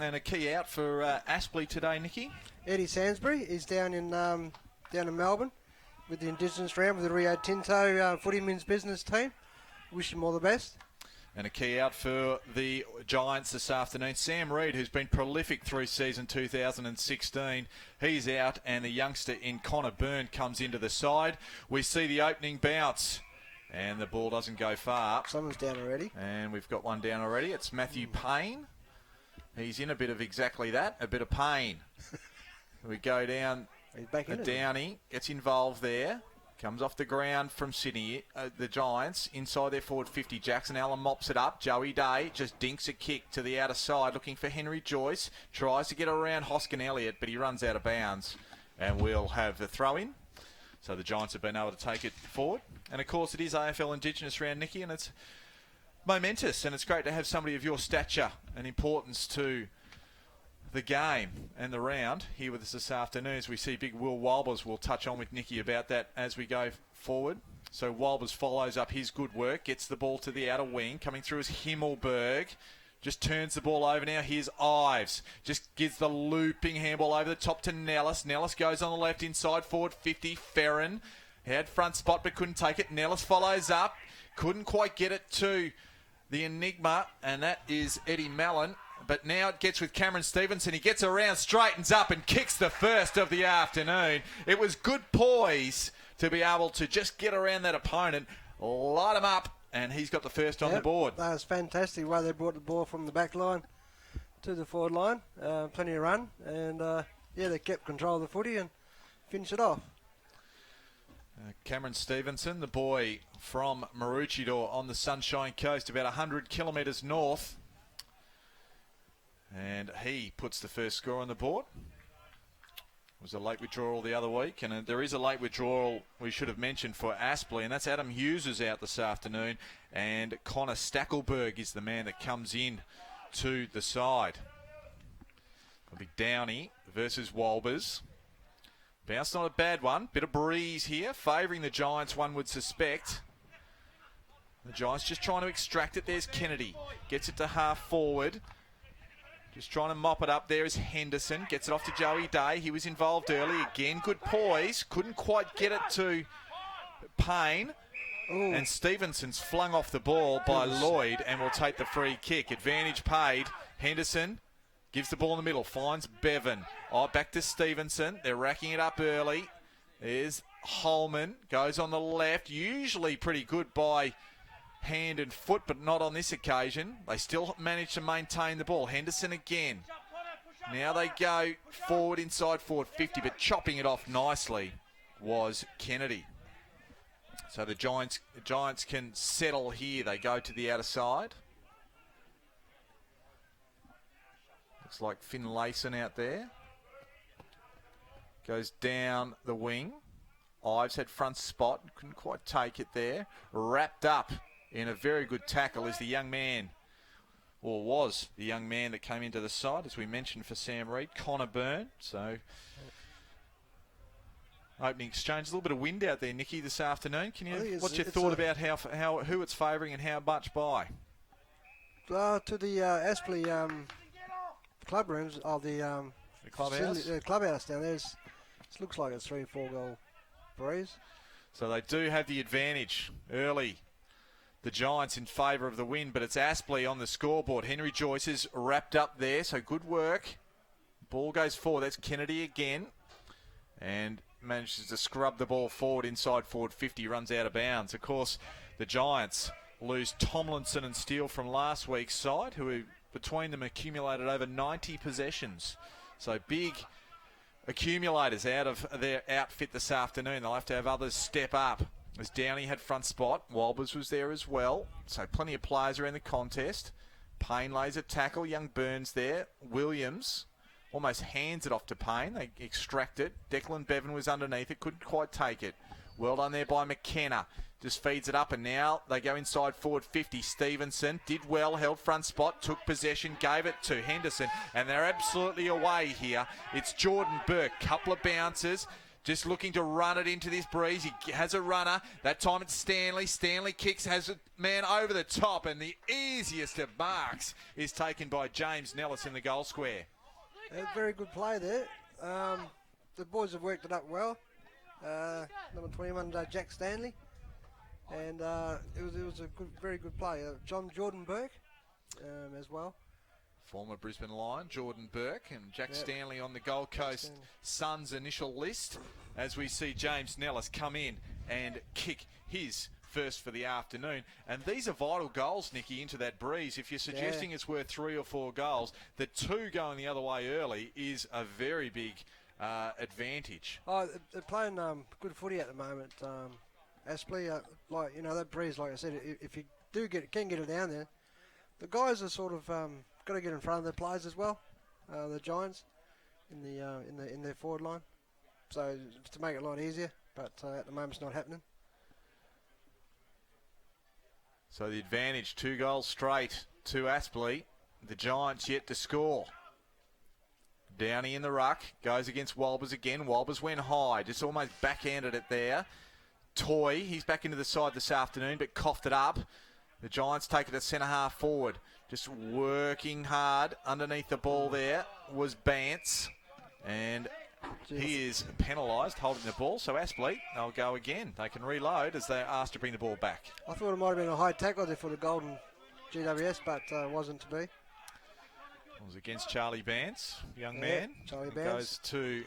And a key out for Aspley today, Nicky. Eddie Sainsbury is down in Melbourne with the Indigenous round with the Rio Tinto footy men's business team. Wish him all the best. And a key out for the Giants this afternoon. Sam Reid, who's been prolific through season 2016, he's out, and the youngster in Connor Byrne comes into the side. We see the opening bounce, and the ball doesn't go far. Someone's down already. And we've got one down already. It's Matthew Payne. He's in a bit of exactly that, a bit of pain. We go down. He's back in Downey gets involved there. Comes off the ground from Sydney. The Giants inside their forward 50. Jackson Allen mops it up. Joey Day just dinks a kick to the outer side looking for Henry Joyce. Tries to get around Hoskin Elliott, but he runs out of bounds. And we'll have the throw in. So the Giants have been able to take it forward. And of course it is AFL Indigenous round, Nicky, and it's momentous. And it's great to have somebody of your stature and importance to the game and the round here with us this afternoon as we see big Will Walbers. We'll touch on with Nicky about that as we go forward. So Walbers follows up his good work, gets the ball to the outer wing, coming through as Himmelberg. Just turns the ball over now. Here's Ives. Just gives the looping handball over the top to Nellis. Nellis goes on the left inside forward 50. Ferrin had front spot but couldn't take it. Nellis follows up. Couldn't quite get it to the Enigma, and that is Eddie Mallon. But now it gets with Cameron Stevenson. He gets around, straightens up and kicks the first of the afternoon. It was good poise to be able to just get around that opponent, light him up, and he's got the first on the board. That was fantastic the way they brought the ball from the back line to the forward line. Plenty of run. And, they kept control of the footy and finished it off. Cameron Stevenson, the boy from Maroochydore on the Sunshine Coast, about 100 kilometres north. And he puts the first score on the board. It was a late withdrawal the other week, and there is a late withdrawal we should have mentioned for Aspley, and that's Adam Hughes is out this afternoon, and Connor Stackelberg is the man that comes in to the side. A big Downey versus Walbers. Bounce, not a bad one. Bit of breeze here, favouring the Giants, one would suspect. The Giants just trying to extract it. There's Kennedy. Gets it to half forward. Just trying to mop it up. There is Henderson. Gets it off to Joey Day. He was involved early. Again, good poise. Couldn't quite get it to Payne. Ooh. And Stevenson's flung off the ball by Lloyd and will take the free kick. Advantage paid. Henderson gives the ball in the middle. Finds Bevan. Back to Stevenson. They're racking it up early. There's Holman. Goes on the left. Usually pretty good by hand and foot, but not on this occasion. They still manage to maintain the ball. Henderson again. Now they go forward inside forward 50, but chopping it off nicely was Kennedy. So the Giants can settle here. They go to the outer side. Looks like Finlayson out there. Goes down the wing. Ives had front spot. Couldn't quite take it there. Wrapped up in a very good tackle is the young man, or was the young man that came into the side, as we mentioned for Sam Reid, Connor Byrne. So, opening exchange, a little bit of wind out there, Nicky, this afternoon. What's your thought about who it's favouring and how much by? To the Aspley club rooms of the clubhouse. Clubhouse down there. It looks like it's 3-4 goal breeze. So they do have the advantage early. The Giants in favour of the win, but it's Aspley on the scoreboard. Henry Joyce is wrapped up there, so good work. Ball goes forward. That's Kennedy again. And manages to scrub the ball forward inside forward 50, runs out of bounds. Of course, the Giants lose Tomlinson and Steele from last week's side, who between them accumulated over 90 possessions. So big accumulators out of their outfit this afternoon. They'll have to have others step up. As Downey had front spot, Walbers was there as well. So plenty of players around the contest. Payne lays a tackle, young Burns there. Williams almost hands it off to Payne. They extract it. Declan Bevan was underneath it, couldn't quite take it. Well done there by McKenna. Just feeds it up, and now they go inside forward 50. Stevenson did well, held front spot, took possession, gave it to Henderson, and they're absolutely away here. It's Jordan Burke, couple of bounces. just looking to run it into this breeze. He has a runner. That time it's Stanley. Stanley kicks, has a man over the top, and the easiest of marks is taken by James Nellis in the goal square. Very good play there. The boys have worked it up well. Number 21, Jack Stanley. And it was a very good play. Jordan Burke as well. Former Brisbane Lion, Jordan Burke, and Jack Stanley on the Gold Coast Suns initial list, as we see James Nellis come in and kick his first for the afternoon. And these are vital goals, Nicky, into that breeze. If you're suggesting it's worth 3 or 4 goals, the 2 going the other way early is a very big advantage. Oh, they're playing good footy at the moment. Aspley, that breeze, like I said, if you can get it down there, the guys are sort of got to get in front of their players as well. The Giants in their forward line, so to make it a lot easier. But at the moment, it's not happening. So the advantage, 2 goals straight to Aspley. The Giants yet to score. Downey in the ruck, goes against Walbers again. Walbers went high, just almost backhanded it there. Toy, he's back into the side this afternoon, but coughed it up. The Giants take it to centre half forward. Just working hard underneath the ball there was Bance. And he is penalised holding the ball. So Aspley, they'll go again. They can reload as they're asked to bring the ball back. I thought it might have been a high tackle there for the Golden GWS, but wasn't to be. It was against Charlie Bance, young man. Charlie Bance. Bance. Goes to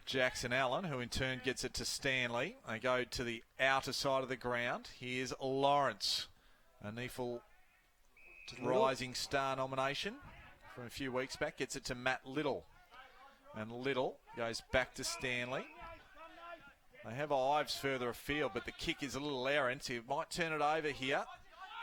Jackson Allen, who in turn gets it to Stanley. They go to the outer side of the ground. Here's Lawrence, a NEAFL Rising Star nomination from a few weeks back. Gets it to Matt Little. And Little goes back to Stanley. They have Ives further afield, but the kick is a little errant. He might turn it over here.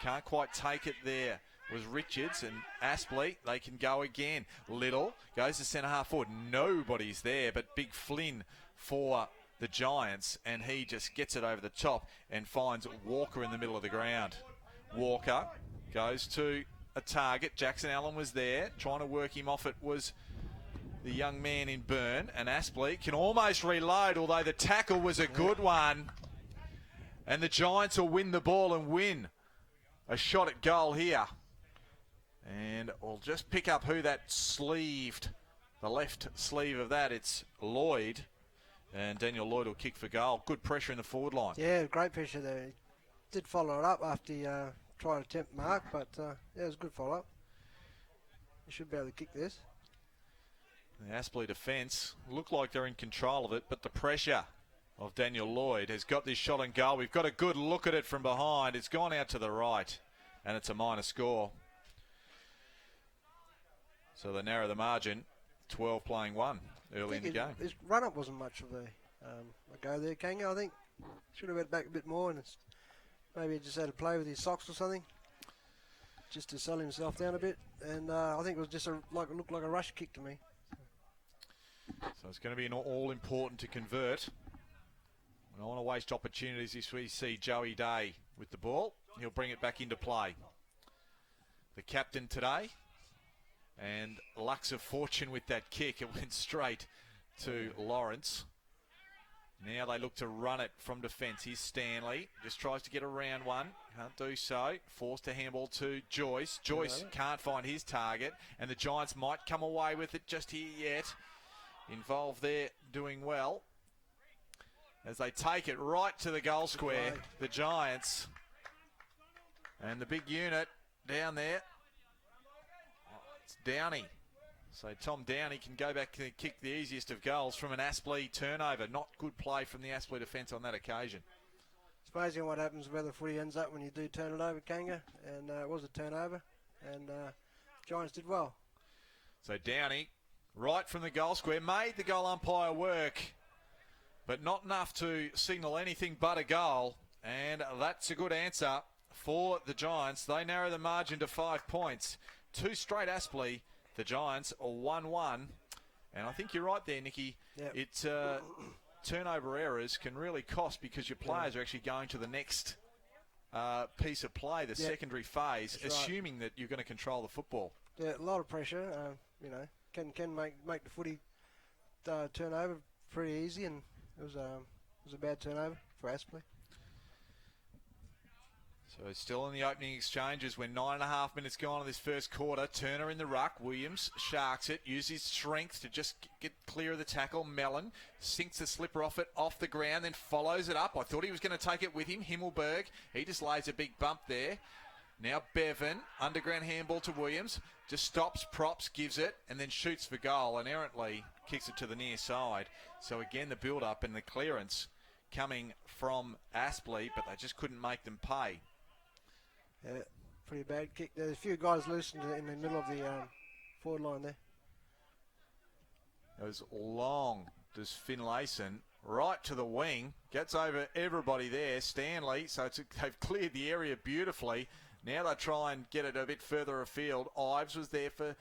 Can't quite take it there. Was Richards and Aspley. They can go again. Little goes to centre half forward. Nobody's there, but Big Flynn for the Giants, and he just gets it over the top and finds Walker in the middle of the ground. Walker goes to a target. Jackson Allen was there. Trying to work him off it was the young man in Byrne, and Aspley can almost reload, although the tackle was a good one. And the Giants will win the ball and win a shot at goal here. And we'll just pick up who that sleeved, the left sleeve of that. It's Lloyd. And Daniel Lloyd will kick for goal. Good pressure in the forward line. Yeah, great pressure there. He did follow it up after he tried to attempt mark, but it was a good follow-up. He should be able to kick this. The Aspley defence look like they're in control of it, but the pressure of Daniel Lloyd has got this shot on goal. We've got a good look at it from behind. It's gone out to the right, and it's a minor score. So they narrow the margin, 12 playing 1 early in the game. His run-up wasn't much of a go there, Kanga. I think should have went back a bit more, and maybe he just had to play with his socks or something, just to sell himself down a bit. And I think it was just looked like a rush kick to me. So it's going to be all important to convert. I don't want to waste opportunities if we see Joey Day with the ball. He'll bring it back into play. The captain today. And lucks of fortune with that kick. It went straight to Lawrence. Now they look to run it from defence. Here's Stanley. Just tries to get around one. Can't do so. Forced to handball to Joyce. Joyce can't find his target. And the Giants might come away with it just here yet. Involved there, doing well. As they take it right to the goal square. The Giants. And the big unit down there. It's Downey. So Tom Downey can go back and kick the easiest of goals from an Aspley turnover. Not good play from the Aspley defence on that occasion. It's amazing what happens where the footy ends up when you do turn it over, Kanga. And it was a turnover. And Giants did well. So Downey, right from the goal square, made the goal umpire work. But not enough to signal anything but a goal. And that's a good answer for the Giants. They narrow the margin to 5 points. 2 straight Aspley. The Giants are 1-1. And I think you're right there, Nicky. Yep. It's turnover errors can really cost because your players are actually going to the next piece of play, the secondary phase, That's assuming that you're going to control the football. Yeah, a lot of pressure. Can make the footy turn over pretty easy, and it was a bad turnover for Aspley. So still in the opening exchanges when 9.5 minutes gone in this first quarter. Turner in the ruck. Williams sharks it. Uses his strength to just get clear of the tackle. Mellon sinks the slipper off it off the ground, then follows it up. I thought he was going to take it with him. Himmelberg, he just lays a big bump there. Now Bevan, underground handball to Williams. Just stops, props, gives it, and then shoots for goal. And errantly kicks it to the near side. So again, the build-up and the clearance coming from Aspley, but they just couldn't make them pay. Yeah, pretty bad kick. There's a few guys loose in the middle of the forward line there. Goes long, does Finlayson, right to the wing. Gets over everybody there, Stanley. So they've cleared the area beautifully. Now they try and get it a bit further afield. Ives was there for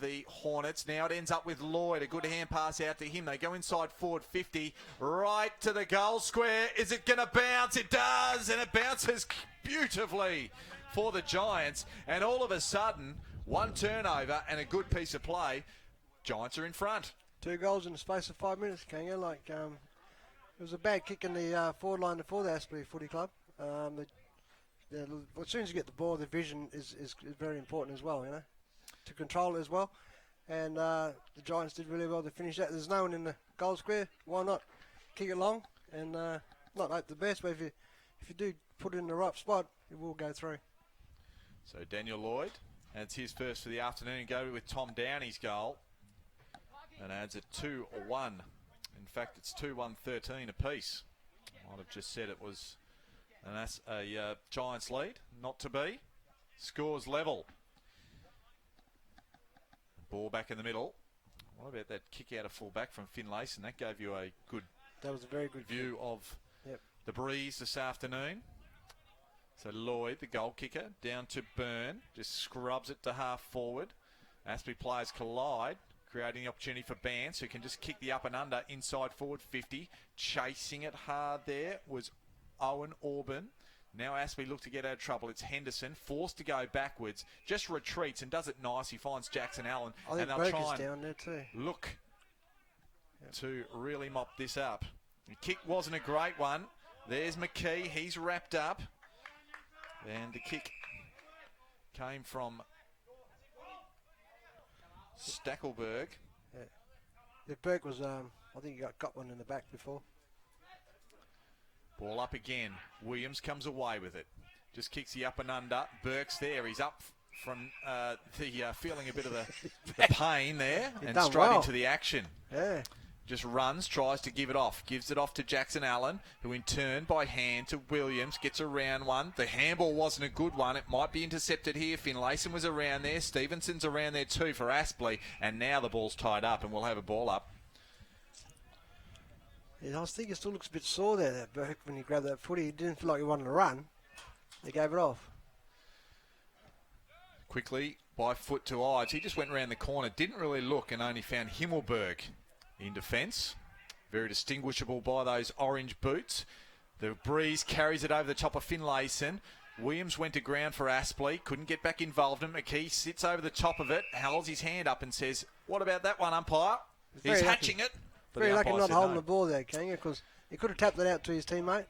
the Hornets. Now it ends up with Lloyd. A good hand pass out to him. They go inside forward 50, right to the goal square. Is it going to bounce? It does, and it bounces beautifully for the Giants. And all of a sudden, one turnover and a good piece of play. Giants are in front. 2 goals in the space of 5 minutes, Kanga. It was a bad kick in the forward line for the Aspley Footy Club. As soon as you get the ball, the vision is very important as well, to control it as well. And the Giants did really well to finish that. There's no one in the goal square. Why not kick it long and not hope the best, but if you do put it in the right spot, it will go through. So Daniel Lloyd adds his first for the afternoon, go with Tom Downey's goal, and adds a 2-1. In fact, it's 2-1-13 apiece. Might have just said it was a Giants lead, not to be. Scores level. Ball back in the middle. What about that kick out of full back from Finlayson? That gave you a good. That was a very good view kick. of the breeze this afternoon. So Lloyd, the goal kicker, down to Byrne, just scrubs it to half forward. Aspley players collide, creating the opportunity for Bance, who can just kick the up and under inside forward 50. Chasing it hard there was Owen Auburn. Now Aspley look to get out of trouble. It's Henderson, forced to go backwards, just retreats and does it nice. He finds Jackson Allen. I think and they'll try and down there too. Look to really mop this up. The kick wasn't a great one. There's McKee. He's wrapped up. And the kick came from Stackelberg. Yeah. If Burke was, I think he got one in the back before. Ball up again. Williams comes away with it. Just kicks the up and under. Burke's there. He's up from feeling a bit of the pain there. And straight into the action. Yeah. Just runs, tries to give it off. Gives it off to Jackson Allen, who in turn by hand to Williams. Gets around one. The handball wasn't a good one. It might be intercepted here. Finlayson was around there. Stevenson's around there too for Aspley. And now the ball's tied up and we'll have a ball up. Yeah, I was thinking it still looks a bit sore there, that Burke, when he grabbed that footy. He didn't feel like he wanted to run. He gave it off. Quickly, by foot to Ives. He just went around the corner, didn't really look, and only found Himmelberg in defence. Very distinguishable by those orange boots. The breeze carries it over the top of Finlayson. Williams went to ground for Aspley. Couldn't get back involved in. McKee sits over the top of it, holds his hand up and says, "What about that one, umpire?" He's hatching it. Very lucky not holding the ball there, Kanga, because he could have tapped it out to his teammate.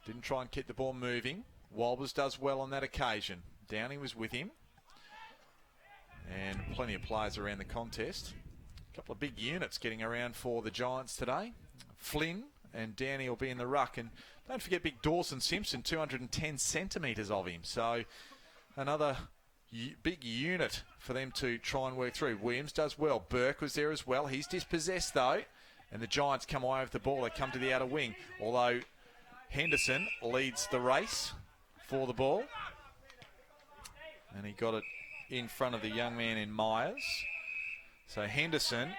Didn't try and keep the ball moving. Walbers does well on that occasion. Downey was with him. And plenty of players around the contest. A couple of big units getting around for the Giants today. Flynn and Downey will be in the ruck. And don't forget big Dawson Simpson, 210 centimetres of him. So another big unit for them to try and work through. Williams does well. Burke was there as well. He's dispossessed though. And the Giants come away with the ball. They come to the outer wing. Although Henderson leads the race for the ball. And he got it in front of the young man in Myers. So Henderson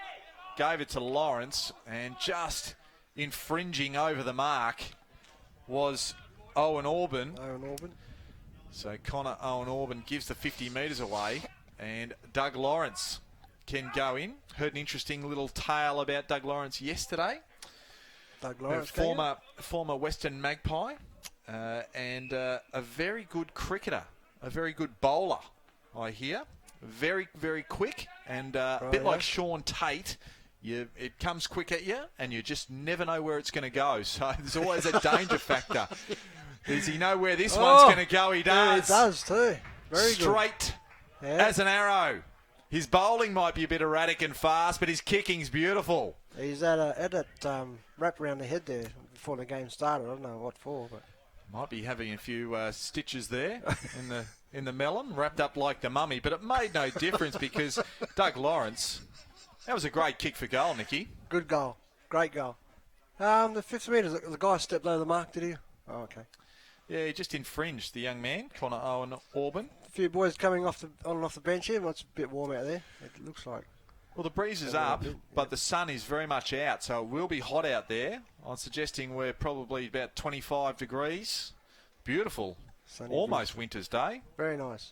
gave it to Lawrence, and just infringing over the mark was Owen Auburn. So Connor Owen Auburn gives the 50 metres away, and Doug Lawrence can go in. Heard an interesting little tale about Doug Lawrence yesterday. Doug Lawrence, former Western Magpie, and a very good cricketer, a very good bowler, I hear. Very, very quick, and a bit like Sean Tate it comes quick at you, and you just never know where it's going to go. So there's always a danger factor. Does he know where this one's going to go? He does. Yeah, he does too. Very Straight as an arrow. His bowling might be a bit erratic and fast, but his kicking's beautiful. He's had that wrap around the head there before the game started. I don't know what for, but might be having a few stitches there in the melon, wrapped up like the mummy. But it made no difference because Doug Lawrence, that was a great kick for goal, Nicky. Good goal, great goal. The 50 metres, the guy stepped over the mark, did he? Oh, okay. Yeah, he just infringed, the young man, Connor Owen Auburn. A few boys coming on and off the bench here. It's a bit warm out there. It looks like. Well, the breeze is up, but the sun is very much out, so it will be hot out there. I'm suggesting we're probably about 25 degrees. Beautiful. Sunny, almost winter's day. Very nice.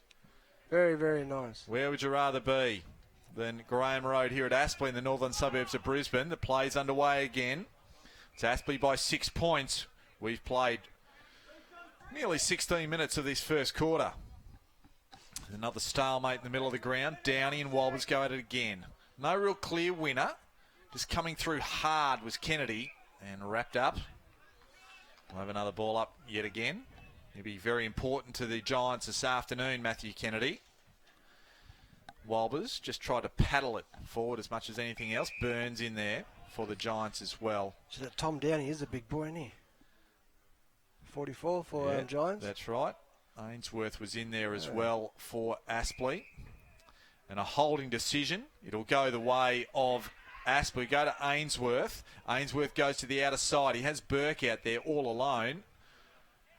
Very, very nice. Where would you rather be than Graham Road here at Aspley in the northern suburbs of Brisbane? The play's underway again. It's Aspley by 6 points. We've played nearly 16 minutes of this first quarter. Another stalemate in the middle of the ground. Downey and Walbers go at it again. No real clear winner. Just coming through hard was Kennedy and wrapped up. We'll have another ball up yet again. He'll be very important to the Giants this afternoon, Matthew Kennedy. Walbers just tried to paddle it forward as much as anything else. Burns in there for the Giants as well. So that Tom Downey is a big boy, isn't he? 44 for Giants. That's right. Ainsworth was in there as well for Aspley. And a holding decision. It'll go the way of Aspley. Go to Ainsworth. Ainsworth goes to the outer side. He has Burke out there all alone.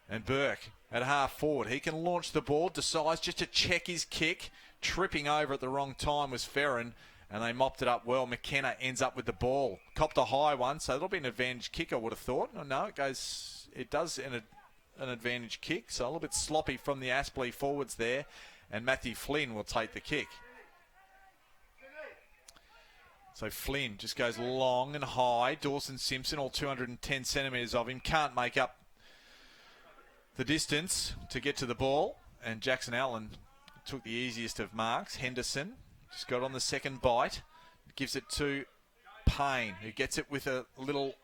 And Burke at half forward. He can launch the ball. Decides just to check his kick. Tripping over at the wrong time was Ferrin. And they mopped it up well. McKenna ends up with the ball. Copped a high one. So that'll be an advantage kick, I would have thought. No, it does an advantage kick. So a little bit sloppy from the Aspley forwards there. And Matthew Flynn will take the kick. So Flynn just goes long and high. Dawson Simpson, all 210 centimetres of him, can't make up the distance to get to the ball. And Jackson Allen took the easiest of marks. Henderson just got on the second bite. Gives it to Payne, who gets it with a little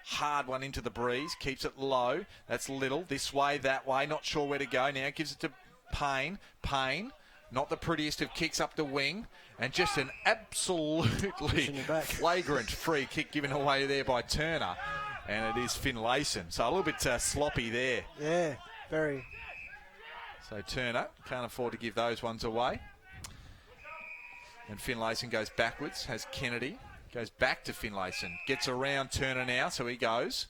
hard one into the breeze. Keeps it low. That's Little. This way, that way. Not sure where to go now. Gives it to Payne. Payne. Not the prettiest of kicks up the wing. And just an absolutely flagrant free kick given away there by Turner. And it is Finlayson. So a little bit sloppy there. Yeah, very. So Turner can't afford to give those ones away. And Finlayson goes backwards. Has Kennedy. Goes back to Finlayson. Gets around Turner now, so he goes.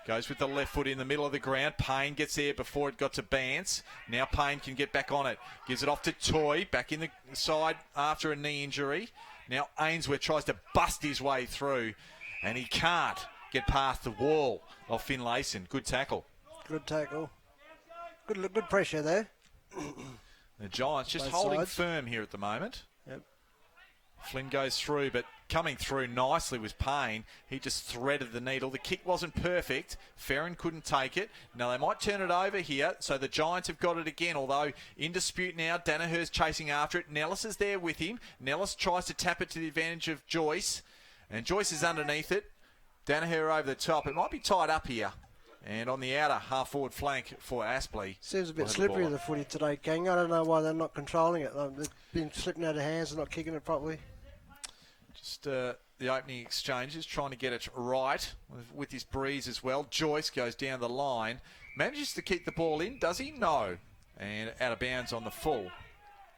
Goes with the left foot in the middle of the ground. Payne gets there before it got to Bance. Now Payne can get back on it. Gives it off to Toy. Back in the side after a knee injury. Now Ainsworth tries to bust his way through. And he can't get past the wall of Finlayson. Good tackle. Good tackle. Good pressure there. The Giants just Both holding sides. firm here at the moment. Yep. Flynn goes through, but coming through nicely was Payne. He just threaded the needle. The kick wasn't perfect. Ferrin couldn't take it. Now they might turn it over here, so the Giants have got it again, although in dispute now. Danaher's chasing after it. Nellis is there with him. Nellis tries to tap it to the advantage of Joyce, and Joyce is underneath it. Danaher over the top. It might be tied up here. And on the outer half-forward flank for Aspley. Seems a bit slippery, the footy today, King. I don't know why they're not controlling it. They've been slipping out of hands and not kicking it properly. Just the opening exchanges, trying to get it right with his breeze as well. Joyce goes down the line. Manages to keep the ball in, does he? No. And out of bounds on the full.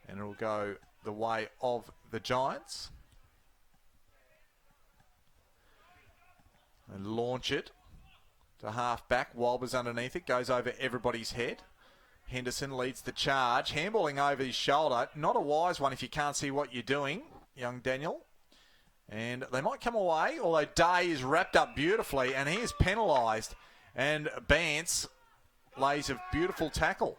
And it'll go the way of the Giants. And launch it to half-back. Walbers underneath it. Goes over everybody's head. Henderson leads the charge. Handballing over his shoulder. Not a wise one if you can't see what you're doing, young Daniel. And they might come away, although Day is wrapped up beautifully, and he is penalised. And Bance lays a beautiful tackle.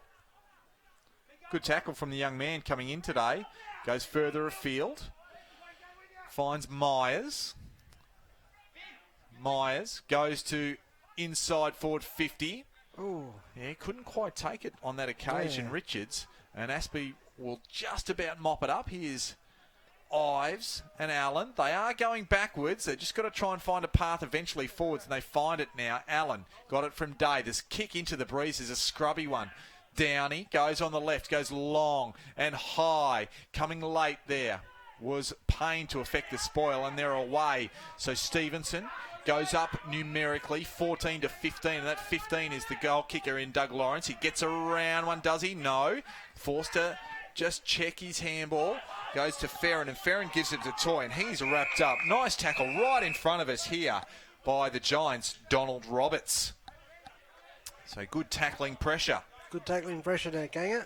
Good tackle from the young man coming in today. Goes further afield. Finds Myers. Myers goes to inside forward 50. Ooh. Yeah, couldn't quite take it on that occasion, Yeah. Richards. And Aspley will just about mop it up. He is Ives and Allen. They are going backwards. They've just got to try and find a path eventually forwards, and they find it now. Allen got it from Day. This kick into the breeze is a scrubby one. Downey goes on the left, goes long and high. Coming late there was Payne to affect the spoil, and they're away. So Stevenson goes up numerically, 14 to 15, and that 15 is the goal kicker in Doug Lawrence. He gets around one, does he? No. Forced to just check his handball. Goes to Ferrin, and Ferrin gives it to Toy, and he's wrapped up. Nice tackle right in front of us here by the Giants, Donald Roberts. So good tackling pressure. Good tackling pressure there, Kanga.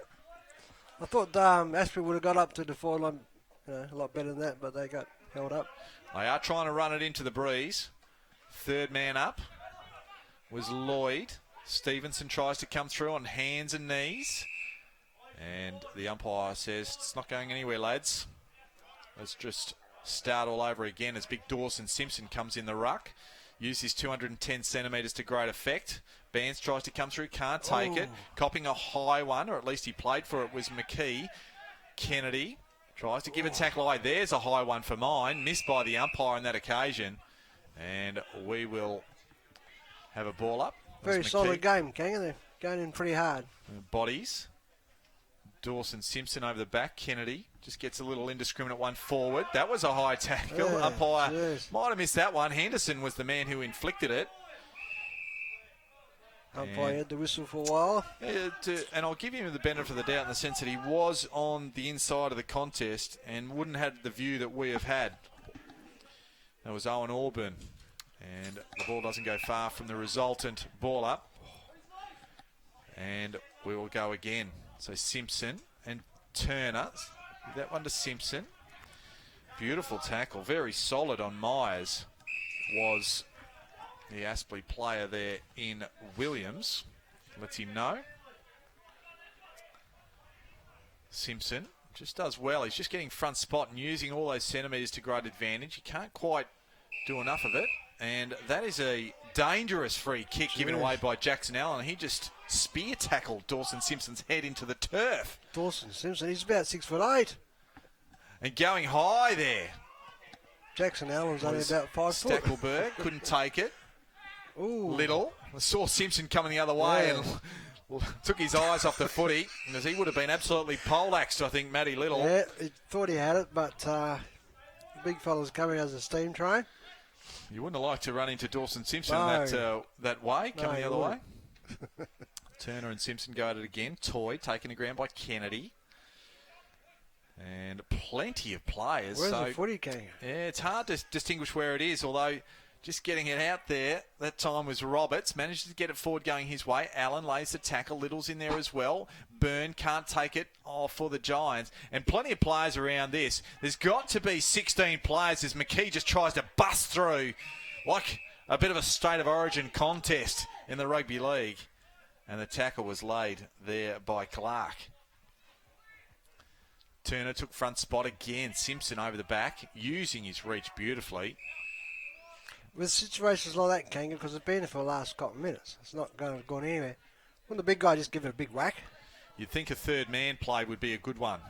I thought Aspley would have got up to the forward line a lot better than that, but they got held up. They are trying to run it into the breeze. Third man up was Lloyd. Stevenson tries to come through on hands and knees. And the umpire says, it's not going anywhere, lads. Let's just start all over again as big Dawson Simpson comes in the ruck. Uses 210 centimetres to great effect. Bands tries to come through, can't take it. Copping a high one, or at least he played for it, was McKee. Kennedy tries to give a tackle away. There's a high one for mine. Missed by the umpire on that occasion. And we will have a ball up. Very solid game, Kanga. They're going in pretty hard. Bodies. Dawson Simpson over the back. Kennedy just gets a little indiscriminate one forward. That was a high tackle. Yeah, Umpire might have missed that one. Henderson was the man who inflicted it. Umpire had the whistle for a while. And I'll give him the benefit of the doubt in the sense that he was on the inside of the contest and wouldn't have the view that we have had. That was Owen Auburn. And the ball doesn't go far from the resultant ball up. And we will go again. So Simpson and Turner. That one to Simpson. Beautiful tackle. Very solid on Myers. Was the Aspley player there in Williams. Lets him know. Simpson just does well. He's just getting front spot and using all those centimetres to great advantage. He can't quite do enough of it. And that is a dangerous free kick given away by Jackson Allen. He just spear tackled Dawson Simpson's head into the turf. Dawson Simpson, he's about 6'8". And going high there. Jackson Allen's only about 5 foot. Stackelberg couldn't take it. Ooh. Little. I saw Simpson coming the other way and took his eyes off the footy, because he would have been absolutely poleaxed, I think, Matty Little. Yeah, he thought he had it, but the big fella's coming as a steam train. You wouldn't have liked to run into Dawson Simpson that way, coming the other way. Turner and Simpson go at it again. Toy taken to ground by Kennedy. And plenty of players. Where's the footy going? Yeah, it's hard to distinguish where it is, although just getting it out there, that time was Roberts. Managed to get it forward going his way. Allen lays the tackle. Little's in there as well. Byrne can't take it for the Giants. And plenty of players around this. There's got to be 16 players as McKee just tries to bust through like a bit of a state of origin contest in the rugby league. And the tackle was laid there by Clark. Turner took front spot again. Simpson over the back, using his reach beautifully. With situations like that, Kanga, because it's been there for the last couple of minutes, it's not going to go anywhere. Wouldn't the big guy just give it a big whack? You'd think a third man play would be a good one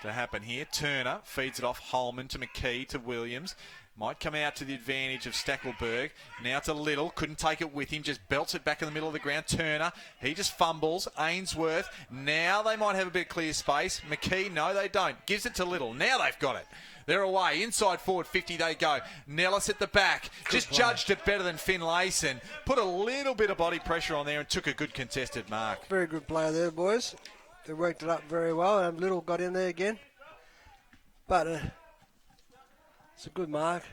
to happen here. Turner feeds it off Holman to McKee to Williams. Might come out to the advantage of Stackelberg. Now to Little. Couldn't take it with him. Just belts it back in the middle of the ground. Turner. He just fumbles. Ainsworth. Now they might have a bit of clear space. McKee, no, they don't. Gives it to Little. Now they've got it. They're away. Inside forward 50 they go. Nellis at the back. Just judged it better than Finlayson. Put a little bit of body pressure on there and took a good contested mark. Very good player there, boys. They worked it up very well. And Little got in there again. But it's a good mark.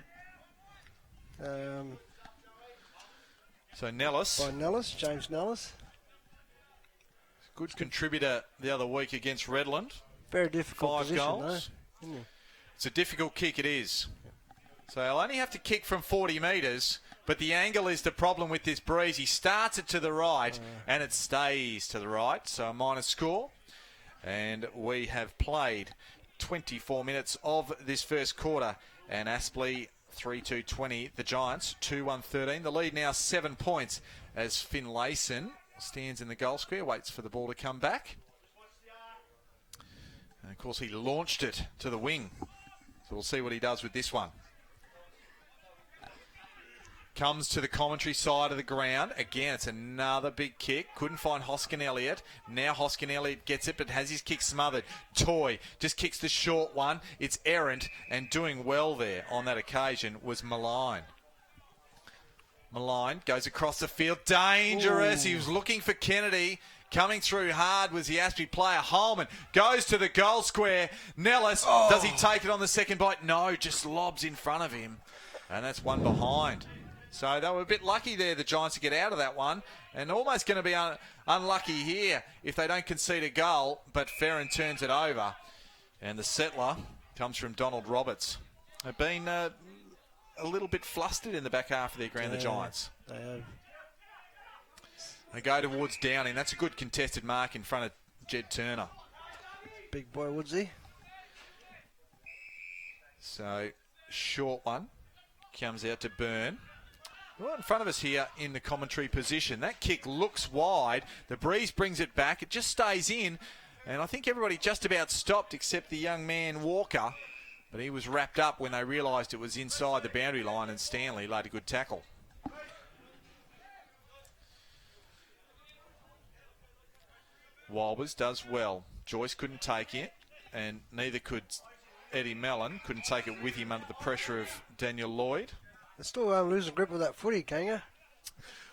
So Nellis. By Nellis, James Nellis. Good contributor the other week against Redland. Very difficult 5 position, goals. Though. Mm. It's a difficult kick, it is. So he'll only have to kick from 40 metres, but the angle is the problem with this breeze. He starts it to the right, and it stays to the right. So a minus score. And we have played 24 minutes of this first quarter. And Aspley 3-2-20. The Giants 2-1-13. The lead now 7 points as Finlayson stands in the goal square, waits for the ball to come back. And of course he launched it to the wing. So we'll see what he does with this one. Comes to the commentary side of the ground. Again, it's another big kick. Couldn't find Hoskin Elliott. Now Hoskin Elliott gets it, but has his kick smothered. Toy just kicks the short one. It's errant, and doing well there on that occasion was Malign. Malign goes across the field. Dangerous. Ooh. He was looking for Kennedy. Coming through hard was the Aspley player. Holman goes to the goal square. Nellis, does he take it on the second bite? No, just lobs in front of him. And that's one behind. So they were a bit lucky there, the Giants, to get out of that one. And almost going to be unlucky here if they don't concede a goal. But Ferrin turns it over. And the settler comes from Donald Roberts. They've been a little bit flustered in the back half of their ground, the Giants. They have. They go towards Downing. That's a good contested mark in front of Jed Turner. Big boy, Woodsy. So, short one. Comes out to Byrne. Right in front of us here in the commentary position. That kick looks wide. The breeze brings it back. It just stays in. And I think everybody just about stopped except the young man Walker. But he was wrapped up when they realised it was inside the boundary line, and Stanley laid a good tackle. Walbers does well. Joyce couldn't take it, and neither could Eddie Mellon. Couldn't take it with him under the pressure of Daniel Lloyd. They're still losing grip of that footy, Kanga.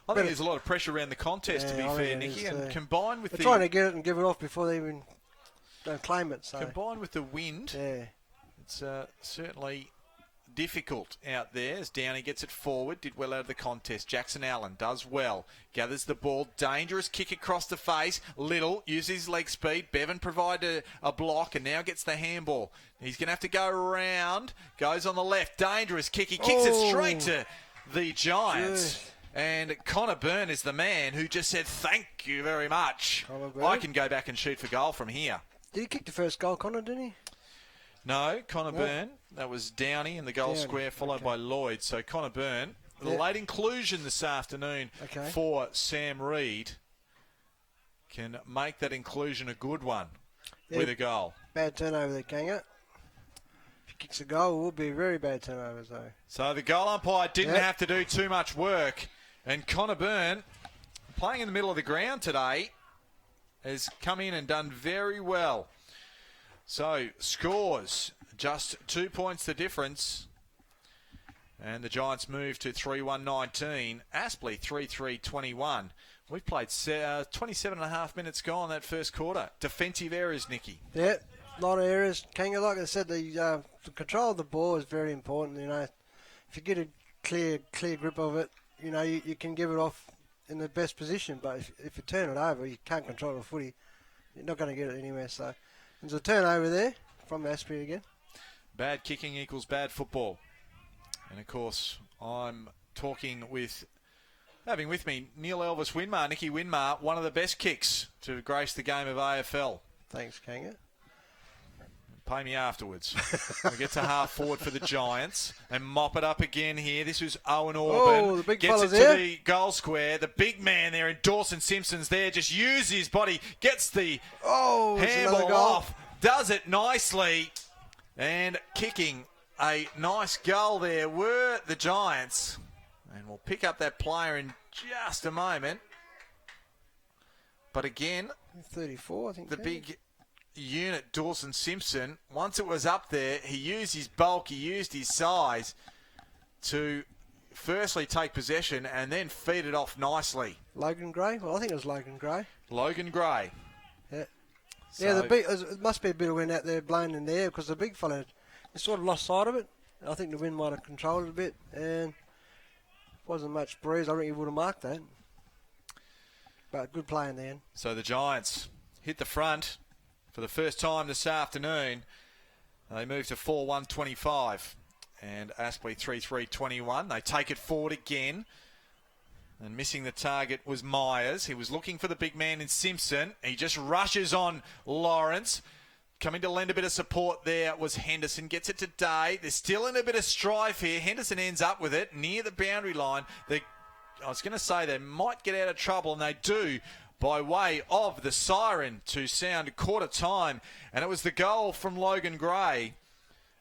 I think there's a lot of pressure around the contest, to be fair, Nicky, and combined with they're trying to get it and give it off before they even don't claim it. So. Combined with the wind, it's certainly difficult out there as Downey gets it forward. Did well out of the contest. Jackson Allen does well. Gathers the ball. Dangerous kick across the face. Little uses his leg speed. Bevan provided a block and now gets the handball. He's going to have to go around. Goes on the left. Dangerous kick. He kicks it straight to the Giants. Good. And Connor Byrne is the man who just said, thank you very much. I can go back and shoot for goal from here. Did he kick the first goal, Connor, didn't he? No, Connor Byrne. That was Downey in the goal square, followed by Lloyd. So Connor Byrne, the late inclusion this afternoon for Sam Reid, can make that inclusion a good one with a goal. Bad turnover there, Kanga. If he kicks a goal, it will be a very bad turnover, though. So the goal umpire didn't have to do too much work. And Connor Byrne, playing in the middle of the ground today, has come in and done very well. So, scores, just 2 points the difference. And the Giants move to 3-1-19. Aspley 3-3-21. We've played 27 and a half minutes gone that first quarter. Defensive errors, Nicky. Yeah, a lot of errors. Kanga, like I said, the control of the ball is very important. You know, if you get a clear grip of it, you know, you can give it off in the best position. But if you turn it over, you can't control the footy. You're not going to get it anywhere, so... There's a turnover there from Aspley again. Bad kicking equals bad football. And, of course, I'm having with me Neil Elvis Winmar, Nicky Winmar, one of the best kicks to grace the game of AFL. Thanks, Kanga. Pay me afterwards. We get to half forward for the Giants and mop it up again here. This is Owen Orban. Oh, the big gets it there. to the goal square. The big man there, and Dawson Simpson's there. Just uses his body. Gets the handball off. Does it nicely. And kicking a nice goal there were the Giants. And we'll pick up that player in just a moment. But again, 34, I think. The big unit, Dawson Simpson, once it was up there, he used his bulk, he used his size to firstly take possession and then feed it off nicely. Logan Gray? Well, I think it was Logan Gray. Logan Gray. Yeah. So, it must be a bit of wind out there blowing in the air because the big fella, he sort of lost sight of it. I think the wind might have controlled it a bit and wasn't much breeze. I reckon he would have marked that. But good play in the end. So the Giants hit the front for the first time this afternoon. They move to 4-1-25. And Aspley 3-3-21. They take it forward again. And missing the target was Myers. He was looking for the big man in Simpson. He just rushes on Lawrence. Coming to lend a bit of support there was Henderson. Gets it to Day. They're still in a bit of strife here. Henderson ends up with it near the boundary line. I was going to say they might get out of trouble, and they do, by way of the siren to sound quarter time. And it was the goal from Logan Gray.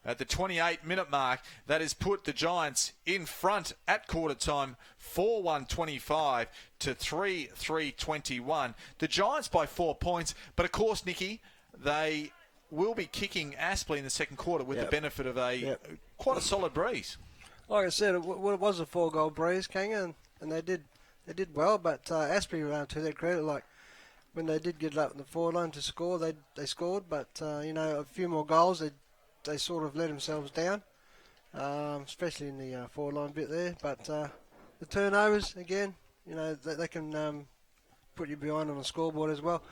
at the 28-minute mark. That has put the Giants in front at quarter time, 4-1-25 to 3-3-21. The Giants by 4 points, but of course, Nicky, they will be kicking Aspley in the second quarter with the benefit of quite a solid breeze. Like I said, it was a 4-goal breeze, Kanga, and they did well. But Aspley, to their credit, like when they did get up in the forward line to score, they scored. But a few more goals, they sort of let themselves down, especially in the forward line bit there. But the turnovers again, they can put you behind on the scoreboard as well.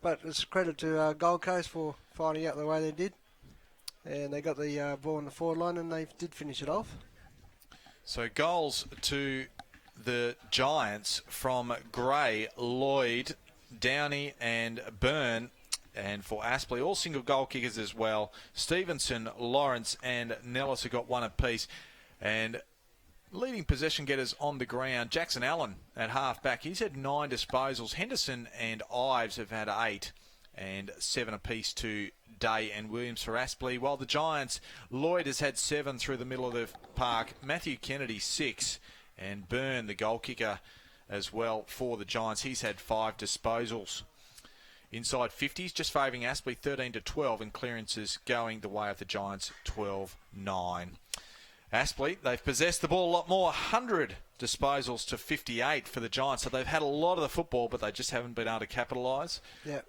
But it's a credit to Gold Coast for finding out the way they did, and they got the ball in the forward line, and they did finish it off. So goals to the Giants from Gray, Lloyd, Downey and Byrne. And for Aspley, all single goal kickers as well. Stevenson, Lawrence and Nellis have got one apiece. And leading possession getters on the ground, Jackson Allen at half-back. He's had 9 disposals. Henderson and Ives have had 8. And 7 apiece to Day and Williams for Aspley. While the Giants, Lloyd has had 7 through the middle of the park. Matthew Kennedy 6. And Byrne, the goal kicker as well for the Giants. He's had 5 disposals. Inside 50s, just favouring Aspley 13-12, and clearances going the way of the Giants 12-9. Aspley, they've possessed the ball a lot more, 100 disposals to 58 for the Giants. So they've had a lot of the football, but they just haven't been able to capitalise. Yeah.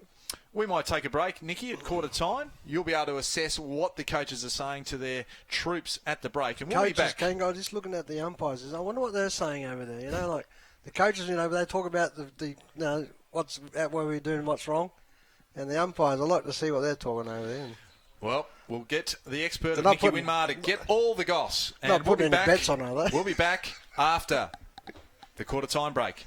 We might take a break, Nicky, at quarter time. You'll be able to assess what the coaches are saying to their troops at the break. And we'll be back. Coaches, just looking at the umpires, I wonder what they're saying over there. Like the coaches, they talk about the what's where we're doing, what's wrong, and the umpires, I like to see what they're talking over there. Well, we'll get the expert, Nicky Winmar, to get all the goss. And not putting any bets on, are they? We'll be back after the quarter time break.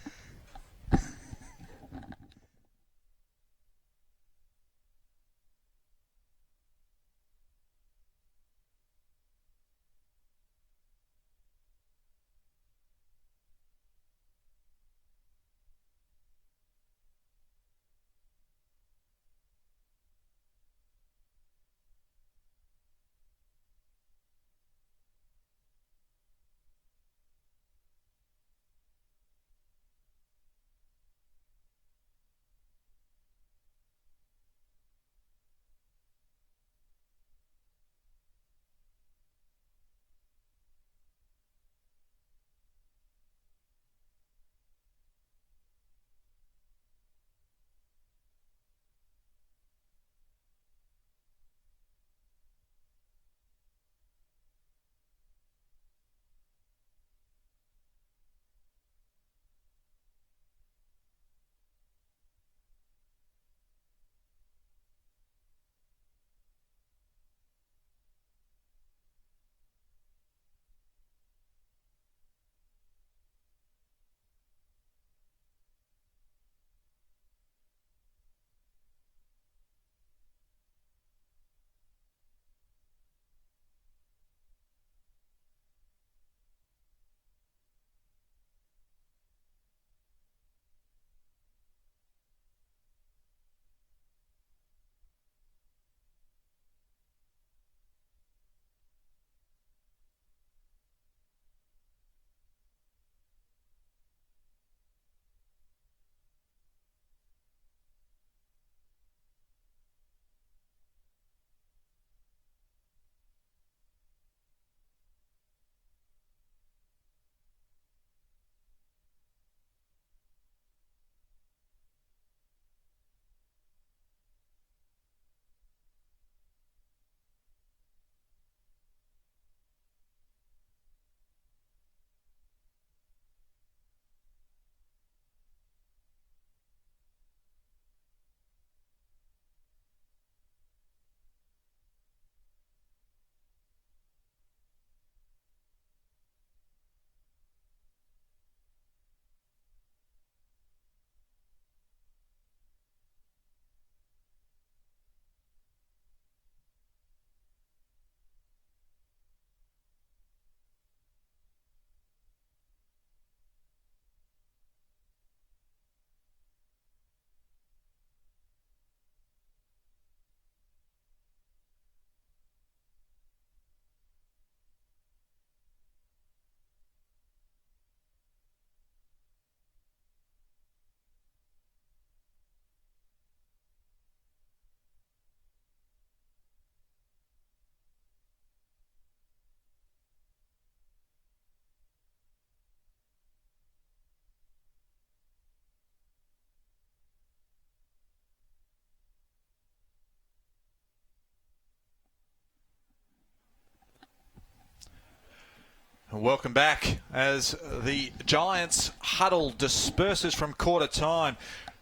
Welcome back as the Giants huddle disperses from quarter time.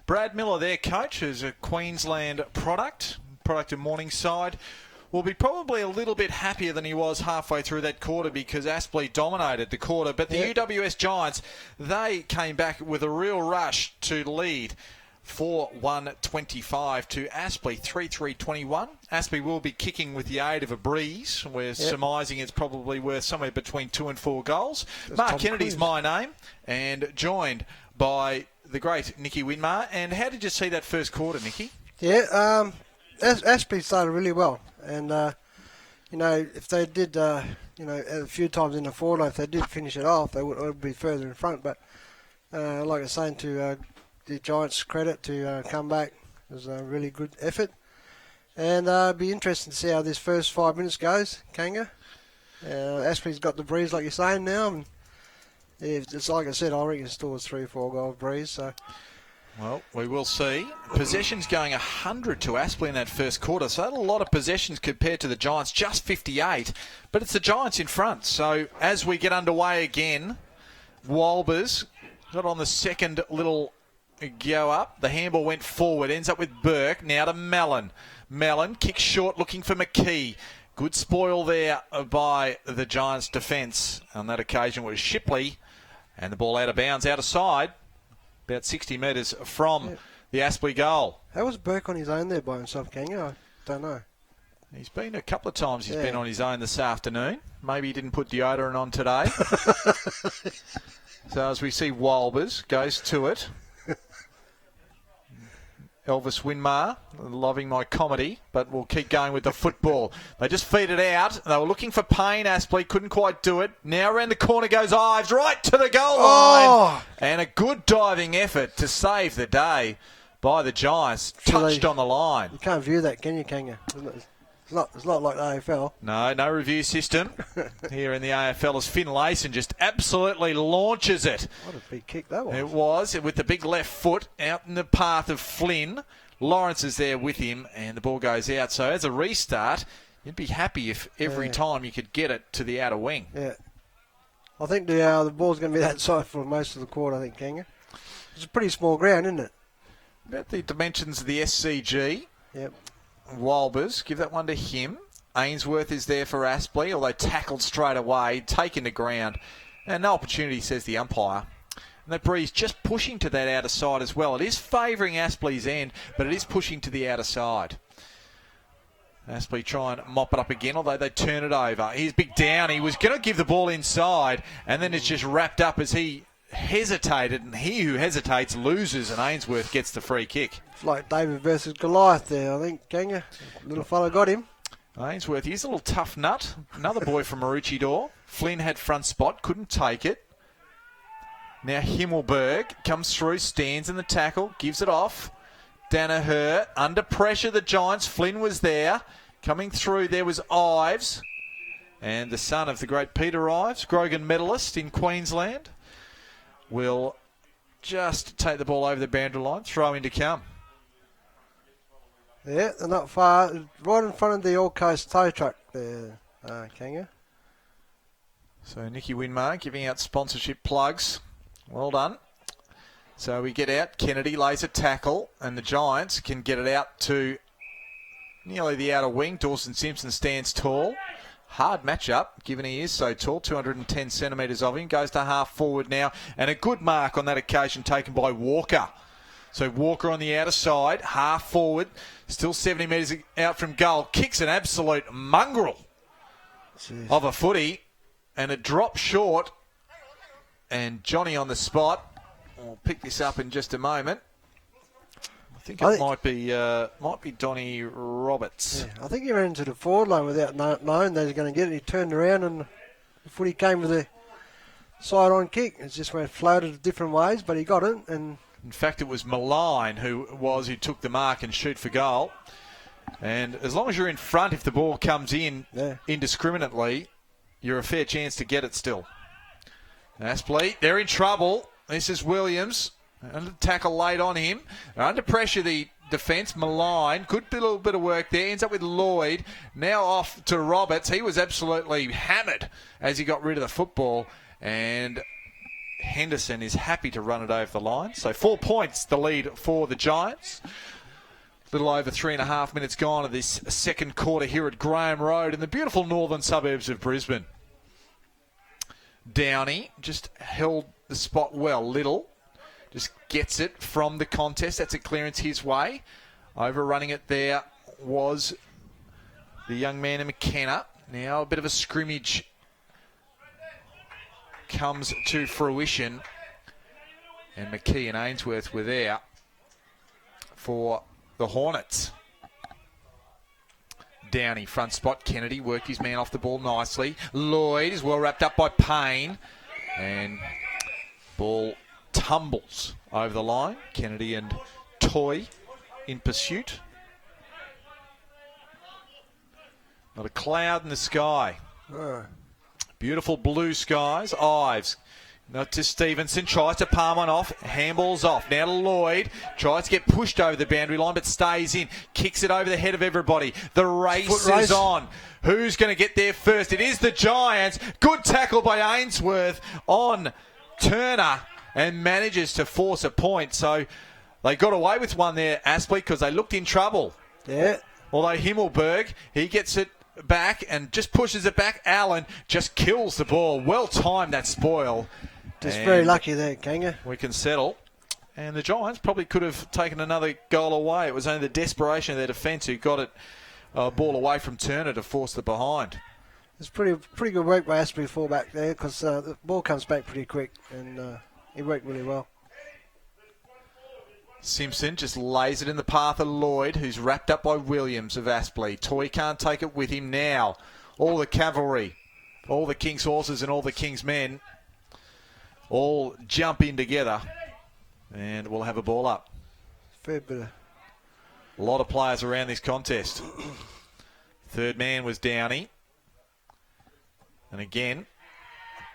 Brad Miller, their coach, is a Queensland product of Morningside, will be probably a little bit happier than he was halfway through that quarter because Aspley dominated the quarter. But the UWS Giants, they came back with a real rush to lead 4-1-25 to Aspley, 3-3-21. Aspley will be kicking with the aid of a breeze. We're surmising it's probably worth somewhere between 2 and 4 goals. That's Mark Kennedy's my name, and joined by the great Nicky Winmar. And how did you see that first quarter, Nicky? Yeah, Aspley started really well. And, if they did, a few times in the forward, if they did finish it off, they would be further in front. But like I was saying, to the Giants' credit to come back, it was a really good effort. And it'll be interesting to see how this first 5 minutes goes, Kanga. Aspley's got the breeze, like you're saying now. And it's like I said, I reckon it's still a 3-4 goal breeze. So. Well, we will see. Possessions going 100 to Aspley in that first quarter. So that's a lot of possessions compared to the Giants, just 58. But it's the Giants in front. So as we get underway again, Walbers got on the second little go up. The handball went forward, ends up with Burke. Now to Mellon. Mellon kicks short, looking for McKee. Good spoil there by the Giants' defence. On that occasion was Shipley. And the ball out of bounds, out of side. About 60 metres from the Aspley goal. How was Burke on his own there by himself, Kanga? I don't know. He's been a couple of times he's been on his own this afternoon. Maybe he didn't put deodorant on today. So as we see Walbers goes to it. Elvis Winmar, loving my comedy, but we'll keep going with the football. They just feed it out. They were looking for Payne. Aspley couldn't quite do it. Now around the corner goes Ives, right to the goal line. And a good diving effort to save the day by the Giants. Touched on the line. You can't view that, can you, Kanga? It's not like the AFL. No review system here in the AFL as Finn Layson just absolutely launches it. What a big kick that was. It was, with the big left foot out in the path of Flynn. Lawrence is there with him, and the ball goes out. So as a restart, you'd be happy if every time you could get it to the outer wing. Yeah. I think the ball's going to be that side for most of the quarter, I think, Kanga. It's a pretty small ground, isn't it? About the dimensions of the SCG. Yep. Walbers, give that one to him. Ainsworth is there for Aspley, although tackled straight away, taken to ground. And no opportunity, says the umpire. And that breeze just pushing to that outer side as well. It is favouring Aspley's end, but it is pushing to the outer side. Aspley try and mop it up again, although they turn it over. Here's Big Down. He was going to give the ball inside, and then it's just wrapped up as he hesitated, and he who hesitates loses, and Ainsworth gets the free kick. It's like David versus Goliath there, I think, Kanga. Little fella got him. Ainsworth, he's a little tough nut. Another boy from Maroochydore. Flynn had front spot, couldn't take it. Now Himmelberg comes through, stands in the tackle, gives it off. Danaher, under pressure, the Giants. Flynn was there. Coming through, there was Ives. And the son of the great Peter Ives, Grogan medalist in Queensland, will just take the ball over the boundary line, throw in to come. Yeah, they're not far. Right in front of the All Coast tow truck there, Kanga. So Nicky Winmar giving out sponsorship plugs. Well done. So we get out. Kennedy lays a tackle, and the Giants can get it out to nearly the outer wing. Dawson Simpson stands tall. Hard matchup, given he is so tall, 210 centimetres of him. Goes to half forward now, and a good mark on that occasion taken by Walker. So Walker on the outer side, half forward, still 70 metres out from goal. Kicks an absolute mongrel of a footy, and it drops short. And Johnny on the spot. We'll pick this up in just a moment. I think it might be Donnie Roberts. Yeah, I think he ran into the forward line without knowing they were going to get it. He turned around and the footy came with a side-on kick. It just went floated different ways, but he got it. And in fact, it was Malign who took the mark and shoot for goal. And as long as you're in front, if the ball comes in indiscriminately, you're a fair chance to get it still. Aspley, they're in trouble. This is Williams. Under tackle laid on him. Under pressure, the defence. Malign, good little bit of work there. Ends up with Lloyd. Now off to Roberts. He was absolutely hammered as he got rid of the football. And Henderson is happy to run it over the line. So 4 points the lead for the Giants. A little over 3.5 minutes gone of this second quarter here at Graham Road in the beautiful northern suburbs of Brisbane. Downey just held the spot well. Little just gets it from the contest. That's a clearance his way. Overrunning it there was the young man in McKenna. Now a bit of a scrimmage comes to fruition. And McKee and Ainsworth were there for the Hornets. Downey, front spot. Kennedy worked his man off the ball nicely. Lloyd is well wrapped up by Payne. And ball tumbles over the line. Kennedy and Toy in pursuit. Not a cloud in the sky. Beautiful blue skies. Ives. Not to Stevenson, tries to palm one off, handballs off. Now to Lloyd, tries to get pushed over the boundary line but stays in, kicks it over the head of everybody. The race is on. Who's going to get there first? It is the Giants. Good tackle by Ainsworth on Turner and manages to force a point. So they got away with one there, Aspley, because they looked in trouble. Yeah. Although Himmelberg, he gets it back and just pushes it back. Allen just kills the ball. Well timed, that spoil. Just very lucky there, Kanga. We can settle. And the Giants probably could have taken another goal away. It was only the desperation of their defence who got it ball away from Turner to force the behind. It's pretty good work by Aspley fullback there because the ball comes back pretty quick and he worked really well. Simpson just lays it in the path of Lloyd, who's wrapped up by Williams of Aspley. Toy can't take it with him now. All the cavalry, all the King's horses and all the King's men all jump in together and we'll have a ball up. Fair bit of... A lot of players around this contest. Third man was Downey. And again,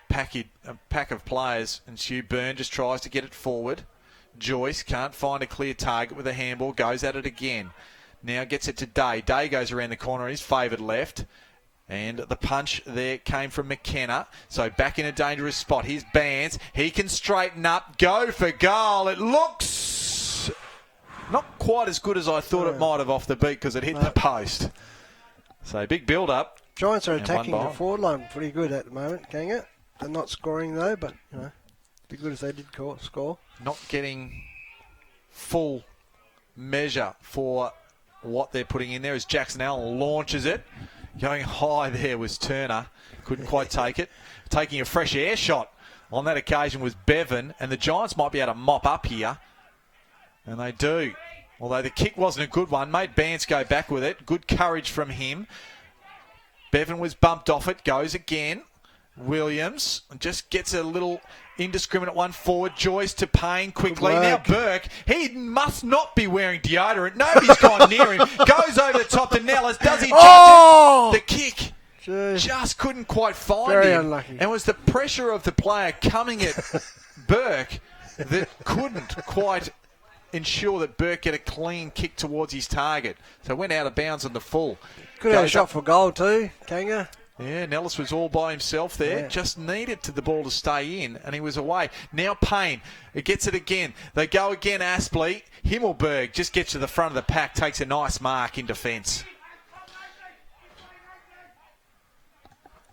a pack of players, and Stu Byrne just tries to get it forward. Joyce can't find a clear target with a handball, goes at it again. Now gets it to Day. Day goes around the corner, his favoured left. And the punch there came from McKenna. So back in a dangerous spot. Here's Bands. He can straighten up, go for goal. It looks not quite as good as I thought it might have off the beat because it hit the post. So big build-up. Giants are attacking the forward line pretty good at the moment, Kanga. They're not scoring though, but you know, be good if they did score. Not getting full measure for what they're putting in there as Jackson Allen launches it. Going high there was Turner. Couldn't quite take it. Taking a fresh air shot on that occasion was Bevan. And the Giants might be able to mop up here. And they do. Although the kick wasn't a good one. Made Bance go back with it. Good courage from him. Bevan was bumped off it. Goes again. Williams just gets a little indiscriminate one forward. Joyce to Payne quickly. Now Burke, he must not be wearing deodorant. Nobody's gone near him. Goes over the top to Nellis. Does he judge it? The kick just couldn't quite find him. Very unlucky. And it was the pressure of the player coming at Burke that couldn't quite ensure that Burke get a clean kick towards his target. So went out of bounds on the full. Could have a shot for goal too, Kanga. Yeah, Nellis was all by himself there. Yeah. Just needed the ball to stay in, and he was away. Now Payne, it gets it again. They go again, Aspley. Himmelberg just gets to the front of the pack, takes a nice mark in defence.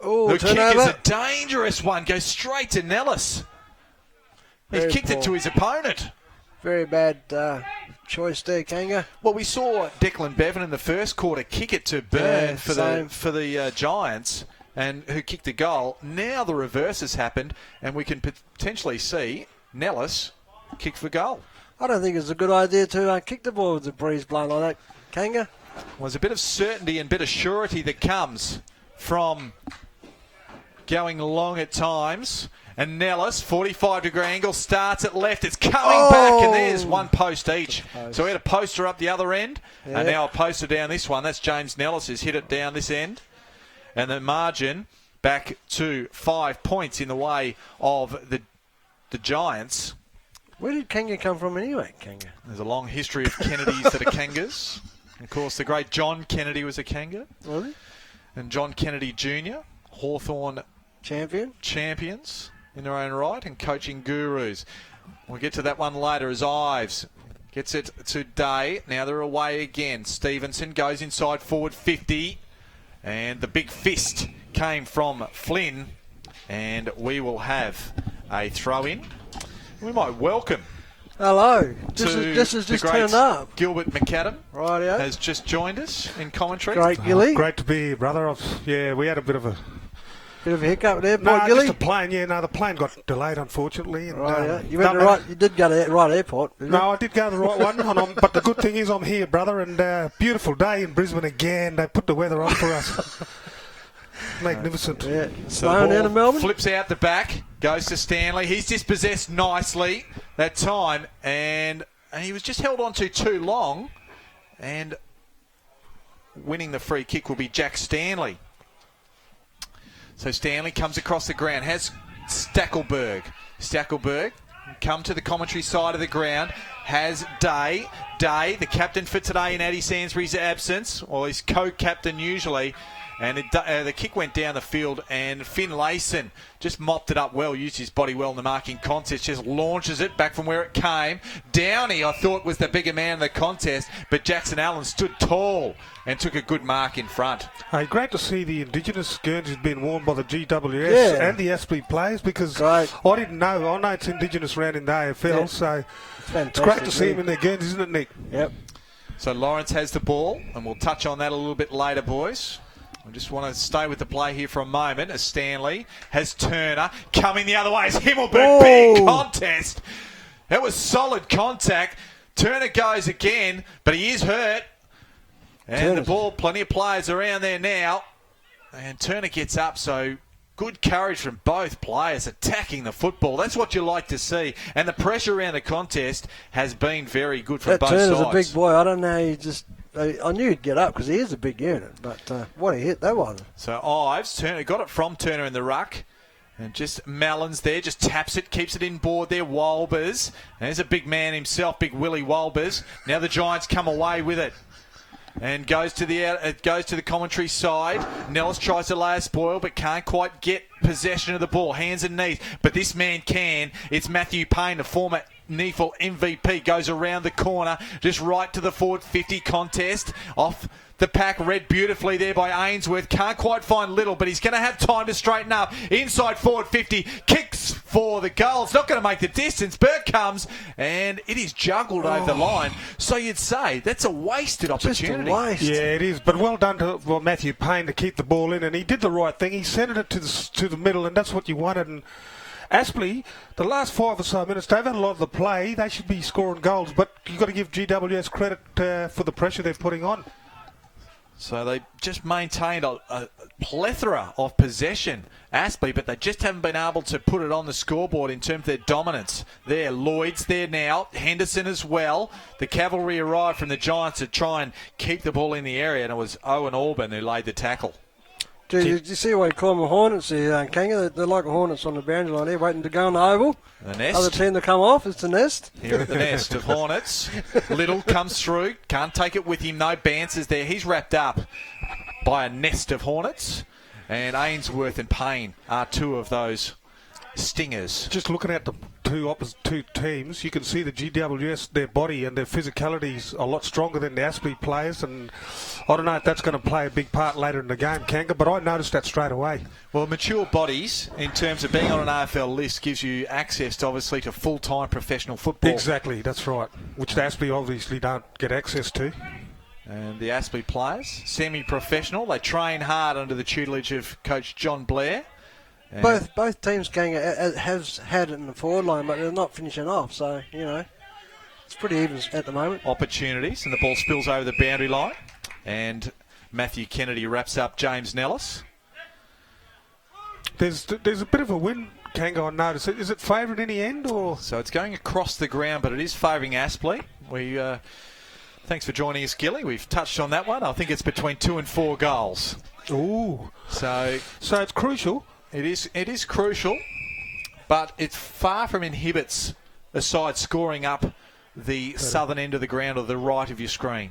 Oh, the kick is a dangerous one. Goes straight to Nellis. He's kicked it to his opponent. Very bad choice there, Kanga. Well, we saw Declan Bevan in the first quarter kick it to Byrne for the Giants, and who kicked the goal. Now the reverse has happened, and we can potentially see Nellis kick for goal. I don't think it's a good idea to kick the ball with the breeze blowing like that, Kanga. Well, there's a bit of certainty and bit of surety that comes from going long at times. And Nellis, 45-degree angle, starts at left. It's coming back, and there's one post each. So we had a poster up the other end, and now a poster down this one. That's James Nellis who's hit it down this end. And the margin back to 5 points in the way of the Giants. Where did Kanga come from anyway, Kanga? There's a long history of Kennedys that are Kangas. Of course, the great John Kennedy was a Kanga. Really? And John Kennedy Jr., Hawthorn champions in their own right and coaching gurus. We'll get to that one later as Ives gets it to Day. Now they're away again. Stevenson goes inside forward 50. And the big fist came from Flynn. And we will have a throw-in. We might welcome. Hello. This is just turned up. Gilbert McAdam Rightio. has just joined us in commentary. Great, Gilly. Great to be here, brother. We had a bit of a hiccup there, boy, no, Gilly. just a plane. The plane got delayed, unfortunately. And, You went to the right. You did go to the right airport. No, I did go to the right one. But the good thing is I'm here, brother. And beautiful day in Brisbane again. They put the weather on for us. Magnificent. Yeah. So Snowing down in Melbourne. Flips out the back, goes to Stanley. He's dispossessed nicely that time, and he was just held on to too long. And winning the free kick will be Jack Stanley. So Stanley comes across the ground, has Stackelberg. Stackelberg come to the commentary side of the ground, has Day. Day, the captain for today in Addy Sansbury's absence, or his co-captain usually. And the kick went down the field, and Finn Layson just mopped it up well, used his body well in the marking contest, just launches it back from where it came. Downey, I thought, was the bigger man in the contest, but Jackson Allen stood tall and took a good mark in front. Hey, great to see the Indigenous Guernseys being worn by the GWS and the Aspley players, because I didn't know. I know it's Indigenous round in the AFL, so it's great to see them in their Guernseys, isn't it, Nick? Yep. So Lawrence has the ball, and we'll touch on that a little bit later, boys. I just want to stay with the play here for a moment as Stanley has Turner coming the other way as Himmelberg. Big contest. That was solid contact. Turner goes again, but he is hurt. And the ball, plenty of players around there now. And Turner gets up, so good courage from both players attacking the football. That's what you like to see. And the pressure around the contest has been very good from both sides. Turner's a big boy. I don't know, I knew he'd get up because he is a big unit, but what a hit that was. So Ives, Turner got it from Turner in the ruck. And just Mallins there, just taps it, keeps it in board there. Walbers. There's a big man himself, big Willie Walbers. Now the Giants come away with it. And goes to the commentary side. Nellis tries to lay a spoil, but can't quite get possession of the ball. Hands and knees. But this man can. It's Matthew Payne, the former NEAFL MVP, goes around the corner, just right to the forward 50 contest. Off the pack, read beautifully there by Ainsworth. Can't quite find Little, but he's going to have time to straighten up. Inside forward 50, kicks for the goal. It's not going to make the distance. Burke comes, and it is juggled over the line. So you'd say that's a wasted opportunity. Just a waste. Yeah, it is. But well done to Matthew Payne to keep the ball in, and he did the right thing. He sent it to the middle, and that's what you wanted. And Aspley, the last 5 or so minutes, they've had a lot of the play. They should be scoring goals, but you've got to give GWS credit for the pressure they're putting on. So they just maintained a plethora of possession, Aspley, but they just haven't been able to put it on the scoreboard in terms of their dominance. There, Lloyd's there now, Henderson as well. The cavalry arrived from the Giants to try and keep the ball in the area, and it was Owen Auburn who laid the tackle. Did you see what he called them Hornets there, Kanga? They're like Hornets on the boundary line there, waiting to go on the oval. The nest. Other team to come off, it's the nest. Here at the nest of Hornets. Little comes through, can't take it with him, no bounces there. He's wrapped up by a nest of Hornets. And Ainsworth and Payne are two of those stingers. Just looking at the two teams, you can see the GWS, their body and their physicality is a lot stronger than the Aspley players, and I don't know if that's going to play a big part later in the game, Kanga, but I noticed that straight away. Well, mature bodies, in terms of being on an AFL list, gives you access, to, obviously, to full-time professional football. Exactly, that's right, which the Aspley obviously don't get access to. And the Aspley players, semi-professional, they train hard under the tutelage of Coach John Blair. Both teams has had it in the forward line, but they're not finishing off. So, it's pretty even at the moment. Opportunities, and the ball spills over the boundary line. And Matthew Kennedy wraps up James Nellis. There's a bit of a win, Kanga, I noticed. Is it favoured in the end? Or So it's going across the ground, but it is favouring Aspley. Thanks for joining us, Gilly. We've touched on that one. I think it's between 2 and 4 goals. Ooh. So it's crucial. It is crucial, but it far from inhibits a side scoring up the southern end of the ground or the right of your screen.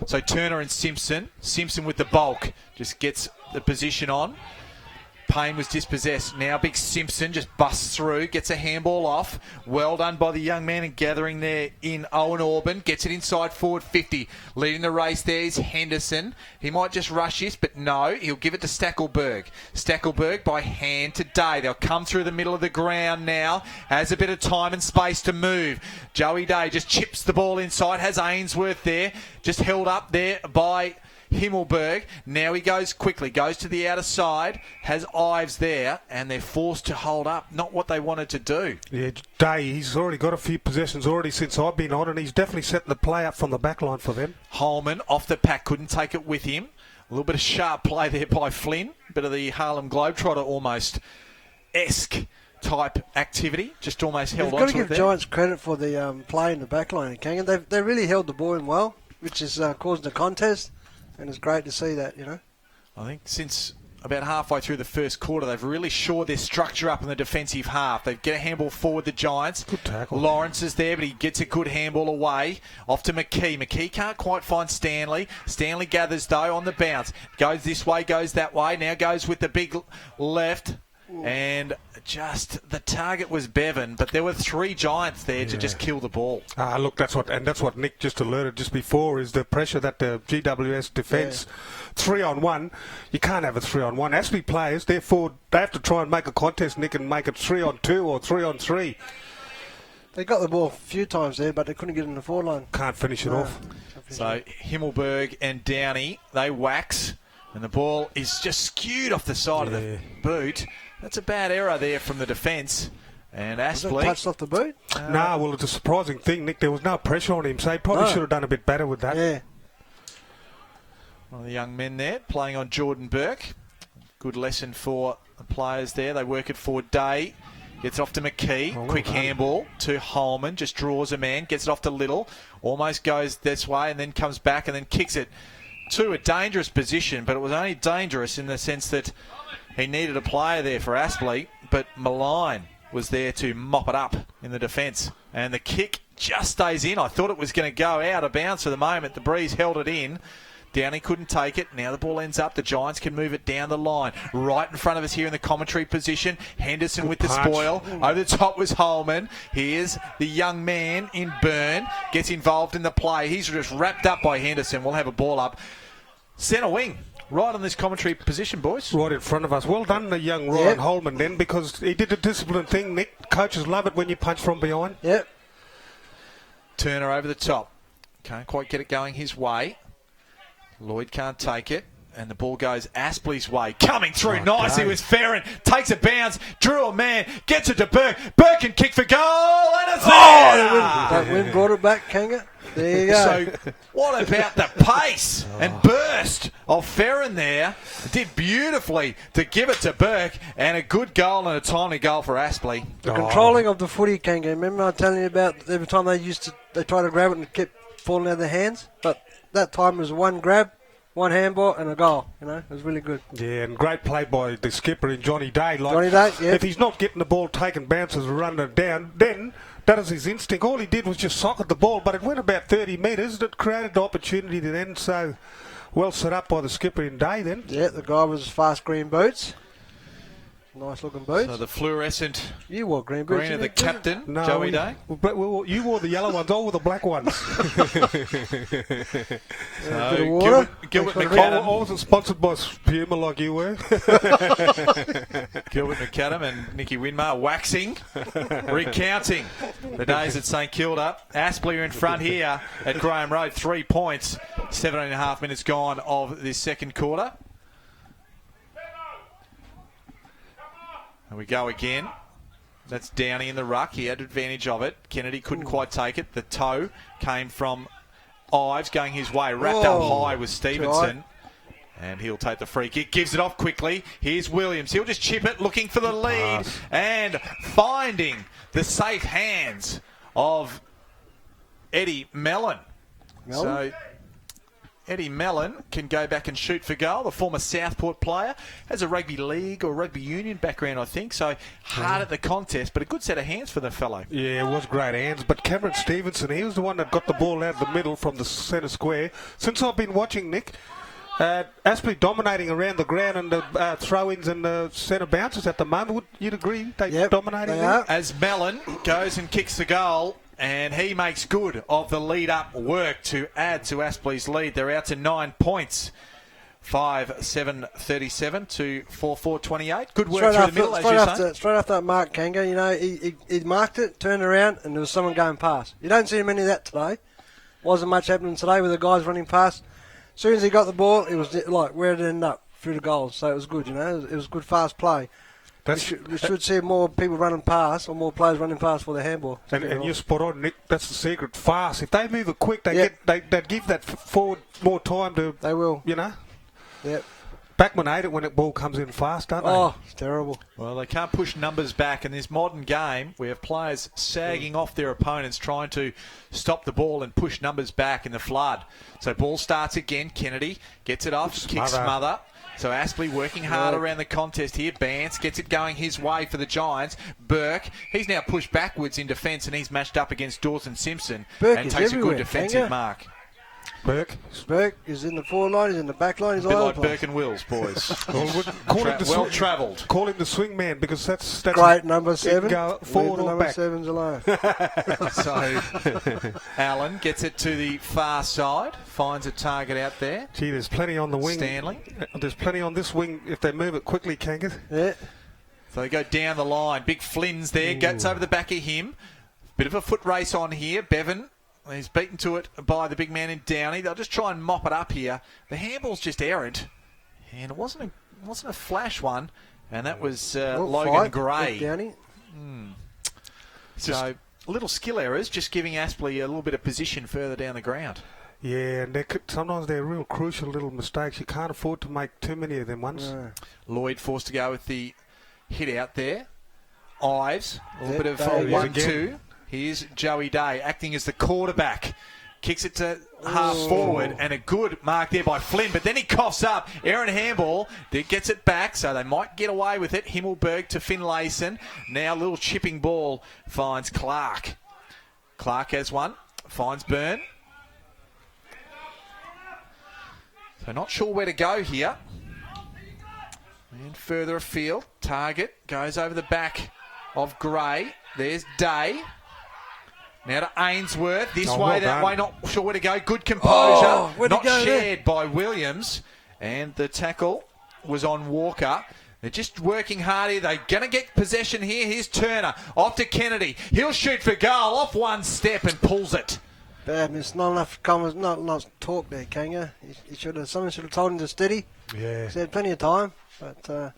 So Turner and Simpson. Simpson with the bulk. Just gets the position on. Payne was dispossessed. Now big Simpson just busts through, gets a handball off. Well done by the young man and gathering there in Owen Orban. Gets it inside forward 50. Leading the race there is Henderson. He might just rush this, but no, he'll give it to Stackelberg. Stackelberg by hand to Day. They'll come through the middle of the ground now. Has a bit of time and space to move. Joey Day just chips the ball inside. Has Ainsworth there. Just held up there by Himmelberg. Now he goes quickly, goes to the outer side, has Ives there, and they're forced to hold up. Not what they wanted to do. Yeah, Day, he's already got a few possessions already since I've been on, and he's definitely setting the play up from the back line for them. Holman off the pack, couldn't take it with him. A little bit of sharp play there by Flynn. Bit of the Harlem Globetrotter almost-esque type activity. Just almost held on to it there. You've got to give Giants credit for the play in the back line, Kangan. They really held the ball in well, which is causing the contest. And it's great to see that, you know. I think since about halfway through the first quarter, they've really shored their structure up in the defensive half. They get a handball forward, the Giants. Good tackle. Lawrence is there, but he gets a good handball away. Off to McKee. McKee can't quite find Stanley. Stanley gathers, though, on the bounce. Goes this way, goes that way. Now goes with the big left. And just the target was Bevan, but there were 3 Giants there to just kill the ball. Look, that's what Nick just alerted just before is the pressure that the GWS defence 3-on-1. You can't have a 3-on-1. Aspley players, therefore, they have to try and make a contest, Nick, and make it 3-on-2 or 3-on-3. They got the ball a few times there, but they couldn't get in the forward line. Can't finish it off. So Himmelberg and Downey, they wax, and the ball is just skewed off the side of the boot. That's a bad error there from the defence. And Aspley. Was it touched off the boot? Well, it's a surprising thing, Nick. There was no pressure on him, so he probably should have done a bit better with that. Yeah. One of the young men there playing on Jordan Burke. Good lesson for the players there. They work it forward. Day gets off to McKee. Quick handball to Holman. Just draws a man. Gets it off to Little. Almost goes this way and then comes back and then kicks it to a dangerous position. But it was only dangerous in the sense that he needed a player there for Aspley, but Malign was there to mop it up in the defence. And the kick just stays in. I thought it was going to go out of bounds for the moment. The breeze held it in. Downey couldn't take it. Now the ball ends up. The Giants can move it down the line. Right in front of us here in the commentary position. Henderson with the spoil. Over the top was Holman. Here's the young man in Byrne. Gets involved in the play. He's just wrapped up by Henderson. We'll have a ball up. Centre wing. Right on this commentary position, boys. Right in front of us. Well done, the young Ryan Holman, then, because he did a disciplined thing, Nick. Coaches love it when you punch from behind. Yep. Turner over the top. Can't quite get it going his way. Lloyd can't take it. And the ball goes Aspley's way. Coming through nicely was Ferrin. Takes a bounce. Drew a man. Gets it to Burke. Burke can kick for goal. And it's there. That wind brought it back, Kanga. There you go. So what about the pace and burst of Ferrin there? Did beautifully to give it to Burke. And a good goal and a timely goal for Aspley. The controlling of the footy, Kanga. Remember I was telling you about every time they tried to grab it and it kept falling out of their hands? But that time was one grab, one handball and a goal. You know, it was really good. Yeah, and great play by the skipper in Johnny Day. Johnny Day, If he's not getting the ball taken, bounces, running it down, then that is his instinct. All he did was just socket the ball, but it went about 30 metres. It created the opportunity to then, so well set up by the skipper in Day then. Yeah, the guy was fast green boots. Nice looking boots. So the fluorescent you wore green boots. green of the captain, No, Joey Day. You wore the yellow ones, I wore the black ones. Gilbert I McAdam. wasn't sponsored by Puma like you were. Gilbert McAdam and Nicky Winmar waxing, recounting the days at St Kilda. Aspley are in front here at Graham Road, 3 points. 7.5 minutes gone of this second quarter. And we go again. That's Downey in the ruck. He had advantage of it. Kennedy couldn't quite take it. The toe came from Ives going his way. Wrapped up high with Stevenson. And he'll take the free kick. Gives it off quickly. Here's Williams. He'll just chip it, looking for the lead. And finding the safe hands of Eddie Mellon. So Eddie Mellon can go back and shoot for goal. The former Southport player has a rugby league or rugby union background, I think. So hard at the contest, but a good set of hands for the fellow. Yeah, it was great hands. But Cameron Stevenson, he was the one that got the ball out of the middle from the centre square. Since I've been watching, Nick, Aspley dominating around the ground and the throw-ins and the centre bounces at the moment. Would you agree? They're dominating there? As Mellon goes and kicks the goal, and he makes good of the lead-up work to add to Aspley's lead. They're out to 9 points. 5-7-37 to 4-4-28. Good work through the middle, as you say. Straight after that mark, Kanga, you know, he marked it, turned around, and there was someone going past. You don't see many of that today. Wasn't much happening today with the guys running past. As soon as he got the ball, it was like where it ended up through the goals. So it was good, you know. It was good, fast play. We should see more people running past, or more players running past for the handball. And you're spot on, Nick. That's the secret. Fast. If they move it quick, they give that forward more time to. They will. You know. Yep. Backman hate it when the ball comes in fast, don't they? Oh, it's terrible. Well, they can't push numbers back in this modern game. We have players sagging off their opponents, trying to stop the ball and push numbers back in the flood. So ball starts again. Kennedy gets it off, kicks smother. So Aspley working hard around the contest here. Bance gets it going his way for the Giants. Burke, he's now pushed backwards in defence and he's matched up against Dawson Simpson and takes a good defensive mark. Burke is in the forward line, he's in the back line, he's a bit all like Burke and Wills, boys. well travelled. Call him the swing man because that's great number 7. Go forward or number back. 7's alone. So Allen gets it to the far side, finds a target out there. Gee, there's plenty on the wing. Stanley. There's plenty on this wing if they move it quickly, Kangas. Yeah. So they go down the line. Big Flynn's there, gets over the back of him. Bit of a foot race on here. Bevan. He's beaten to it by the big man in Downey. They'll just try and mop it up here. The handball's just errant, and it wasn't a flash one, and that was Logan Gray. Downey. So little skill errors, just giving Aspley a little bit of position further down the ground. Yeah, and sometimes they're real crucial little mistakes. You can't afford to make too many of them once. No. Lloyd forced to go with the hit out there. Ives, a little bit of 1-2. Here's Joey Day acting as the quarterback. Kicks it to half forward, and a good mark there by Flynn. But then he coughs up. Aaron Handball gets it back, so they might get away with it. Himmelberg to Finlayson. Now a little chipping ball finds Clark. Clark has one. Finds Byrne. So not sure where to go here. And further afield. Target goes over the back of Gray. There's Day. Now to Ainsworth, this way, that way, not sure where to go. Good composure, not shared by Williams. And the tackle was on Walker. They're just working hard here. They're going to get possession here. Here's Turner, off to Kennedy. He'll shoot for goal, off one step and pulls it. Bad miss, not enough comments, not enough talk there, Kanga. Someone should have told him to steady. Yeah. He had plenty of time, but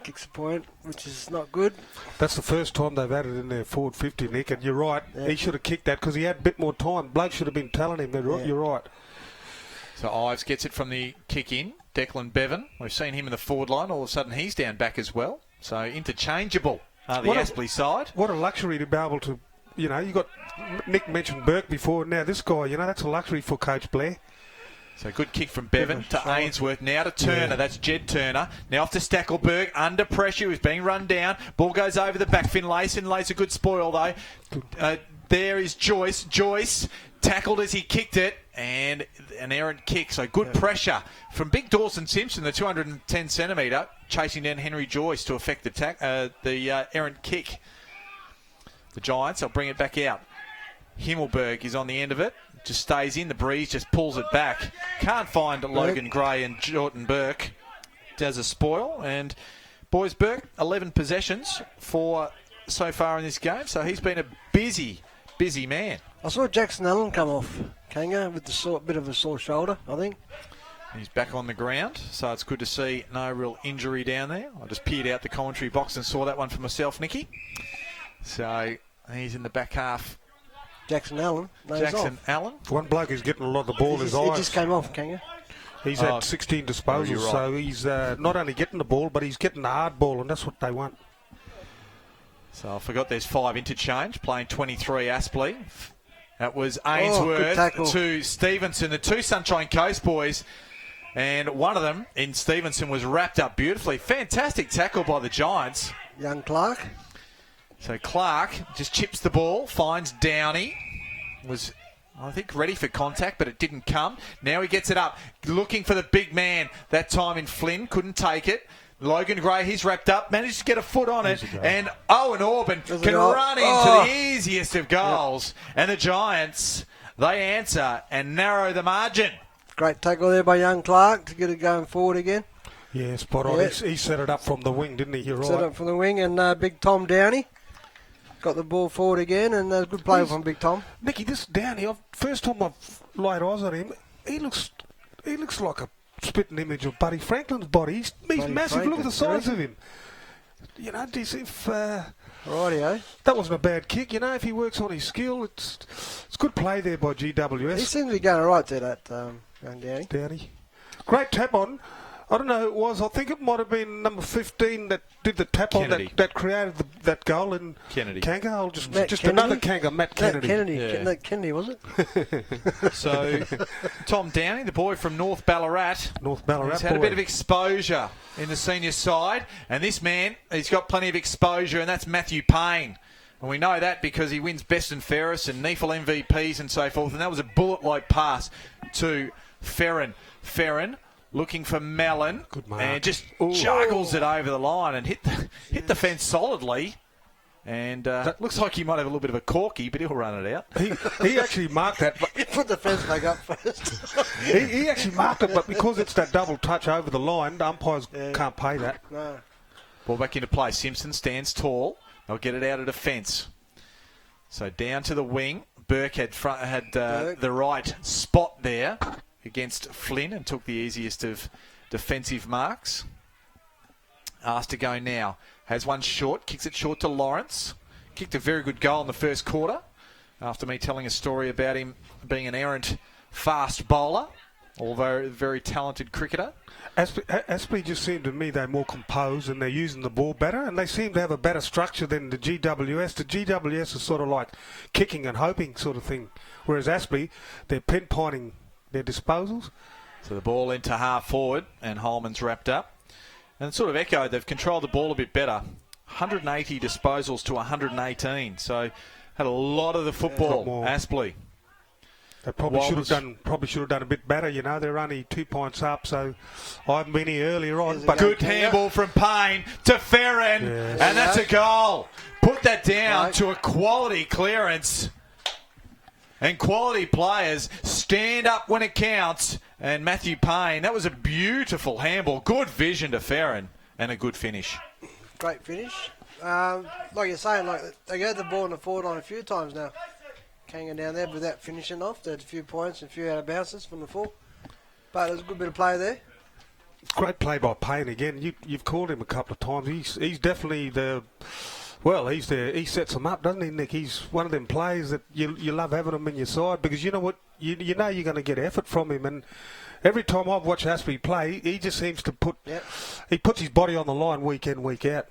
kicks a point, which is not good. That's the first time they've had it in their forward 50, Nick, and you're right. Yeah. He should have kicked that because he had a bit more time. Blake should have been telling him, you're right. So Ives gets it from the kick in. Declan Bevan, we've seen him in the forward line. All of a sudden he's down back as well. So interchangeable the Aspley side. What a luxury to be able to, you got Nick mentioned Burke before. Now this guy, that's a luxury for Coach Blair. So good kick from Bevan to Ainsworth. Now to Turner. Yeah. That's Jed Turner. Now off to Stackelberg. Under pressure. He's being run down. Ball goes over the back. Finlayson lays a good spoil though. There is Joyce. Joyce tackled as he kicked it. And an errant kick. So good pressure from big Dawson Simpson, the 210 centimetre, chasing down Henry Joyce to affect the errant kick. The Giants, they'll bring it back out. Himmelberg is on the end of it. Just stays in. The breeze just pulls it back. Can't find Logan Gray, and Jordan Burke does a spoil. And boys, Burke, 11 possessions for so far in this game. So he's been a busy man. I saw Jackson Allen come off, Kanga, with the bit of a sore shoulder, I think. He's back on the ground, so it's good to see no real injury down there. I just peered out the commentary box and saw that one for myself, Nicky. So he's in the back half. Jackson Allen. No, Jackson Allen. One bloke who's getting a lot of the ball is He just came off, Kanga. He's had 16 disposals, right. So he's not only getting the ball, but he's getting the hard ball, and that's what they want. So I forgot there's 5 interchange, playing 23 Aspley. That was good Ainsworth tackle. to Stevenson, the two Sunshine Coast boys. And one of them, in Stevenson, was wrapped up beautifully. Fantastic tackle by the Giants. Young Clark. So Clark just chips the ball, finds Downey. Was, I think, ready for contact, but it didn't come. Now he gets it up, looking for the big man. That time in Flynn, couldn't take it. Logan Gray, he's wrapped up, managed to get a foot on it. And Owen Orban can run into the easiest of goals. Yep. And the Giants, they answer and narrow the margin. Great tackle there by young Clark to get it going forward again. Yeah, spot on. He set it up from the wing, didn't he? You're right. Set it up from the wing, and big Tom Downey got the ball forward again, and good play from Big Tom. Nicky, this Downey, first time I've laid eyes on him, he looks like a spitting image of Buddy Franklin's body. He's massive. Franklin, look at the size of him. You know, if Rightio. That wasn't a bad kick. You know, if he works on his skill, it's good play there by GWS. He seems to be going all right to that young Downey. Downey. Great tap on. I don't know who it was. I think it might have been number 15 that did the tap Kennedy. on that created that goal in Kennedy. Kanga. Just Kennedy? another Kanga, Matt Kennedy. Matt Kennedy, was it? So, Tom Downey, the boy from North Ballarat. He's had a bit of exposure in the senior side. And this man, he's got plenty of exposure, and that's Matthew Payne. And we know that because he wins best and fairest and NEAFL MVPs and so forth. And that was a bullet-like pass to Ferrin. Ferrin looking for Mellon, and just juggles it over the line and hit the fence solidly. And that looks like he might have a little bit of a corky, but he'll run it out. He actually marked that. He put the fence back up first. he actually marked it, but because it's that double touch over the line, the umpires can't pay that. No. Ball back into play. Simpson stands tall. They'll get it out of defence. So down to the wing. Burke had the right spot there against Flynn and took the easiest of defensive marks. Asked to go now. Has one short, kicks it short to Lawrence. Kicked a very good goal in the first quarter after me telling a story about him being an errant fast bowler, although a very talented cricketer. Aspley just seemed to me they're more composed and they're using the ball better, and they seem to have a better structure than the GWS. The GWS is sort of like kicking and hoping sort of thing, whereas Aspley, they're pinpointing their disposals. So the ball into half forward, and Holman's wrapped up. And it's sort of echoed, they've controlled the ball a bit better. 180 disposals to 118, so had a lot of the football, Aspley. They probably should have done a bit better. You know, they're only 2 points up, so I've been here earlier on. But good handball from Payne to Ferrin, and that's a goal. Put that down to a quality clearance. And quality players stand up when it counts. And Matthew Payne, that was a beautiful handball. Good vision to Ferrin, and a good finish. Great finish. Like you're saying, they got the ball in the forward line a few times now. Hanging down there without finishing off. They had a few points and a few out of bounces from the full. But there's a good bit of play there. Great play by Payne again. You've called him a couple of times. He's definitely he sets them up, doesn't he, Nick? He's one of them players that you love having him in your side because you know what? You know you're going to get effort from him. And every time I've watched Aspley play, he just seems to he puts his body on the line week in, week out.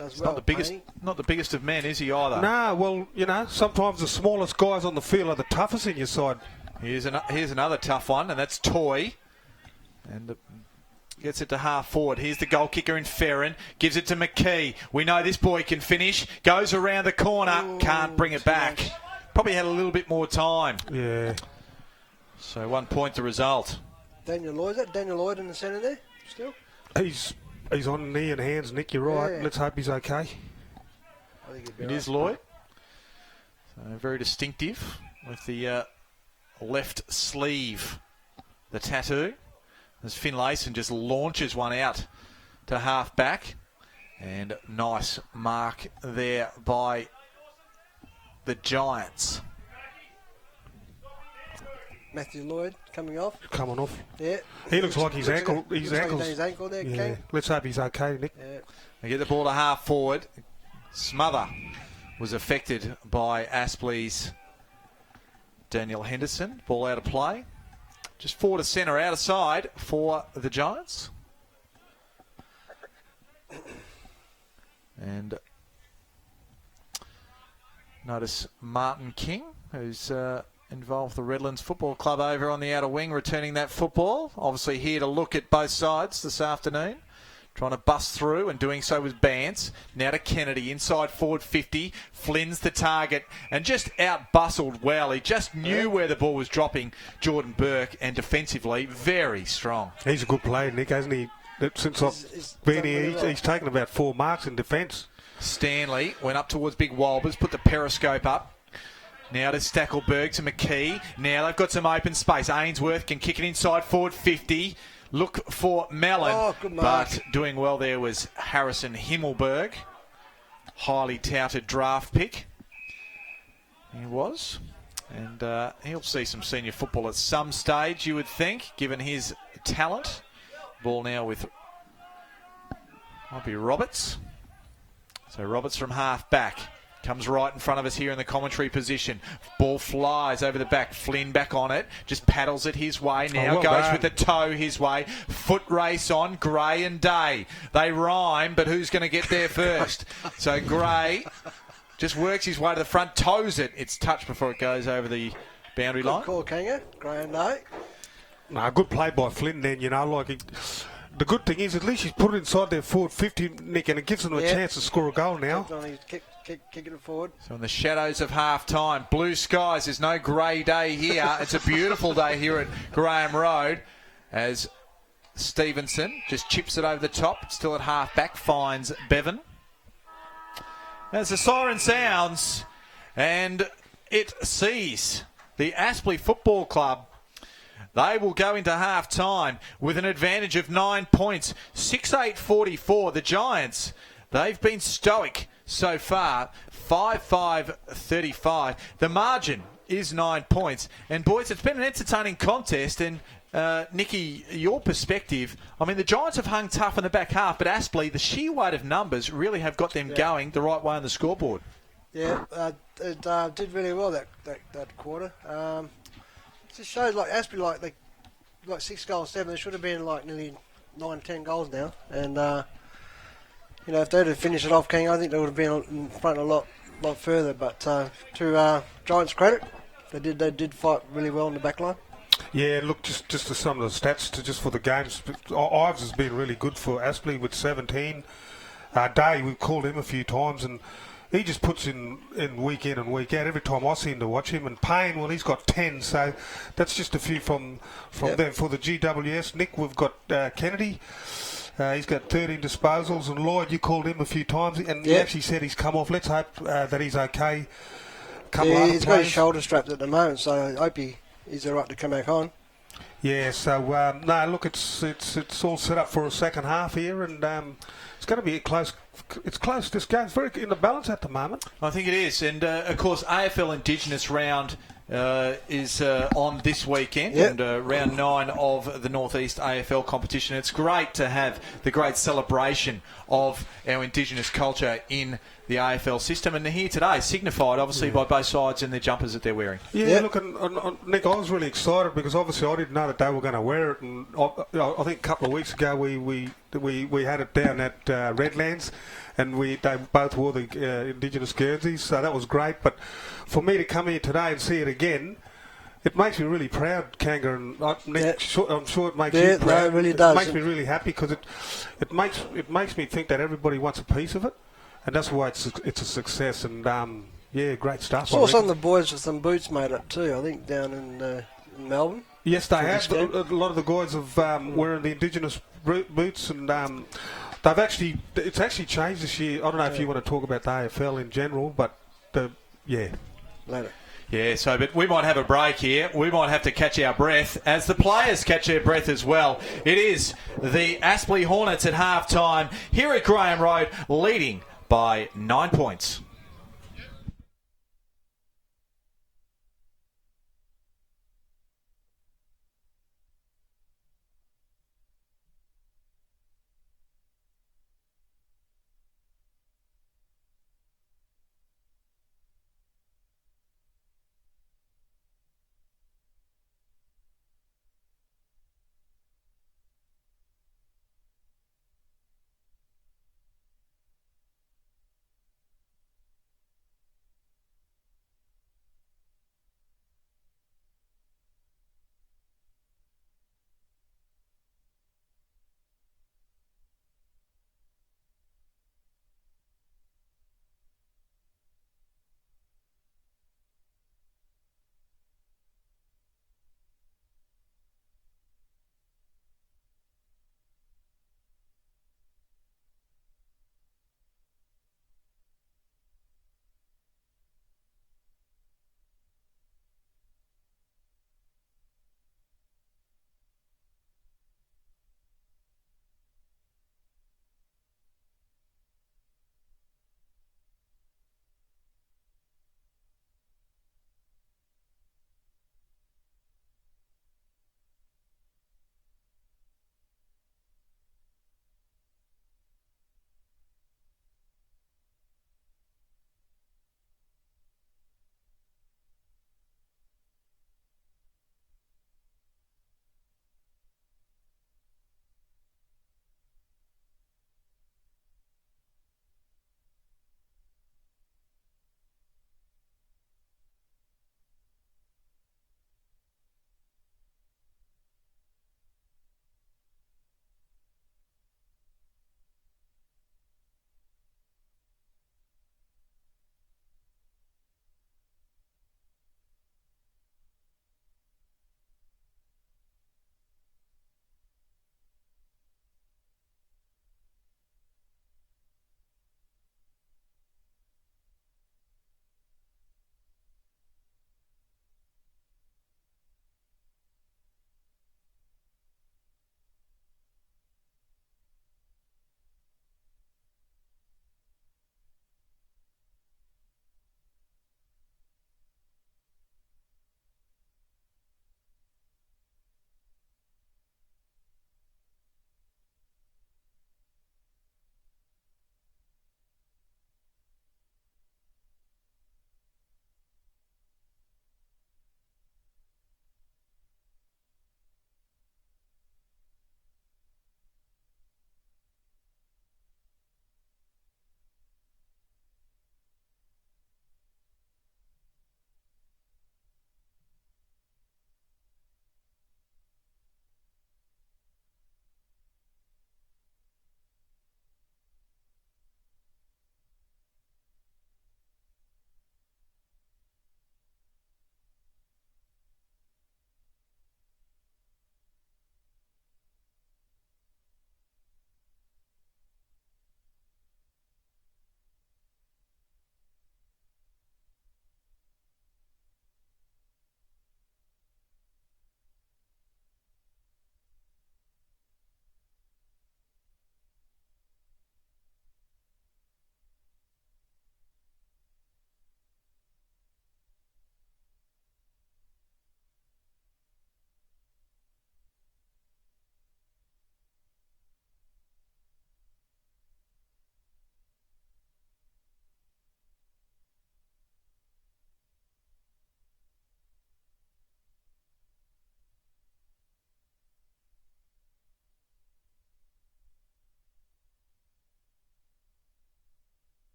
Not the biggest of men, is he either? No, well, you know, sometimes the smallest guys on the field are the toughest in your side. Here's another tough one, and that's Toy. And gets it to half forward. Here's the goal kicker in Ferrin. Gives it to McKee. We know this boy can finish. Goes around the corner. Can't bring it back. Probably had a little bit more time. Yeah. So 1 point the result. Daniel Lloyd, is that Daniel Lloyd in the centre there still? He's on knee and hands, Nick. You're right. Yeah. Let's hope he's okay. I think It is Lloyd. So very distinctive with the left sleeve, the tattoo. As Finlayson just launches one out to half back. And nice mark there by the Giants. Matthew Lloyd coming off. Coming off. Yeah. He looks like his ankle. Like his ankle there, yeah. King. Let's hope he's okay, Nick. Yeah. They get the ball to half forward. Smother was affected by Aspley's Daniel Henderson. Ball out of play. Just forward to centre, out of side for the Giants. And notice Martin King who's involved the Redlands Football Club over on the outer wing, returning that football. Obviously here to look at both sides this afternoon. Trying to bust through and doing so with Bance. Now to Kennedy, inside forward 50. Flynn's the target and just out-bustled well. He just knew where the ball was dropping, Jordan Burke, and defensively, very strong. He's a good player, Nick, hasn't he? Since I've been here, he's taken about 4 marks in defence. Stanley went up towards Big Walbers, put the periscope up. Now to Stackelberg, to McKee. Now they've got some open space. Ainsworth can kick it inside forward 50. Look for Mellon, but doing well there was Harrison Himmelberg. Highly touted draft pick. He was. And he'll see some senior football at some stage, you would think, given his talent. Ball now with, might be Roberts. So Roberts from half back. Comes right in front of us here in the commentary position. Ball flies over the back. Flynn back on it. Just paddles it his way. Now goes with the toe his way. Foot race on. Gray and Day. They rhyme, but who's going to get there first? So Gray just works his way to the front. Toes it. It's touched before it goes over the boundary line. Good call, Kanga. Gray and Day. No, good play by Flynn then, you know, like... The good thing is, at least he's put it inside their forward 50, Nick, and it gives them a chance to score a goal now. Kicking it forward. So in the shadows of half-time, blue skies, there's no grey day here. It's a beautiful day here at Graham Road as Stevenson just chips it over the top, still at half-back, finds Bevan. As the siren sounds, and it sees the Aspley Football Club. They will go into half-time with an advantage of 9 points. 6-8-44. The Giants, they've been stoic so far. 5-5-35. The margin is 9 points. And, boys, it's been an entertaining contest. And, Nicky, your perspective, I mean, the Giants have hung tough in the back half, but Aspley, the sheer weight of numbers really have got them going the right way on the scoreboard. Yeah, it did really well that quarter. It just shows like Aspley, like 6 goals, 7. There should have been like nearly 9, 10 goals now. And you know, if they'd have finished it off, King, I think they would have been in front a lot further. But to Giants' credit, they did fight really well in the back line. Yeah, look, just to some of the stats, just for the games, Ives has been really good for Aspley with 17. Day, we've called him a few times, and he just puts in week in and week out. Every time I seem to watch him. And Payne, well, he's got 10, so that's just a few from them. For the GWS, Nick, we've got Kennedy. He's got 13 disposals. And Lloyd, you called him a few times, and he actually said he's come off. Let's hope that he's okay. He's got his shoulder strapped at the moment, so I hope he's all right to come back on. Yeah, so, no, look, it's all set up for a second half here, and it's going to be close. It's close. This game's very in the balance at the moment. I think it is. And, of course, AFL Indigenous round is on this weekend, and round 9 of the Northeast AFL competition. It's great to have the great celebration of our Indigenous culture in the AFL system, and here today signified obviously by both sides in their jumpers that they're wearing. Yeah, look, and Nick, I was really excited because obviously I didn't know that they were going to wear it, and I think a couple of weeks ago we had it down at Redlands, and they both wore the Indigenous jerseys, so that was great. But for me to come here today and see it again, it makes me really proud, Kanga, and Nick, I'm sure it makes you proud. No, it really does. It makes me really happy because it makes me think that everybody wants a piece of it. And that's why it's a success, and great stuff. I saw some of the boys with some boots made up too, I think, down in Melbourne. Yes, they have. A lot of the guys have wearing the Indigenous boots, and it's actually changed this year. I don't know if you want to talk about the AFL in general, but Later. Yeah, but we might have a break here. We might have to catch our breath as the players catch their breath as well. It is the Aspley Hornets at half-time here at Graham Road, leading by 9 points.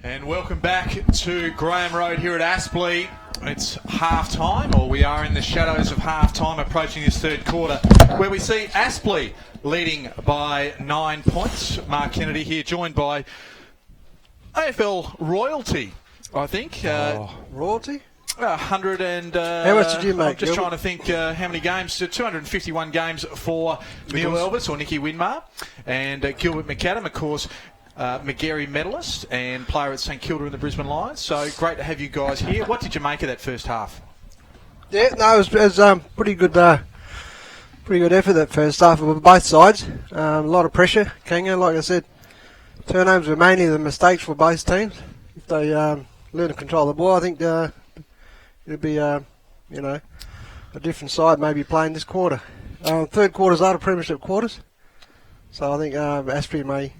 And welcome back to Graham Road here at Aspley. It's half-time, or we are in the shadows of half-time, approaching this third quarter, where we see Aspley leading by 9 points. Mark Kennedy here, joined by AFL royalty, I think. Royalty? 100 and... how much did you make? I'm just trying to think how many games. 251 games for Neil Elvis, or Nicky Winmar, and Gilbert McAdam, of course, McGarry medalist and player at St Kilda in the Brisbane Lions. So great to have you guys here. What did you make of that first half? Yeah, no, it was pretty good effort that first half on both sides. A lot of pressure. Kanga, like I said, turnovers were mainly the mistakes for both teams. If they learn to control the ball, I think it'll be a different side maybe playing this quarter. Third quarters are the premiership quarters, so I think Aspley may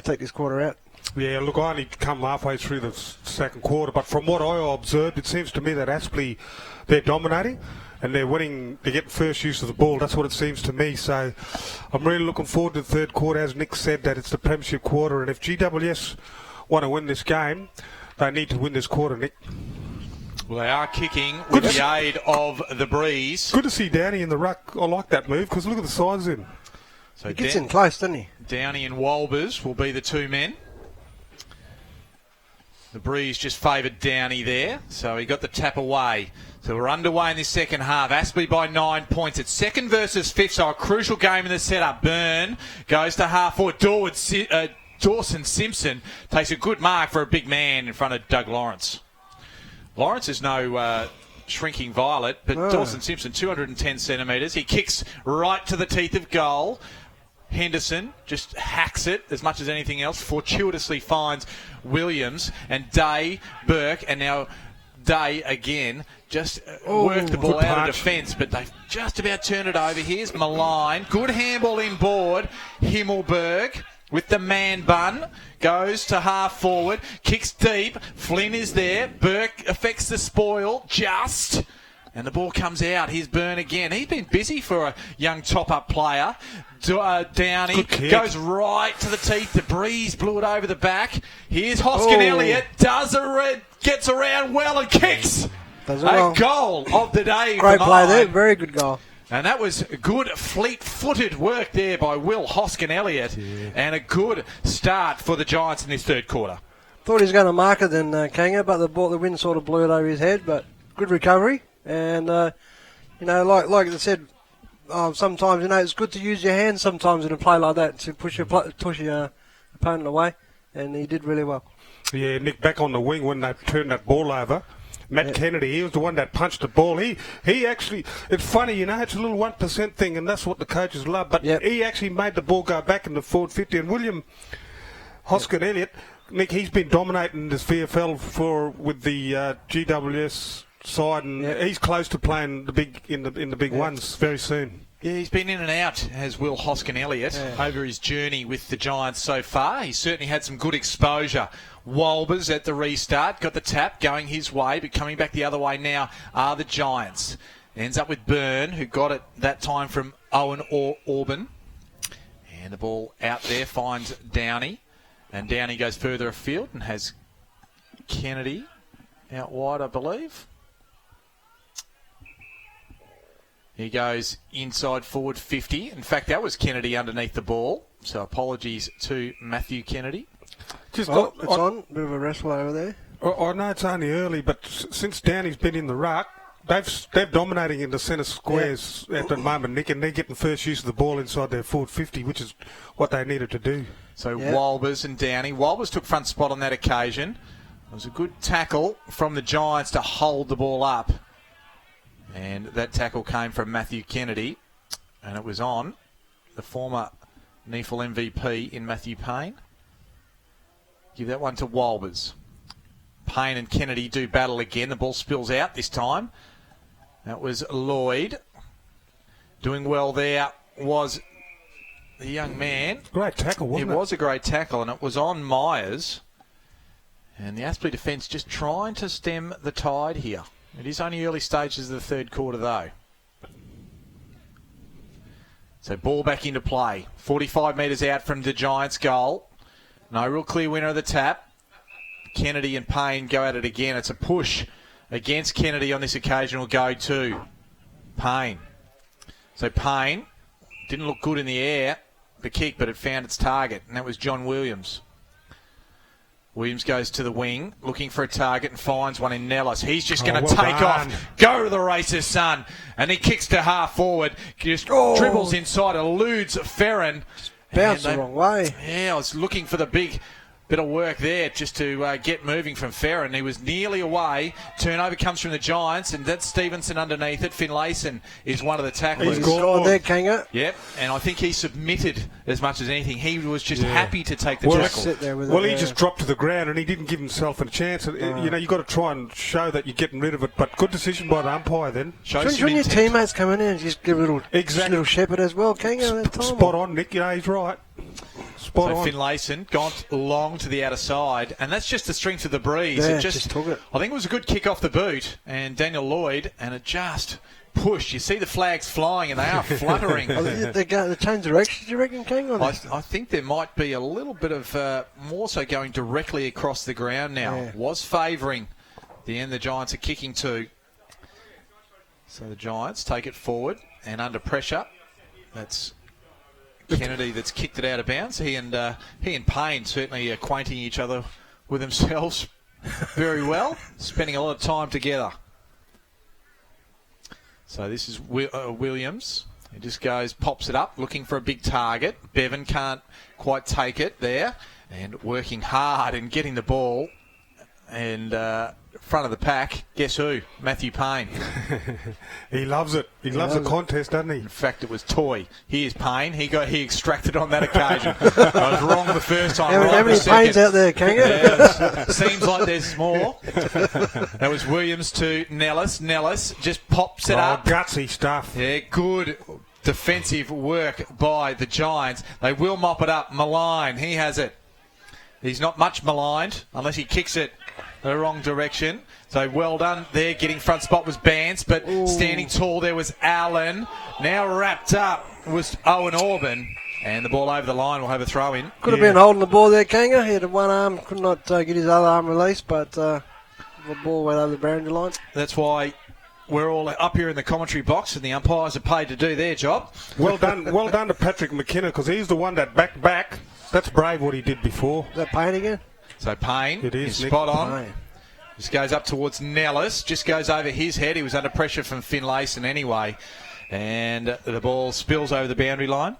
take this quarter out. Yeah, look, I only come halfway through the second quarter, but from what I observed, it seems to me that Aspley, they're dominating and they're winning, they're getting first use of the ball. That's what it seems to me. So I'm really looking forward to the third quarter. As Nick said, that it's the premiership quarter, and if GWS want to win this game, they need to win this quarter, Nick. Well, they are kicking with the aid of the breeze. Good to see Downey in the ruck. I like that move because look at the size in. So He gets in close, doesn't he? Downey and Walbers will be the two men. The breeze just favoured Downey there, so he got the tap away. So we're underway in this second half. Aspley by 9 points. It's second versus fifth, so a crucial game in the setup. Byrne goes to half forward. Dawson Simpson takes a good mark for a big man in front of Doug Lawrence. Lawrence is no shrinking violet, but Dawson Simpson, 210 centimetres. He kicks right to the teeth of goal. Henderson just hacks it as much as anything else, fortuitously finds Williams, and Day, Burke, and now Day again just work the ball out of defence, but they've just about turned it over. Here's Malign. Good handball inboard. Himmelberg with the man bun, goes to half forward, kicks deep. Flynn is there. Burke affects the spoil just, and the ball comes out. Here's Byrne again. He's been busy for a young top-up player. Downey goes right to the teeth. The breeze blew it over the back. Here's Hoskin Elliott. Gets around well and kicks. A goal of the day. Great play there. Very good goal. And that was good fleet-footed work there by Will Hoskin Elliott, and a good start for the Giants in this third quarter. Thought he was going to mark it than Kanga, but the wind sort of blew it over his head. But good recovery, and like I said, sometimes it's good to use your hands sometimes in a play like that to push your opponent away, and he did really well. Yeah, Nick, back on the wing when they turned that ball over. Matt Kennedy, he was the one that punched the ball. He actually, it's funny, it's a little 1% thing, and that's what the coaches love, but he actually made the ball go back in the forward 50. And William Hoskin Elliott, Nick, he's been dominating this VFL with the GWS side, and he's close to playing in the big ones very soon. Yeah, he's been in and out, has Will Hoskin Elliott, over his journey with the Giants so far. He's certainly had some good exposure. Walbers at the restart, got the tap going his way, but coming back the other way now are the Giants. Ends up with Byrne, who got it that time from Owen Orban. And the ball out there finds Downey. And Downey goes further afield and has Kennedy out wide, I believe. He goes inside forward 50. In fact, that was Kennedy underneath the ball. So apologies to Matthew Kennedy. It's on. Bit of a wrestle over there. I know it's only early, but since Downey's been in the ruck, they're dominating in the centre squares at the moment, Nick, and they're getting first use of the ball inside their forward 50, which is what they needed to do. So Walbers and Downey. Walbers took front spot on that occasion. It was a good tackle from the Giants to hold the ball up. And that tackle came from Matthew Kennedy, and it was on the former NEAFL MVP in Matthew Payne. Give that one to Walbers. Payne and Kennedy do battle again. The ball spills out this time. That was Lloyd. Doing well there was the young man. Great tackle, wasn't it? It was a great tackle, and it was on Myers. And the Aspley defence just trying to stem the tide here. It is only early stages of the third quarter, though. So ball back into play. 45 metres out from the Giants' goal. No real clear winner of the tap. Kennedy and Payne go at it again. It's a push against Kennedy on this occasion. Will go to Payne. So Payne didn't look good in the air, the kick, but it found its target, and that was John Williams. Williams goes to the wing, looking for a target, and finds one in Nellis. He's just going to take off, go to the races, son. And he kicks to half forward, just dribbles inside, eludes Ferrin. Bounced the wrong way. Yeah, I was looking for the big bit of work there just to get moving from Ferrin. He was nearly away. Turnover comes from the Giants, and that's Stevenson underneath it. Finlayson is one of the tacklers. He's gone there, Kanga. Yep, and I think he submitted as much as anything. He was just happy to take the tackle. Sit there with he just dropped to the ground and he didn't give himself a chance. You've got to try and show that you're getting rid of it. But good decision by the umpire then. Shouldn't your teammates come in and just give a little shepherd as well, Kanga? Spot on, Nick. He's right. Spot on. Finlayson gone long to the outer side, and that's just the strength of the breeze. Yeah, it just took it. I think it was a good kick off the boot, and Daniel Lloyd, and it just pushed. You see the flags flying, and they are fluttering. They change directions, do you reckon, King? I think there might be a little bit of more so going directly across the ground now. Yeah. Was favouring the end the Giants are kicking to. So the Giants take it forward, and under pressure, that's Kennedy that's kicked it out of bounds. He and Payne certainly acquainting each other with themselves very well, spending a lot of time together. So this is Williams. He just goes, pops it up, looking for a big target. Bevan can't quite take it there, and working hard and getting the ball. And front of the pack, guess who? Matthew Payne. He loves it. He loves the contest, doesn't he? In fact, it was Toy. Here's Payne. He extracted on that occasion. I was wrong the first time. How many Paynes out there, Kanga? Yeah, seems like there's more. That was Williams to Nellis. Nellis just pops it up. Gutsy stuff. Yeah, good defensive work by the Giants. They will mop it up. Malign, he has it. He's not much maligned unless he kicks it the wrong direction. So well done there. Getting front spot was Bance, but standing tall there was Allen. Now wrapped up was Owen Orban. And the ball over the line will have a throw in. Could have been holding the ball there, Kanga. He had one arm, could not get his other arm released, but the ball went over the boundary line. That's why we're all up here in the commentary box, and the umpires are paid to do their job. Well done to Patrick McKenna, because he's the one that backed back. That's brave what he did before. Is that Payne again? So Payne is Nick. spot on. Payne. Just goes up towards Nellis. Just goes over his head. He was under pressure from Finlayson anyway. And the ball spills over the boundary line.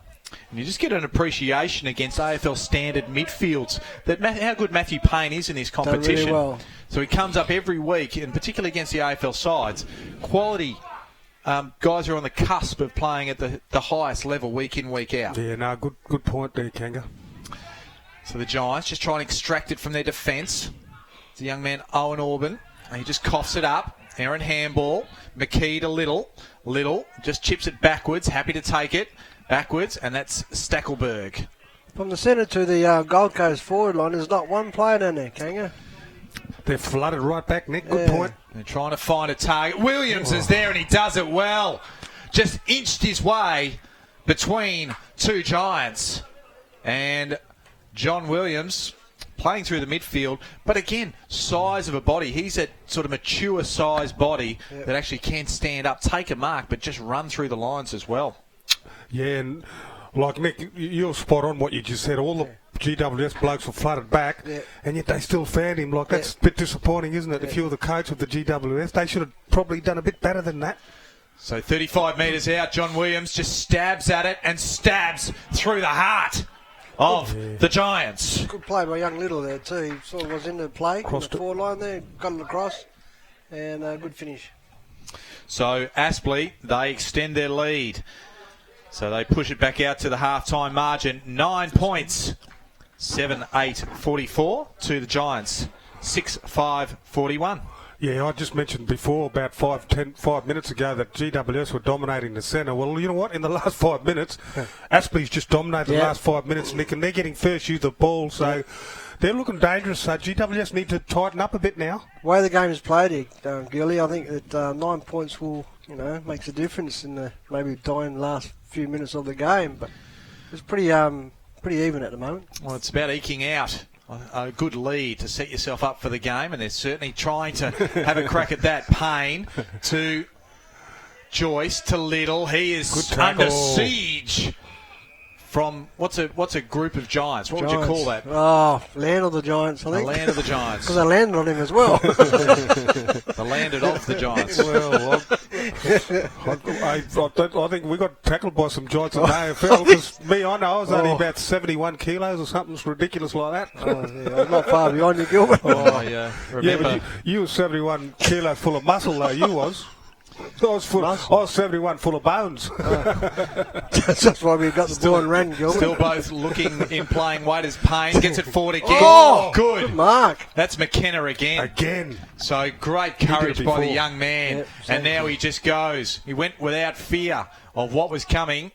And you just get an appreciation against AFL standard midfields that how good Matthew Payne is in this competition. Done really well. So he comes up every week, and particularly against the AFL sides. Quality guys are on the cusp of playing at the highest level week in, week out. Yeah, no, good point there, Kanga. So the Giants just try and extract it from their defence. It's the young man Owen Orban. He just coughs it up. Aaron handball. McKee to Little just chips it backwards. Happy to take it backwards, and that's Stackelberg. From the centre to the Gold Coast forward line, there's not one player down there, Kanga. They're flooded right back, Nick. Good point. They're trying to find a target. Williams is there, and he does it well. Just inched his way between two Giants. And John Williams playing through the midfield. But again, size of a body. He's a sort of mature size body that actually can stand up, take a mark, but just run through the lines as well. Yeah, and like Nick, you're spot on what you just said. All the GWS blokes were flooded back, and yet they still found him. Like, that's a bit disappointing, isn't it? If you were the coach of the GWS, they should have probably done a bit better than that. So 35 metres out, John Williams just stabs at it and stabs through the heart of the Giants. Good play by young Little there too. He sort of was in the play, in the forward line there, got it across, and good finish. So Aspley, they extend their lead. So they push it back out to the half-time margin. 9 points. 7-8-44 to the Giants. 6-5-41. Yeah, I just mentioned before about 5 minutes ago that GWS were dominating the centre. Well, you know what? In the last 5 minutes, Aspley's just dominated the last 5 minutes, Nick, and they're getting first use of the ball. So they're looking dangerous. So GWS need to tighten up a bit now. The way the game is played here, Gilly, I think that 9 points will, makes a difference in the maybe dying last few minutes of the game. But it's pretty even at the moment. Well, it's about eking out a good lead to set yourself up for the game, and they're certainly trying to have a crack at that. Payne to Joyce to Little. He is under siege from what's a group of giants? What would you call that? Oh, land of the giants, I think. The land of the giants. Because they landed on him as well. The landed of the giants. Well, I think we got tackled by some giants in the AFL. Because I know I was only about 71 kilos or something ridiculous like that. I'm not far behind you, Gilbert. Oh, yeah. Remember. Yeah, but you were 71 kilos full of muscle, though. You was. I was 71 full of bones. That's why we got the ball and ran, Gilbert. Still both looking in playing weight as Payne gets it forward again. Oh, good mark. That's McKenna again. So great courage by the young man. Yep, and now he just goes. He went without fear of what was coming.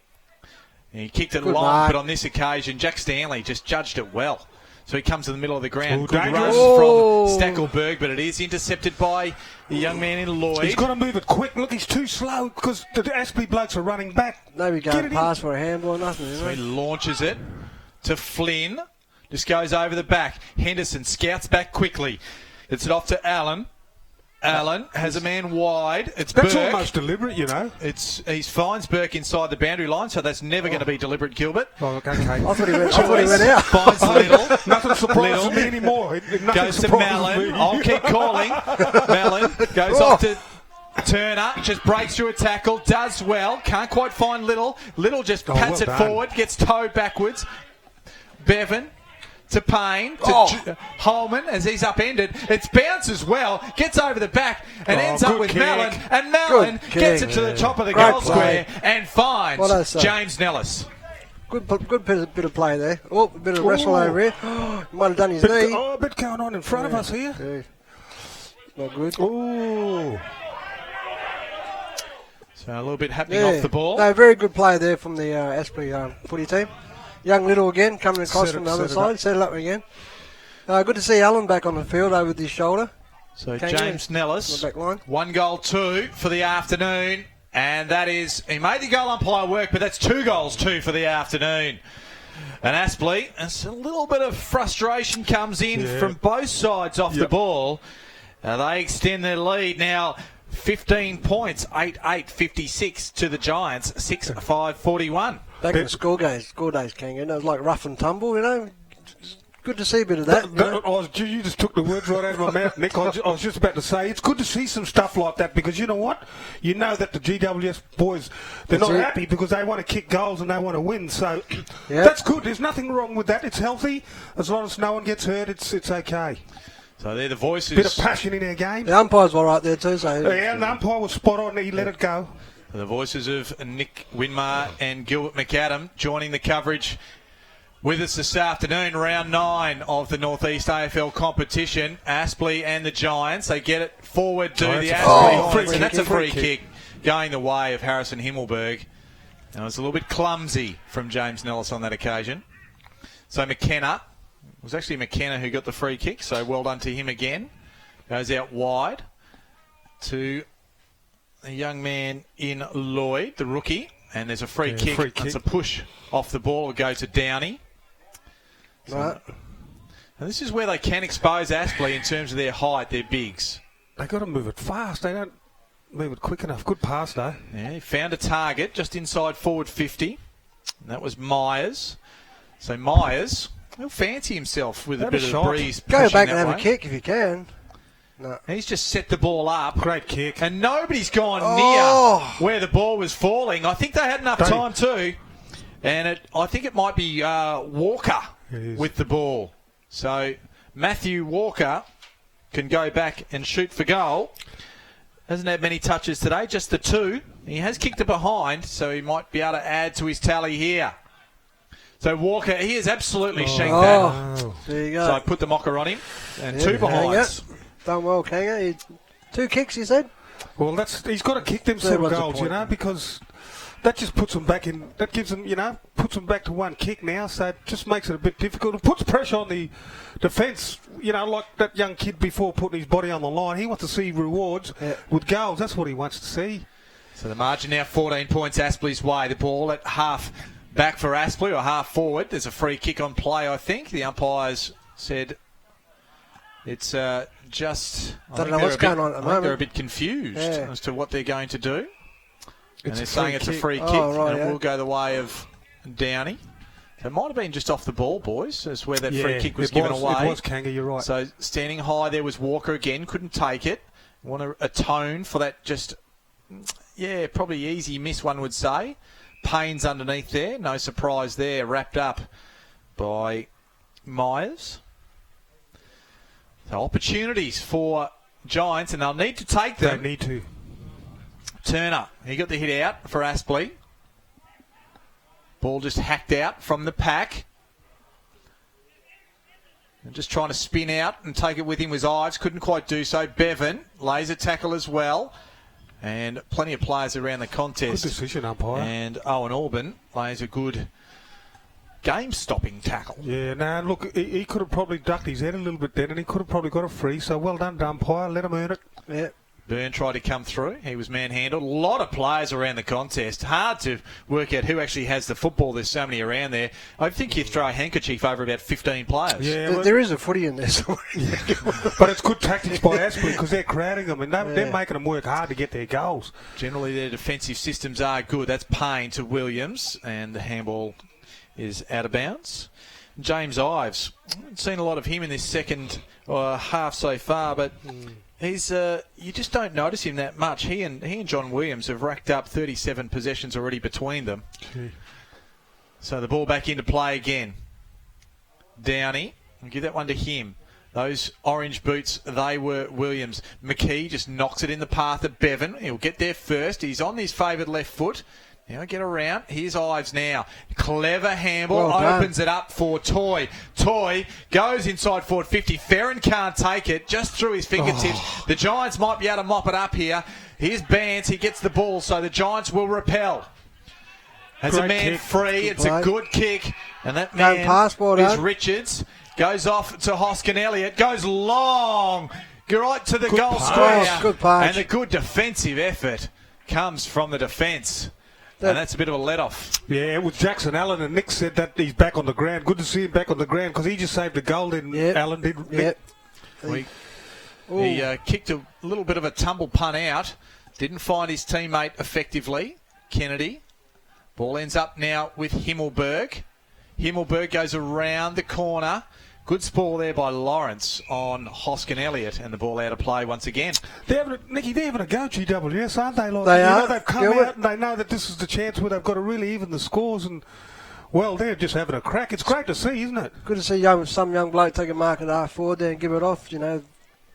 And he kicked it Good long, mark. but on this occasion, Jack Stanley just judged it well. So he comes to the middle of the ground. Ooh, Good run dangerous. from Stackelberg, but it is intercepted by the young man in Lloyd. He's got to move it quick. Look, he's too slow because the Aspley blokes are running back. Maybe going past for a handball or nothing, So he isn't it? launches it to Flynn. Just goes over the back. Henderson scouts back quickly. It's it off to Allen. Allen has a man wide. It's That's Burke. almost deliberate, you know. He finds Burke inside the boundary line, so that's never going to be deliberate, Gilbert. Oh, okay. I thought he went out. Finds Little. Nothing surprises Little. me anymore. Nothing Goes to surprises Mallon. me. I'll keep calling. Mallon goes off to Turner. Just breaks through a tackle. Does well. Can't quite find Little. Little just pats it done. forward. Gets towed backwards. Bevan to Payne, to Holman as he's upended. It's bounces well, gets over the back and ends up good with kick. Mallon. And Mallon Good gets kick. it to the top of the Great goal play. square and finds What I say. James Nellis. Good bit of play there. Oh, a bit of wrestle over here. Might have done his knee. A bit going on in front of us here. Yeah. Not good. Ooh. So a little bit happening off the ball. No, very good play there from the Aspley footy team. Young Little again coming across from the other side. Set it up again. Good to see Allen back on the field over with his shoulder. So Kangaroo. James Nellis, On the back line. 1 goal, 2 for the afternoon. And that is, he made the goal umpire work, but that's 2 goals, 2 for the afternoon. And Aspley, a little bit of frustration comes in from both sides off the ball. They extend their lead now. 15 points, 8-8-56 to the Giants, 6-5-41. Back in the school days, King. It was like rough and tumble, you know. Good to see a bit of that. You just took the words right out of my mouth, Nick. I was just about to say, it's good to see some stuff like that because you know what? You know that the GWS boys, they're not happy because they want to kick goals and they want to win. So that's good. There's nothing wrong with that. It's healthy. As long as no one gets hurt, it's okay. So they're the voices. Bit of passion in our game. The umpires were right there too. So Yeah, and the umpire was spot on. He let it go. The voices of Nick Winmar and Gilbert McAdam joining the coverage with us this afternoon. Round 9 of the Northeast AFL competition. Aspley and the Giants. They get it forward to the Aspley Hornets, and that's a free kick going the way of Harrison Himmelberg. Now, it was a little bit clumsy from James Nellis on that occasion. So McKenna, it was actually McKenna who got the free kick, so well done to him again. Goes out wide to the young man in Lloyd, the rookie, and there's a free kick. It's a push off the ball. It'll go to Downey. right. And this is where they can expose Aspley in terms of their height, their bigs. They got to move it fast. They don't move it quick enough. Good pass, though. Yeah, he found a target just inside forward 50. And that was Myers. So Myers, he'll fancy himself with a bit of breeze. Go back and have a kick if you can. No. He's just set the ball up. Great kick. And nobody's gone near where the ball was falling. I think they had enough time too. And I think it might be Walker with the ball. So Matthew Walker can go back and shoot for goal. Hasn't had many touches today, just the 2. He has kicked it behind, so he might be able to add to his tally here. So Walker, he has absolutely shanked that. There you go. So I put the mocker on him. And 2 behinds. Done well, Kanga. 2 kicks, you said? Well, he's got to kick them some goals, you know, because that just puts them back in. That gives them, you know, puts them back to 1 kick now. So it just makes it a bit difficult. It puts pressure on the defence. You know, like that young kid before putting his body on the line. He wants to see rewards with goals. That's what he wants to see. So the margin now 14 points Aspley's way. The ball at half back for Aspley or half forward. There's a free kick on play, I think. The umpires said it's just... Don't know what's going on at the I think they're a moment. bit confused Yeah. as to what they're going to do. And It's they're a saying free it's a kick. free kick, Oh, right, and it yeah. will go the way of Downey. So it might have been just off the ball, boys, as where that free kick was given away. It was, Kanga, you're right. So standing high there was Walker again, couldn't take it. Want to atone for that just, probably easy miss, one would say. Payne's underneath there, no surprise there, wrapped up by Myers. So opportunities for Giants, and they'll need to take them. They need to. Turner, he got the hit out for Aspley. Ball just hacked out from the pack. And just trying to spin out and take it with him was Ives. Couldn't quite do so. Bevan lays a tackle as well. And plenty of players around the contest. Good decision, umpire. And Owen Auburn lays a good game-stopping tackle. Yeah, look, he could have probably ducked his head a little bit then, and he could have probably got a free. So well done, umpire. Let him earn it. Yeah. Byrne tried to come through. He was manhandled. A lot of players around the contest. Hard to work out who actually has the football. There's so many around there. I think you throw a handkerchief over about 15 players. Yeah, There is a footy in there somewhere. but it's good tactics by Aspley because they're crowding them and they're making them work hard to get their goals. Generally, their defensive systems are good. That's Payne to Williams, and the handball is out of bounds. James Ives. I haven't seen a lot of him in this second half so far, but... He's you just don't notice him that much. He and John Williams have racked up 37 possessions already between them. Okay. So the ball back into play again. Downey, I'll give that one to him. Those orange boots, they were Williams. McKee just knocks it in the path of Bevan. He'll get there first. He's on his favoured left foot. Now get around. Here's Ives now. Clever handball. Well opens it up for Toy. Toy goes inside forward 50. Ferrin can't take it. Just through his fingertips. The Giants might be able to mop it up here. Here's Bance. He gets the ball, so the Giants will repel. As a Great man kick. free, Good it's play. a good kick. And that No man passport, is eh? Richards. Goes off to Hoskin Elliott. Goes long. Right to the Good goal pass. square. Good pass. And a good defensive effort comes from the defence. And that's a bit of a let-off. Yeah, it was Jackson Allen, and Nick said that he's back on the ground. Good to see him back on the ground because he just saved a goal, didn't Allen? Did Yep. He kicked a little bit of a tumble punt out. Didn't find his teammate effectively. Kennedy. Ball ends up now with Himmelberg. Himmelberg goes around the corner. Good sprawl there by Lawrence on Hoskin Elliott, and the ball out of play once again. They're having a go, GWS, aren't they? Like, They you know, are. they've come out and they know that this is the chance where they've got to really even the scores, and well, they're just having a crack. It's great to see, isn't it? Good to see some young bloke take a mark at half forward there and give it off. You know,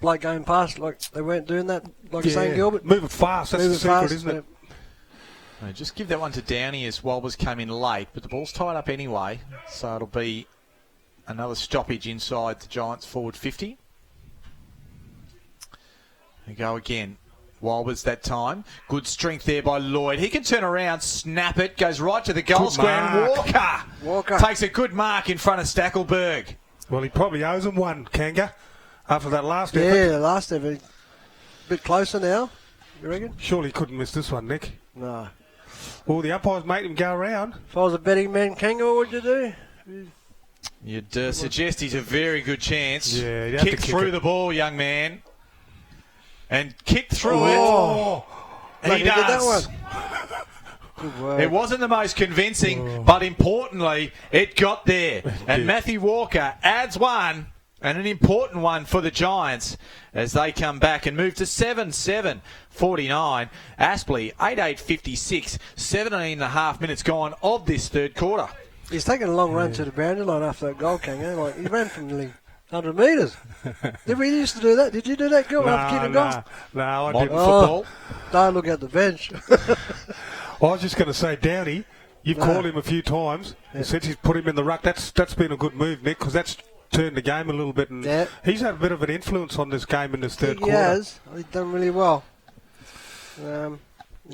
bloke going past like they weren't doing that, like St Gilbert. Move it fast. That's Move the it secret, fast, isn't it? Just give that one to Downey as Walbers came in late, but the ball's tied up anyway, so it'll be another stoppage inside the Giants forward 50. We go again. Walbers that time. Good strength there by Lloyd. He can turn around, snap it, goes right to the goal Good square. And mark. Walker. takes a good mark in front of Stackelberg. Well, he probably owes them one, Kanga, after that last effort. Yeah, last effort. Bit closer now, you reckon? Surely he couldn't miss this one, Nick. No. Well, the umpires made him go around. If I was a betting man, Kango, what would you do? You'd suggest he's a very good chance. Yeah, you'd have to kick kick through it. the ball, young man. And kick through Oh, it. Like He did does. that one. Good work. It wasn't the most convincing, but importantly, it got there. And Matthew Walker adds one, and an important one for the Giants as they come back and move to 7-7-49. Aspley, 8-8-56, 17 and a half minutes gone of this third quarter. He's taken a long run to the boundary line after that goal, Kango. Like, he ran from nearly 100 metres. Did we used to do that? Did you do that, Gil, after kicking goals? No, I Modern didn't. football. Don't look at the bench. I was just going to say, Downey, you've called him a few times. And since he's put him in the ruck, that's been a good move, Nick, because that's turned the game a little bit. And he's had a bit of an influence on this game in this third quarter. He has. He's done really well in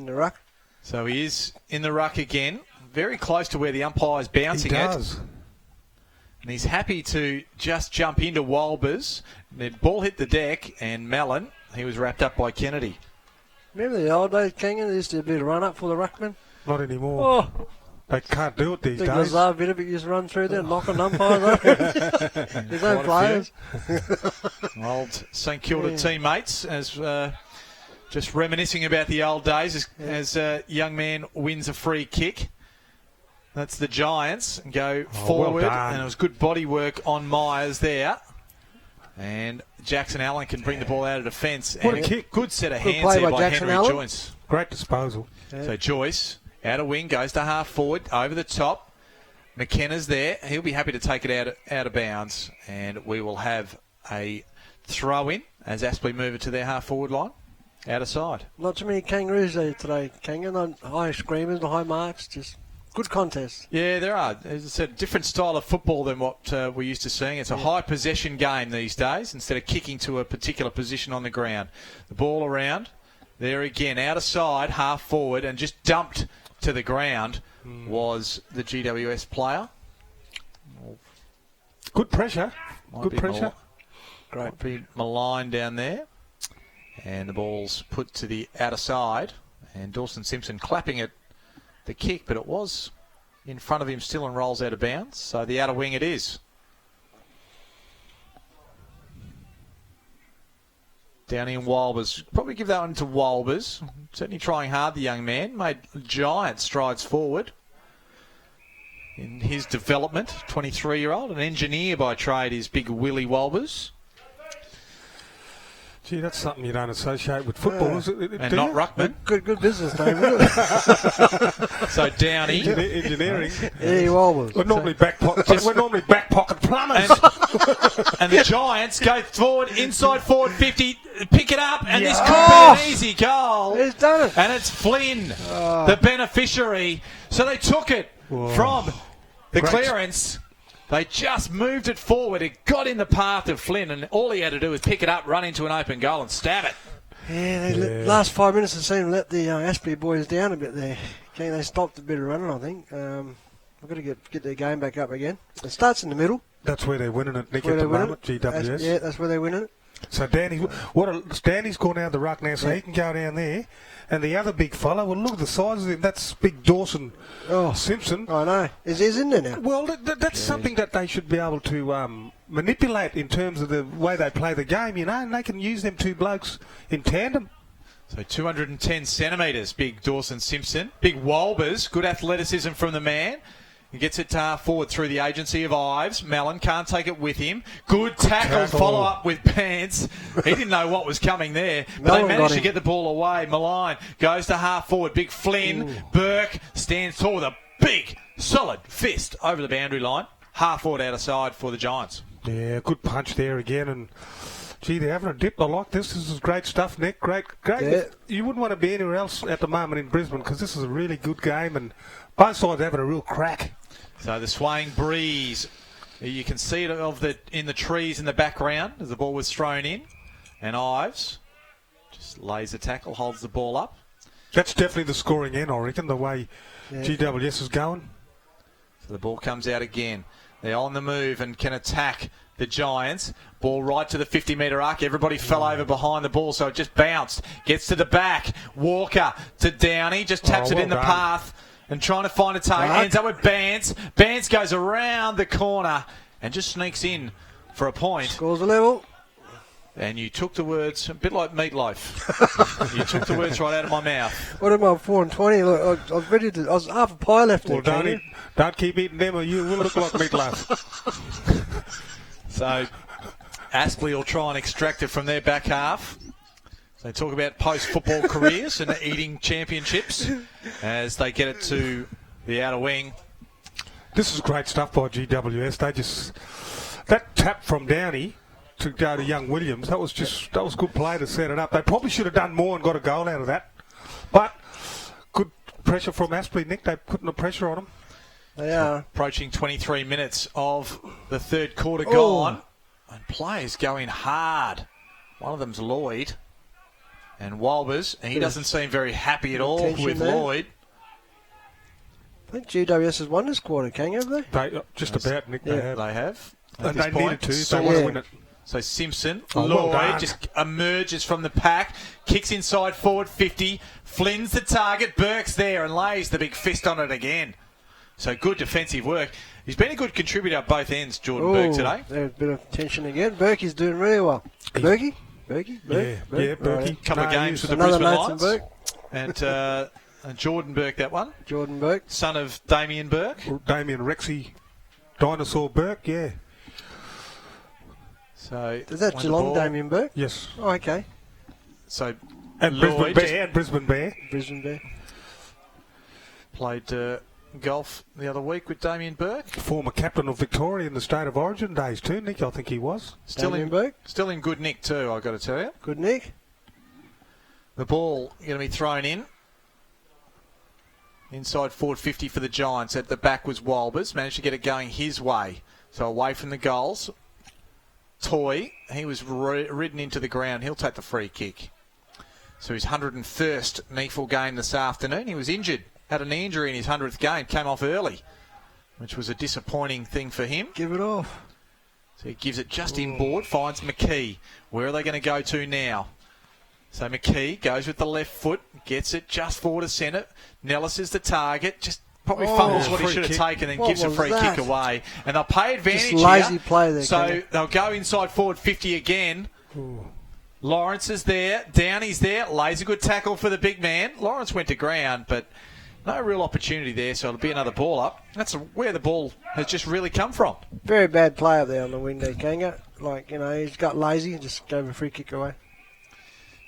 the ruck. So he is in the ruck again, very close to where the umpire's bouncing He at. does. And he's happy to just jump into Walbers. The ball hit the deck, and Mellon, he was wrapped up by Kennedy. Remember the old days, Kango? There used to be a bit of run up for the ruckman. Not anymore. Oh, They can't do it these I think days. Lazar Vidovic used to run through there, knocking umpires. There's no players. Old St Kilda teammates, as just reminiscing about the old days as a young man wins a free kick. That's the Giants go forward, well done. and it was good body work on Myers there. And Jackson Allen can bring the ball out of defence. What and a kick. Good set of Good hands play there by by Jackson Henry Allen. Joyce. Great disposal. Yeah. So Joyce, out of wing, goes to half forward, over the top. McKenna's there. He'll be happy to take it out of bounds. And we will have a throw in as Aspley move it to their half forward line. Out of side. Not too many kangaroos there today, Kanga. Not high screamers, not high marks. Just good contest. Yeah, there are. As I said, different style of football than what we're used to seeing. It's a high possession game these days instead of kicking to a particular position on the ground. The ball around. There again, out of side, half forward, and just dumped to the ground was the GWS player. Good pressure. Might Good be pressure. Might be maligned down there. And the ball's put to the outer side. And Dawson Simpson clapping at the kick, but it was in front of him still and rolls out of bounds. So the outer wing it is. Down in Walbers. Probably give that one to Walbers. Certainly trying hard, the young man. Made giant strides forward in his development. 23-year-old. An engineer by trade is big Willie Walbers. Gee, that's something you don't associate with football, is it? And not ruckman. Good business name, isn't it? So Downey. Engineering. Yeah, you always. We're normally back pocket plumbers. And the Giants go forward, inside forward 50, pick it up, and this could be an easy goal. He's done it. And it's Flynn, the beneficiary. So they took it from the clearance. They just moved it forward. It got in the path of Flynn, and all he had to do was pick it up, run into an open goal, and stab it. Yeah, last 5 minutes have seemed to let the Aspley boys down a bit there. Okay, they stopped a bit of running, I think. We've got to get their game back up again. It starts in the middle. That's where they're winning it, Nick, at the moment, GWS. That's where they're winning it. So Danny's gone down the ruck now, so he can go down there. And the other big fella, well, look at the size of him. That's big Dawson Simpson. I know. He's in there now. Well, that's something that they should be able to manipulate in terms of the way they play the game, and they can use them two blokes in tandem. So 210 centimetres, big Dawson Simpson. Big Walbers, good athleticism from the man. He gets it to half forward through the agency of Ives. Mellon can't take it with him. Good tackle, follow up with Pants. He didn't know what was coming there, but they managed to get the ball away. Malign goes to half forward. Big Flynn. Ooh. Burke stands tall with a big, solid fist over the boundary line. Half forward out of side for the Giants. Yeah, good punch there again. And gee, they're having a dip. I like this. This is great stuff, Nick. Great. Yeah. You wouldn't want to be anywhere else at the moment in Brisbane because this is a really good game and both sides having a real crack. So the swaying breeze, you can see it in the trees in the background as the ball was thrown in. And Ives just lays a tackle, holds the ball up. That's definitely the scoring end, I reckon, the way GWS is going. So the ball comes out again. They're on the move and can attack the Giants. Ball right to the 50-metre arc. Everybody fell over behind the ball, so it just bounced. Gets to the back. Walker to Downey. Just taps it in the path and trying to find a target. Ends up with Bance. Bance goes around the corner and just sneaks in for a point. Scores a level. And you took the words, a bit like meatloaf. You took the words right out of my mouth. What am I, 4 and 20? Look, I was ready to. I was half a pie left. Well, don't keep eating them, or you will look like meatloaf. So, Aspley will try and extract it from their back half. They talk about post-football careers and eating championships as they get it to the outer wing. This is great stuff by GWS. That tap from Downey to go to young Williams, that was good play to set it up. They probably should have done more and got a goal out of that. But good pressure from Aspley, Nick. They're putting the pressure on them. They are. Approaching 23 minutes of the third quarter gone. And players going hard. One of them's Lloyd. And Walbers, he doesn't seem very happy at all with Lloyd. I think GWS has won this quarter, have they? Just about, Nick. They have. And they needed to. They want to win it. So Simpson, Lloyd just emerges from the pack, kicks inside forward 50, Flynn's the target, Burke's there and lays the big fist on it again. So good defensive work. He's been a good contributor at both ends, Jordan Burke, today. There's a bit of tension again. Berkey's doing really well. Berkey? Berkey? Yeah, Berkey. Right. Couple of games for the Another Brisbane Nathan Lions. Burke. And Jordan Burke, that one. Jordan Burke. Son of Damien Burke. Damien Rexy, Dinosaur Burke, yeah. So Is that Geelong, Damien Burke? Yes. Oh, okay. So And Lloyd Brisbane Bear. Brisbane Bear. played golf the other week with Damien Burke. Former captain of Victoria in the State of Origin days too, Nick, I think he was. Damien Burke. Still in good nick too, I've got to tell you. Good Nick. The ball going to be thrown in. Inside forward 50 for the Giants. At the back was Walbers. Managed to get it going his way. So away from the goals. Toy, he was ridden into the ground. He'll take the free kick. So his 101st NEAFL game this afternoon. He was injured. Had a knee injury in his 100th game. Came off early, which was a disappointing thing for him. Give it off. So he gives it just inboard. Finds McKee. Where are they going to go to now? So McKee goes with the left foot. Gets it just forward to centre. Nellis is the target. Just probably fumbles what he should have taken and gives a free kick away. And they'll pay advantage just lazy here. play there. So they'll go inside forward 50 again. Ooh. Lawrence is there. Downey's there. Lays a good tackle for the big man. Lawrence went to ground, but no real opportunity there, so it'll be another ball up. That's where the ball has just really come from. Very bad play up there on the wing there, Kanga. Like, you know, he's got lazy and just gave a free kick away.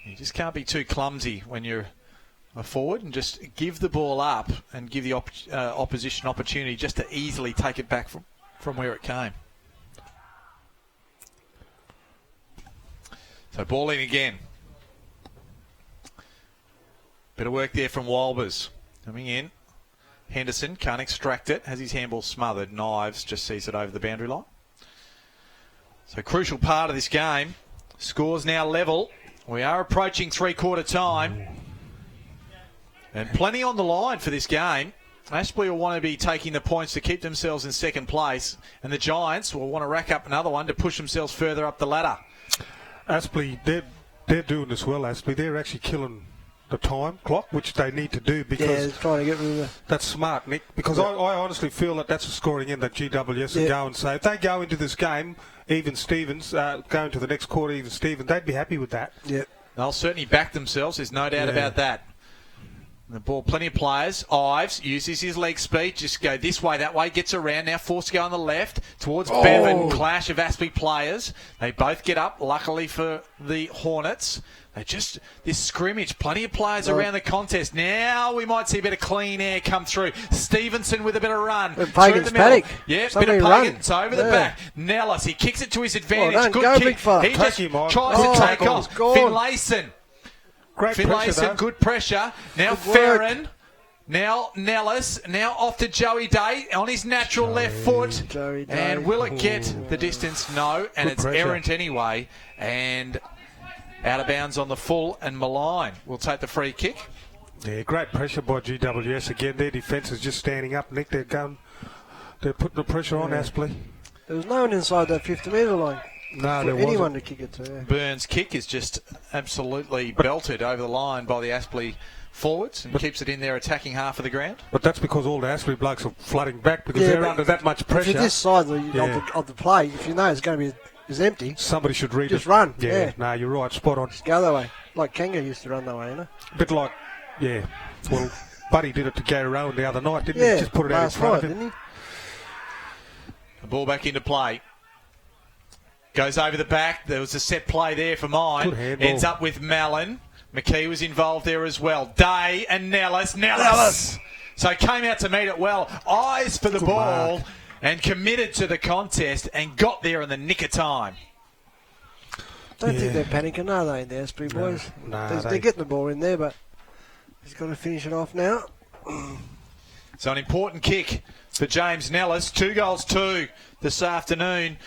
You just can't be too clumsy when you're a forward and just give the ball up and give the opposition opportunity just to easily take it back from where it came. So ball in again. Bit of work there from Walbers. Coming in. Henderson can't extract it. Has his handball smothered. Knives just sees it over the boundary line. So crucial part of this game. Scores now level. We are approaching three-quarter time. And plenty on the line for this game. Aspley will want to be taking the points to keep themselves in second place. And the Giants will want to rack up another one to push themselves further up the ladder. Aspley, they're doing this well, Aspley. They're actually killing the time clock, which they need to do because trying to get rid of the... that's smart, Nick. Because I honestly feel that that's a scoring end that GWS would go and say, if they go into this game, even Stevens, going to the next quarter, even Stevens, they'd be happy with that. Yeah. They'll certainly back themselves. There's no doubt about that. The ball, plenty of players. Ives uses his leg speed. Just go this way, that way. Gets around. Now forced to go on the left towards Bevan. Clash of Aspley players. They both get up, luckily for the Hornets. This scrimmage, plenty of players around the contest. Now we might see a bit of clean air come through. Stevenson with a bit of run. Pagan's paddock. Yeah, bit of Pagan. It's over the back. Nellis, he kicks it to his advantage. Good go, kick. big fella. He just tries to take off. Finlayson. Great Finlayson, good pressure. Now Ferrin. Now Nellis. Now off to Joey Day on his natural left foot. And will it get the distance? No. And it's errant anyway. And out of bounds on the full, and Malign will take the free kick. Yeah, great pressure by GWS again. Their defence is just standing up, Nick. They're putting the pressure on Aspley. There was no one inside that 50-metre line. No, there anyone wasn't. to kick it to. Yeah. Burns' kick is just absolutely belted over the line by the Aspley forwards and keeps it in their attacking half of the ground. But that's because all the Aspley blokes are flooding back because they're under that much pressure. If you're this side of the play, if you know it's going to be empty, somebody should read just it. Run. Yeah, no, you're right. Spot on. Just go that way. Like Kanga used to run that way, you know? A bit like, well, Buddy did it to Gary Rowan the other night, didn't he? Just put it out in front of him. Didn't he? The ball back into play. Goes over the back. There was a set play there for mine. Ends up with Mallon. McKee was involved there as well. Day and Nellis. So came out to meet it well. Eyes for the ball and committed to the contest and got there in the nick of time. Don't think they're panicking, are they, in the Aspley boys? No, they're getting the ball in there, but he's got to finish it off now. So an important kick for James Nellis. 2 goals, 2 this afternoon.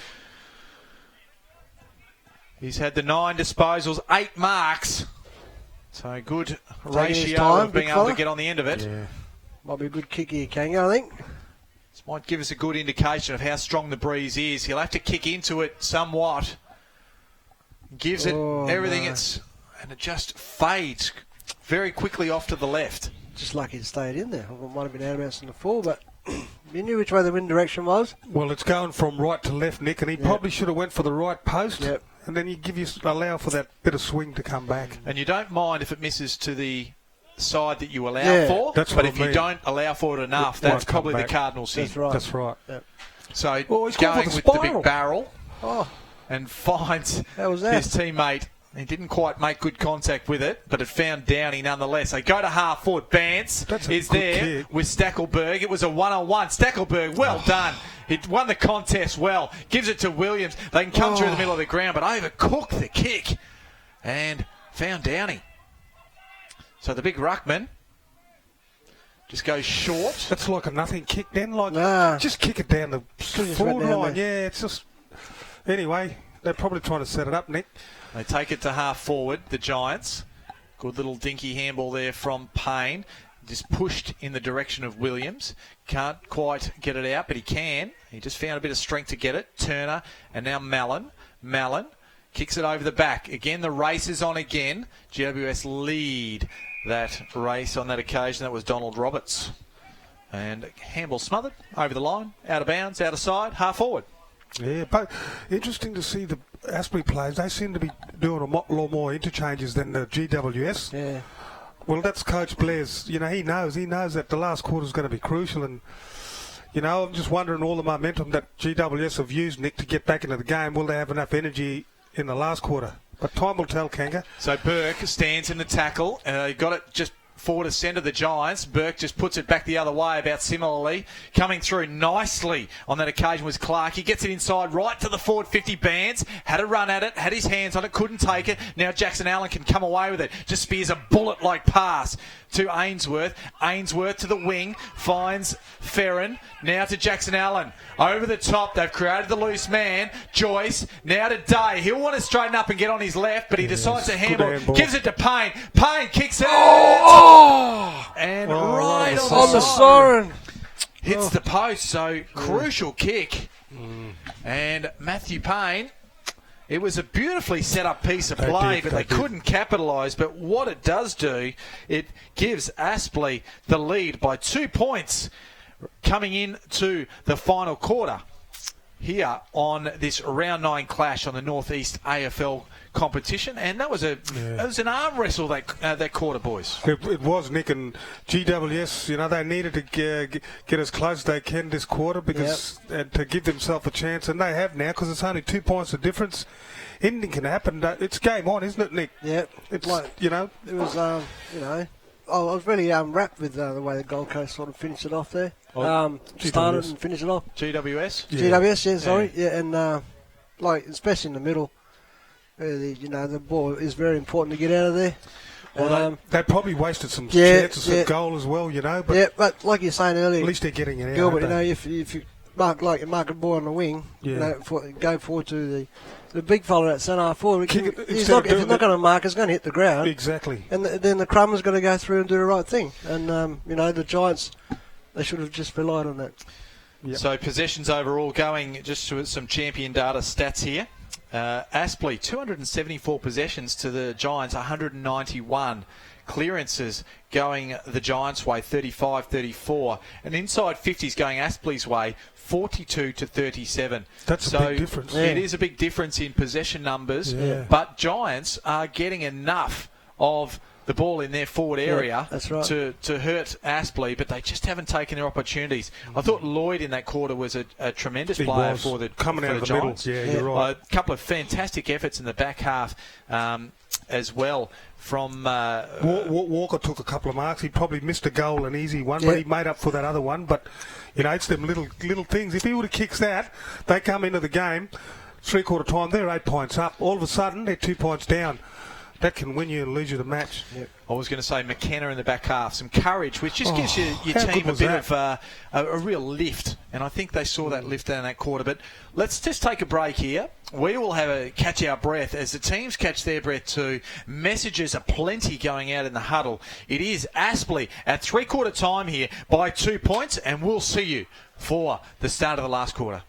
He's had the 9 disposals, 8 marks. So good ratio of being able to get on the end of it. Yeah. Might be a good kick here, Kanga, I think. This might give us a good indication of how strong the breeze is. He'll have to kick into it somewhat. Gives it everything and it just fades very quickly off to the left. Just lucky it stayed in there. It might have been out of bounds in the full, but You knew which way the wind direction was. Well, it's going from right to left, Nick, and he probably should have went for the right post. Yep. And then you allow for that bit of swing to come back. And you don't mind if it misses to the side that you allow for, that's but what if I you mean. don't allow for it enough, It that's won't come probably the back. Cardinals' sin. That's right. That's right. Yep. So He's going gone for the with the big spiral. barrel Oh, and finds how was that? his teammate. He didn't quite make good contact with it, but it found Downey nonetheless. They go to half forward. Bance That's a is good there kick. with Stackelberg. It was a one-on-one. Stackelberg, well done. He won the contest well. Gives it to Williams. They can come through the middle of the ground, but overcooked the kick and found Downey. So the big ruckman just goes short. That's like a nothing kick then. Like, Nah. just kick it down the Just forward went down line. there. Yeah, it's just... Anyway, they're probably trying to set it up, Nick. They take it to half forward, the Giants. Good little dinky handball there from Payne. Just pushed in the direction of Williams. Can't quite get it out, but he can. He just found a bit of strength to get it. Turner and now Mallon. Mallon kicks it over the back. Again, the race is on again. GWS lead that race on that occasion. That was Donald Roberts. And handball smothered, over the line, out of bounds, out of side, half forward. Yeah, but interesting to see the Aspley players. They seem to be doing a lot more interchanges than the GWS. Yeah. Well, that's Coach Blair's. You know, he knows that the last quarter is going to be crucial. And, you know, I'm just wondering all the momentum that GWS have used, Nick, to get back into the game. Will they have enough energy in the last quarter? But time will tell, Kanga. So Burke stands in the tackle. Got it just forward to centre the Giants. Burke just puts it back the other way about similarly. Coming through nicely on that occasion was Clark. He gets it inside right to the forward 50 bands. Had a run at it. Had his hands on it. Couldn't take it. Now Jackson Allen can come away with it. Just spears a bullet-like pass to Ainsworth. Ainsworth to the wing. Finds Ferrin. Now to Jackson Allen. Over the top. They've created the loose man. Joyce. Now to Day. He'll want to straighten up and get on his left, but he decides to handball. Gives it to Payne. Payne kicks it. And right On the siren. hits the post. So crucial kick. And Matthew Payne. It was a beautifully set up piece of play, but they couldn't capitalise. But what it does do, it gives Aspley the lead by 2 points coming into the final quarter here on this round 9 clash on the Northeast AFL competition. And that was it was an arm wrestle that quarter, boys. It was, Nick, and GWS, you know, they needed to get as close as they can this quarter because and to give themselves a chance, and they have now because it's only 2 points of difference. Anything can happen. It's game on, isn't it, Nick? Yep. It's like, you know. It was, you know, I was really wrapped with the way the Gold Coast sort of finished it off there. Started and finished it off. GWS? GWS, yeah, sorry. Yeah, and, like, especially in the middle, you know, the ball is very important to get out of there. Well, they probably wasted some chances at goal as well, you know. But but like you're saying earlier, at least they're getting it out. Gilbert, you know, if you mark a ball on the wing, you know, go forward to the big fella at centre forward. If he's not going to mark, it's going to hit the ground. Exactly. And then the Crummer's going to go through and do the right thing. And, you know, the Giants, they should have just relied on that. Yep. So possessions overall going just to some champion data stats here. Aspley, 274 possessions to the Giants, 191. Clearances going the Giants' way, 35-34. And inside 50s going Aspley's way, 42-37. That's a big difference. It is a big difference in possession numbers, but Giants are getting enough of the ball in their forward area to hurt Aspley, but they just haven't taken their opportunities. I thought Lloyd in that quarter was a tremendous player for the coming out of the Giants. middle. Yeah, you're right. A couple of fantastic efforts in the back half as well from... Walker took a couple of marks. He probably missed a goal, an easy one, but he made up for that other one. But, you know, it's them little things. If he would have kicked that, they come into the game, three-quarter time, they're 8 points up. All of a sudden, they're 2 points down. That can win you and lose you the match. Yep. I was going to say McKenna in the back half, some courage, which just gives your team a bit of a real lift. And I think they saw that lift down that quarter. But let's just take a break here. We will have a catch our breath as the teams catch their breath too. Messages are plenty going out in the huddle. It is Aspley at three-quarter time here by 2 points, and we'll see you for the start of the last quarter.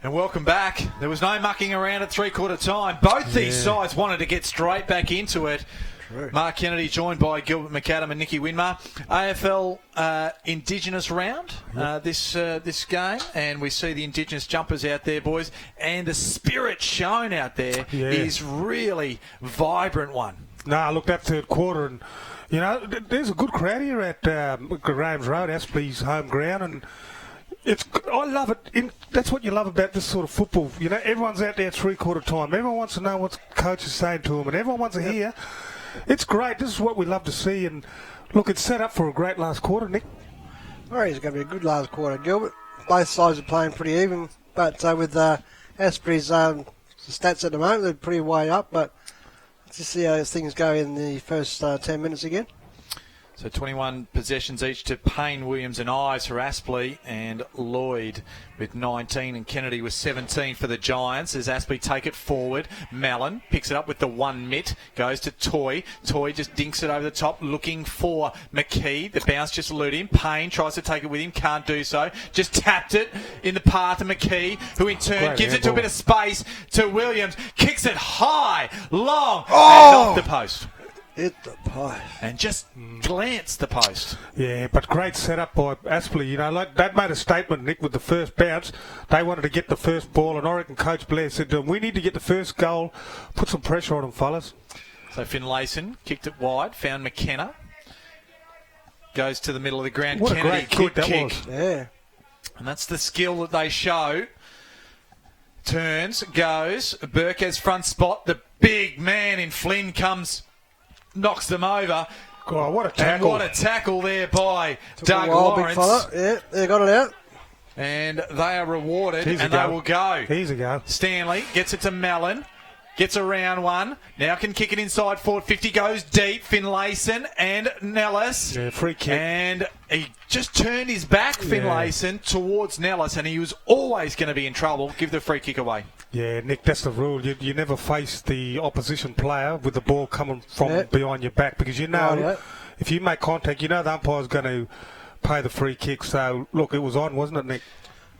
And welcome back. There was no mucking around at three-quarter time. Both these sides wanted to get straight back into it. True. Mark Kennedy joined by Gilbert McAdam and Nicky Winmar. AFL Indigenous round this game, and we see the Indigenous jumpers out there, boys, and the spirit shown out there is really vibrant one. Look, that third quarter, and there's a good crowd here at Graham's Road, Aspley's home ground, and I love it. That's what you love about this sort of football. Everyone's out there at three-quarter time. Everyone wants to know what the coach is saying to them, and everyone wants to hear. It's great. This is what we love to see. And look, it's set up for a great last quarter, Nick. Well, it's going to be a good last quarter, Gilbert. Both sides are playing pretty even, but with Asprey's stats at the moment, they're pretty way up. But let's just see how things go in the first 10 minutes again. So 21 possessions each to Payne, Williams and Ives for Aspley, and Lloyd with 19 and Kennedy with 17 for the Giants. As Aspley take it forward, Mallon picks it up with the one mitt, goes to Toy. Toy just dinks it over the top, looking for McKee. The bounce just eluded him. Payne tries to take it with him, can't do so. Just tapped it in the path of McKee, who in turn gives it to a bit of space to Williams. Kicks it high, long, and off the post. Hit the post. And just glance the post. Yeah, but great setup by Aspley. That made a statement, Nick, with the first bounce. They wanted to get the first ball, and I reckon Coach Blair said to them, we need to get the first goal, put some pressure on them, fellas. So Finlayson kicked it wide, found McKenna. Goes to the middle of the ground. What Kennedy, a great good kick that kick. was. Yeah. And that's the skill that they show. Turns, goes. Burkhead's front spot. The big man in Flynn comes, knocks them over. God, what a tackle. And what a tackle there by Took Doug a while, Lawrence. big fella. Yeah, they got it out. And they are rewarded, Here's and a they go. will go. Here's a go. Stanley gets it to Mallon. Gets around one. Now can kick it inside forward. 50 goes deep. Finlayson and Nellis. Yeah, free kick. And he just turned his back, Finlayson, towards Nellis, and he was always going to be in trouble. Give the free kick away. Yeah, Nick, that's the rule. You never face the opposition player with the ball coming from behind your back, because if you make contact, the umpire's going to pay the free kick. So, look, it was on, wasn't it, Nick?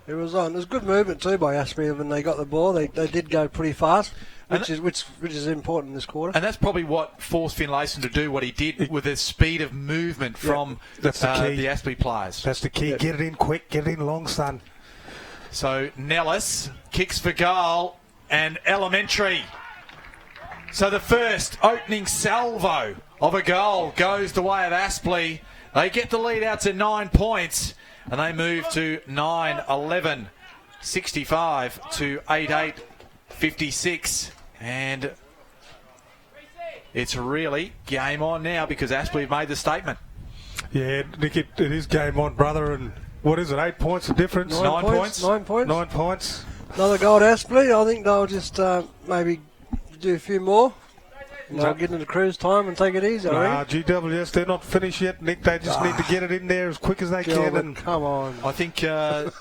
It was on. It was good movement too by Aspley when they got the ball. They did go pretty fast, which is important in this quarter. And that's probably what forced Finlayson to do what he did with the speed of movement from that's the key. The Aspley players. That's the key. Get it in quick, get it in long, son. So Nellis kicks for goal, and Elementary. So the first opening salvo of a goal goes the way of Aspley. They get the lead out to 9 points, and they move to 9-11, 65 to 8-8, 56. And it's really game on now, because Aspley have made the statement. Yeah, Nick, it is game on, brother. And what is it, 8 points of difference? 9 points. 9 points. 9 points. Another goal to Aspley. I think they'll just maybe do a few more. And they'll get into cruise time and take it easy. GWS, they're not finished yet, Nick. They just need to get it in there as quick as they can. And come on. I think the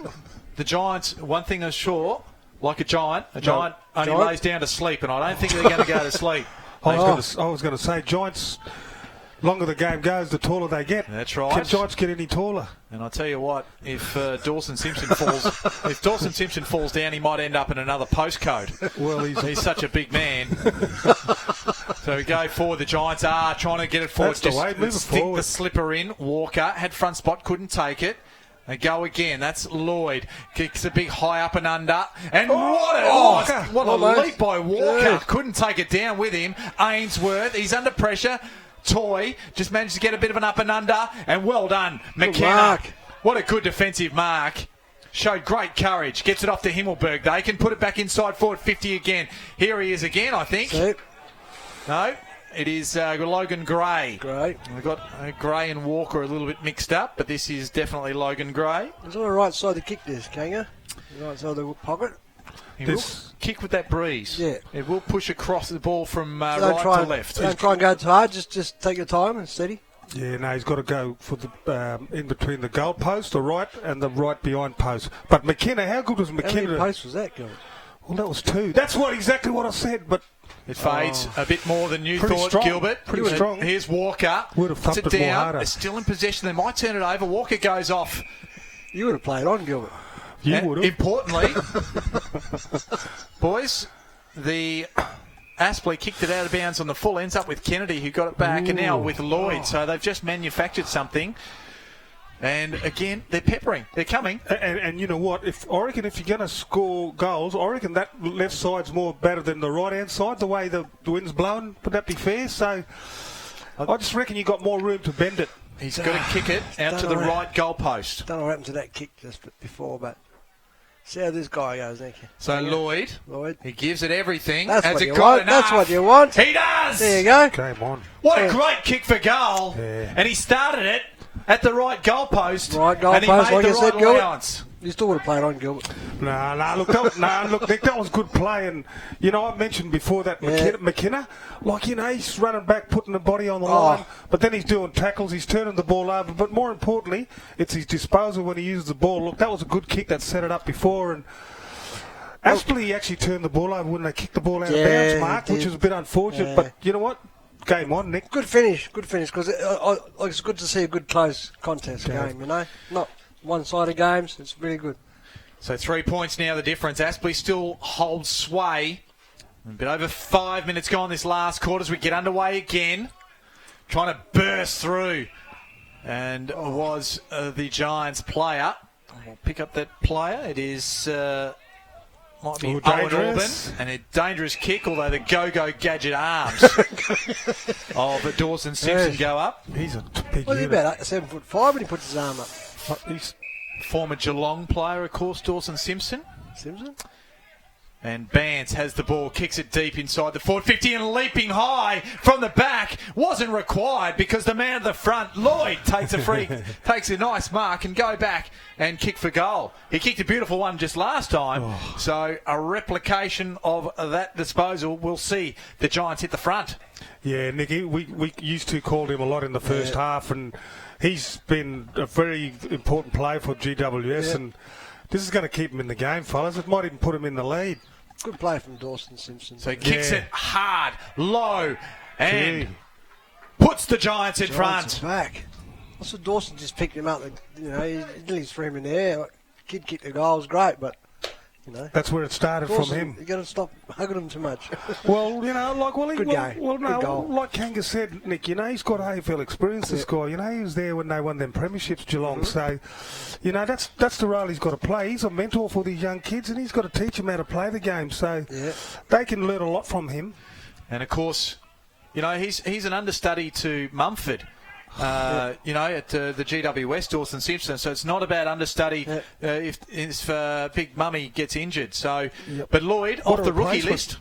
Giants, one thing is sure, like a giant only lays down to sleep, and I don't think they're going to go to sleep. I was going to say, Giants, longer the game goes, the taller they get. That's right. Can Giants get any taller? And I tell you what, if Dawson Simpson falls down, he might end up in another postcode. Well, he's such a big man. So we go forward. The Giants are trying to get it forward. That's the way. Move it stick forward. the slipper in. Walker had front spot, couldn't take it. They go again. That's Lloyd. Kicks a big high up and under. And what a leap by Walker. Good. Couldn't take it down with him. Ainsworth, he's under pressure. Toy just managed to get a bit of an up and under. And well done, McKenna. Mark. What a good defensive mark. Showed great courage. Gets it off to Himmelberg. They can put it back inside forward 50 again. Here he is again, I think. See? No, it is Logan Gray. Great. We've got Gray and Walker a little bit mixed up, but this is definitely Logan Gray. He's on the right side to kick this, Kanga. The right side of the pocket. He will kick with that breeze. Yeah. It will push across the ball from So right to left. Don't try and go too hard. Just take your time and steady. Yeah, no, he's got to go for the in between the goal post, the right, and the right behind post. But McKenna, how good was How McKenna? many posts was that, Gilbert? Well, that was 2. That's exactly what I said, but It fades a bit more than you Pretty thought, strong. Gilbert. Pretty strong. Here's Walker. Would have Puts thumped it it more down. harder. They're still in possession. They might turn it over. Walker goes off. You would have played on, Gilbert. You would have. Importantly, boys, the Aspley kicked it out of bounds on the full, ends up with Kennedy, who got it back, and now with Lloyd. So they've just manufactured something. And again, they're peppering. They're coming. And you know what? I reckon if you're going to score goals, I reckon that left side's more better than the right-hand side, the way the wind's blowing. Would that be fair? So I just reckon you got more room to bend it. He's got to kick it out to the right goalpost. Don't know what happened to that kick just before, but see how this guy goes, thank you. So Lloyd, he gives it everything. That's Has what it you got want. enough? That's what you want. He does. There you go. Game on. What a great kick for goal. Yeah. And he started it at the right goalpost. Right and he goalpost, made like the you said, right Gilbert. allowance. You still would have played on, Gilbert. Look, Nick, that was good play. And, you know, I mentioned before that McKenna, like, you know, he's running back, putting the body on the line, but then he's doing tackles, he's turning the ball over. But more importantly, it's his disposal when he uses the ball. Look, that was a good kick that set it up before. And Aspley actually turned the ball over when they kicked the ball out of bounds, Mark, which was a bit unfortunate. But you know what? Game on, Nick. Good finish, because it's good to see a good close contest game, you know. Not one-sided games, it's really good. So 3 points now, the difference. Aspley still holds sway. A bit over 5 minutes gone this last quarter as we get underway again. Trying to burst through. And was the Giants player. We'll pick up that player. It is... might be Owen Orban, and a dangerous kick, although the go-go gadget arms of Dawson Simpson go up. He's a big What's he about, 7'5" when he puts his arm up? He's former Geelong player, of course, Dawson Simpson. Simpson? And Bance has the ball, kicks it deep inside the forward 50 and leaping high from the back. Wasn't required because the man at the front, Lloyd, takes a nice mark and go back and kick for goal. He kicked a beautiful one just last time. So a replication of that disposal. We'll see the Giants hit the front. Yeah, Nicky, we used to call him a lot in the first half, and he's been a very important player for GWS, and this is going to keep him in the game, fellas. It might even put him in the lead. Good play from Dawson Simpson. So he kicks it hard, low, and puts the Giants in front. Back. Also, Dawson just picked him up. You know, he nearly threw him in the air. Kid kicked the goal, was great, but you know that's where it started Dawson, from him. You got to stop hugging him too much. Well, you know, like Good goal. Like Kanga said, Nick, you know, he's got AFL experience. This guy, you know, he was there when they won them premierships, Geelong. So, you know, that's the role he's got to play. He's a mentor for these young kids, and he's got to teach them how to play the game. So they can learn a lot from him. And of course, you know, he's an understudy to Mumford. You know, at the GWS, Dawson Simpson. So it's not about understudy if Big Mummy gets injured. So, but Lloyd off the rookie list.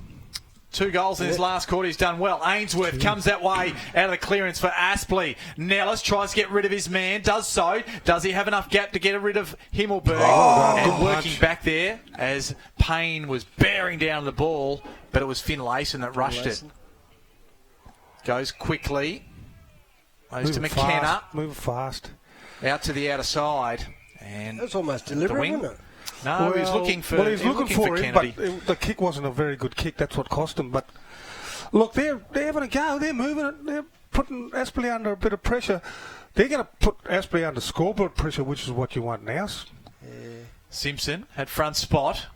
2 goals in his last quarter. He's done well. Ainsworth comes that way out of the clearance for Aspley. Nellis tries to get rid of his man. Does so. Does he have enough gap to get rid of Himmelberg? And working back there as Payne was bearing down the ball, but it was Finlayson that rushed it. Goes quickly. Goes to McKenna. Move fast. Out to the outer side. And that's almost deliberate, wasn't it? No, he was looking for him, Kennedy. But the kick wasn't a very good kick. That's what cost him. But look, they're having a go. They're moving it. They're putting Aspley under a bit of pressure. They're going to put Aspley under scoreboard pressure, which is what you want now. Simpson had front spot.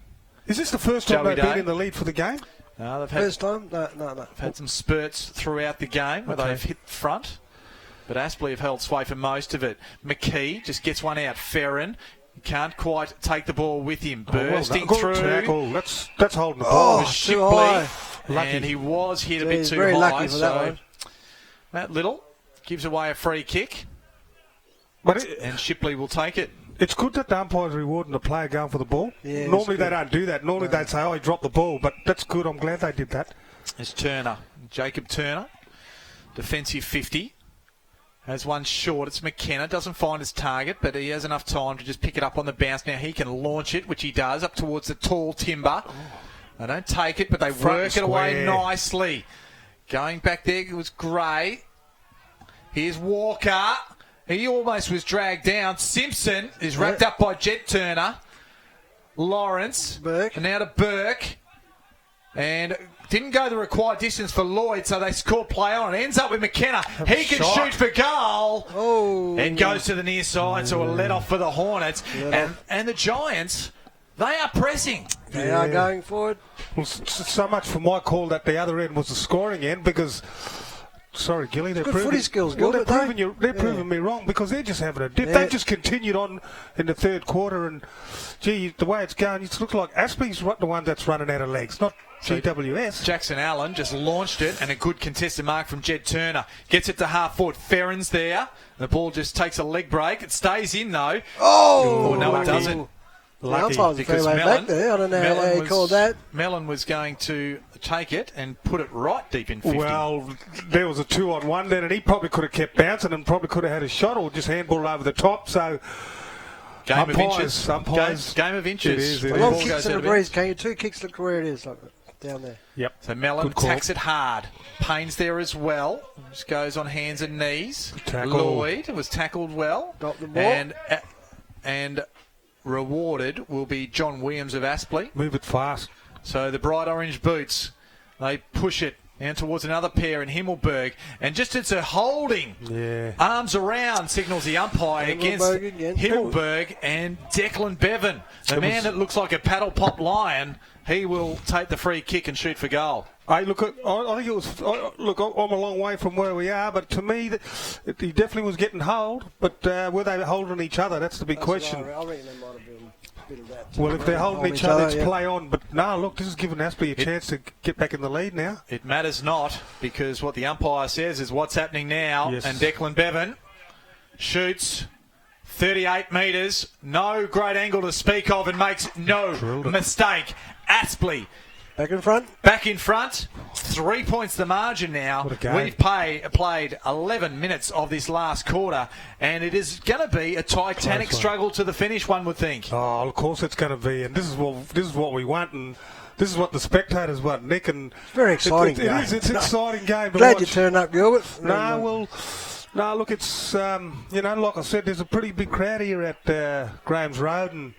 Is this the first time they've been in the lead for the game? No, they've had first time. No. They've had some spurts throughout the game where they've hit front. But Aspley have held sway for most of it. McKee just gets one out. Ferrin can't quite take the ball with him. Bursting through. Tackle. That's holding the ball. Shipley. And he was hit a bit too very high. Lucky for that one. Matt Little gives away a free kick. And Shipley will take it. It's good that the umpire's rewarding the player going for the ball. Yeah, normally they don't do that. Normally they'd say, oh, he dropped the ball. But that's good. I'm glad they did that. It's Turner. Jacob Turner. Defensive 50. Has one short. It's McKenna. Doesn't find his target, but he has enough time to just pick it up on the bounce. Now he can launch it, which he does, up towards the tall timber. They don't take it, but they work it away nicely. Going back there, it was Gray. Here's Walker. He almost was dragged down. Simpson is wrapped up by Jet Turner. Lawrence. Burke. And now to Burke. And didn't go the required distance for Lloyd, so they score play on. It ends up with McKenna. He can shoot for goal. Oh. It goes to the near side, so a let off for the Hornets. And the Giants, they are pressing. They are going forward. Well, so much for my call that the other end was the scoring end because... Sorry, Gilly. They're good proving, footy skills, well, Gilbert, they're proving me wrong because they're just having a dip. Yeah. They've just continued on in the third quarter, and gee, the way it's going, it looks like Aspley's the one that's running out of legs, not GWS. Jackson Allen just launched it, and a good contested mark from Jed Turner. Gets it to half forward. Ferrens there. The ball just takes a leg break. It stays in though. Oh, no, lucky. it doesn't. Lucky. Because back there. I don't know how he called that. Mellon was going to take it and put it right deep in 50. Well, there was a 2-on-1 then, and he probably could have kept bouncing and probably could have had a shot or just handball over the top. So, game of inches. Game of inches. It is. A lot of kicks in the breeze. Can you 2 kicks look where it is, like down there? Yep. So Mellon tacks it hard. Payne's there as well. Just goes on hands and knees. Tackle. Lloyd was tackled well. Got the ball. And rewarded will be John Williams of Aspley. Move it fast. So the bright orange boots, they push it down towards another pair in Himmelberg. And just it's a holding. Yeah. Arms around signals the umpire against Himmelberg and Declan Bevan. The man that looks like a paddle pop lion, he will take the free kick and shoot for goal. I think it was. Look, I'm a long way from where we are, but to me, he definitely was getting hold. But were they holding each other? That's the big question. I reckon there might have been a bit of that. Well, if they're holding each other, it's play on. But no, look, this is giving Aspley a chance to get back in the lead now. It matters not, because what the umpire says is what's happening now. Yes. And Declan Bevan shoots 38 metres, no great angle to speak of, and makes no mistake. Aspley back in front, 3 points the margin now. We've played 11 minutes of this last quarter, and it is going to be a titanic struggle to the finish, one would think. Oh, of course it's going to be, and this is what we want, and this is what the spectators want, Nick. And it's very exciting. It is. It's an exciting game. Glad you turned up, Gilbert. No, look, it's like I said, there's a pretty big crowd here at Graham's Road, and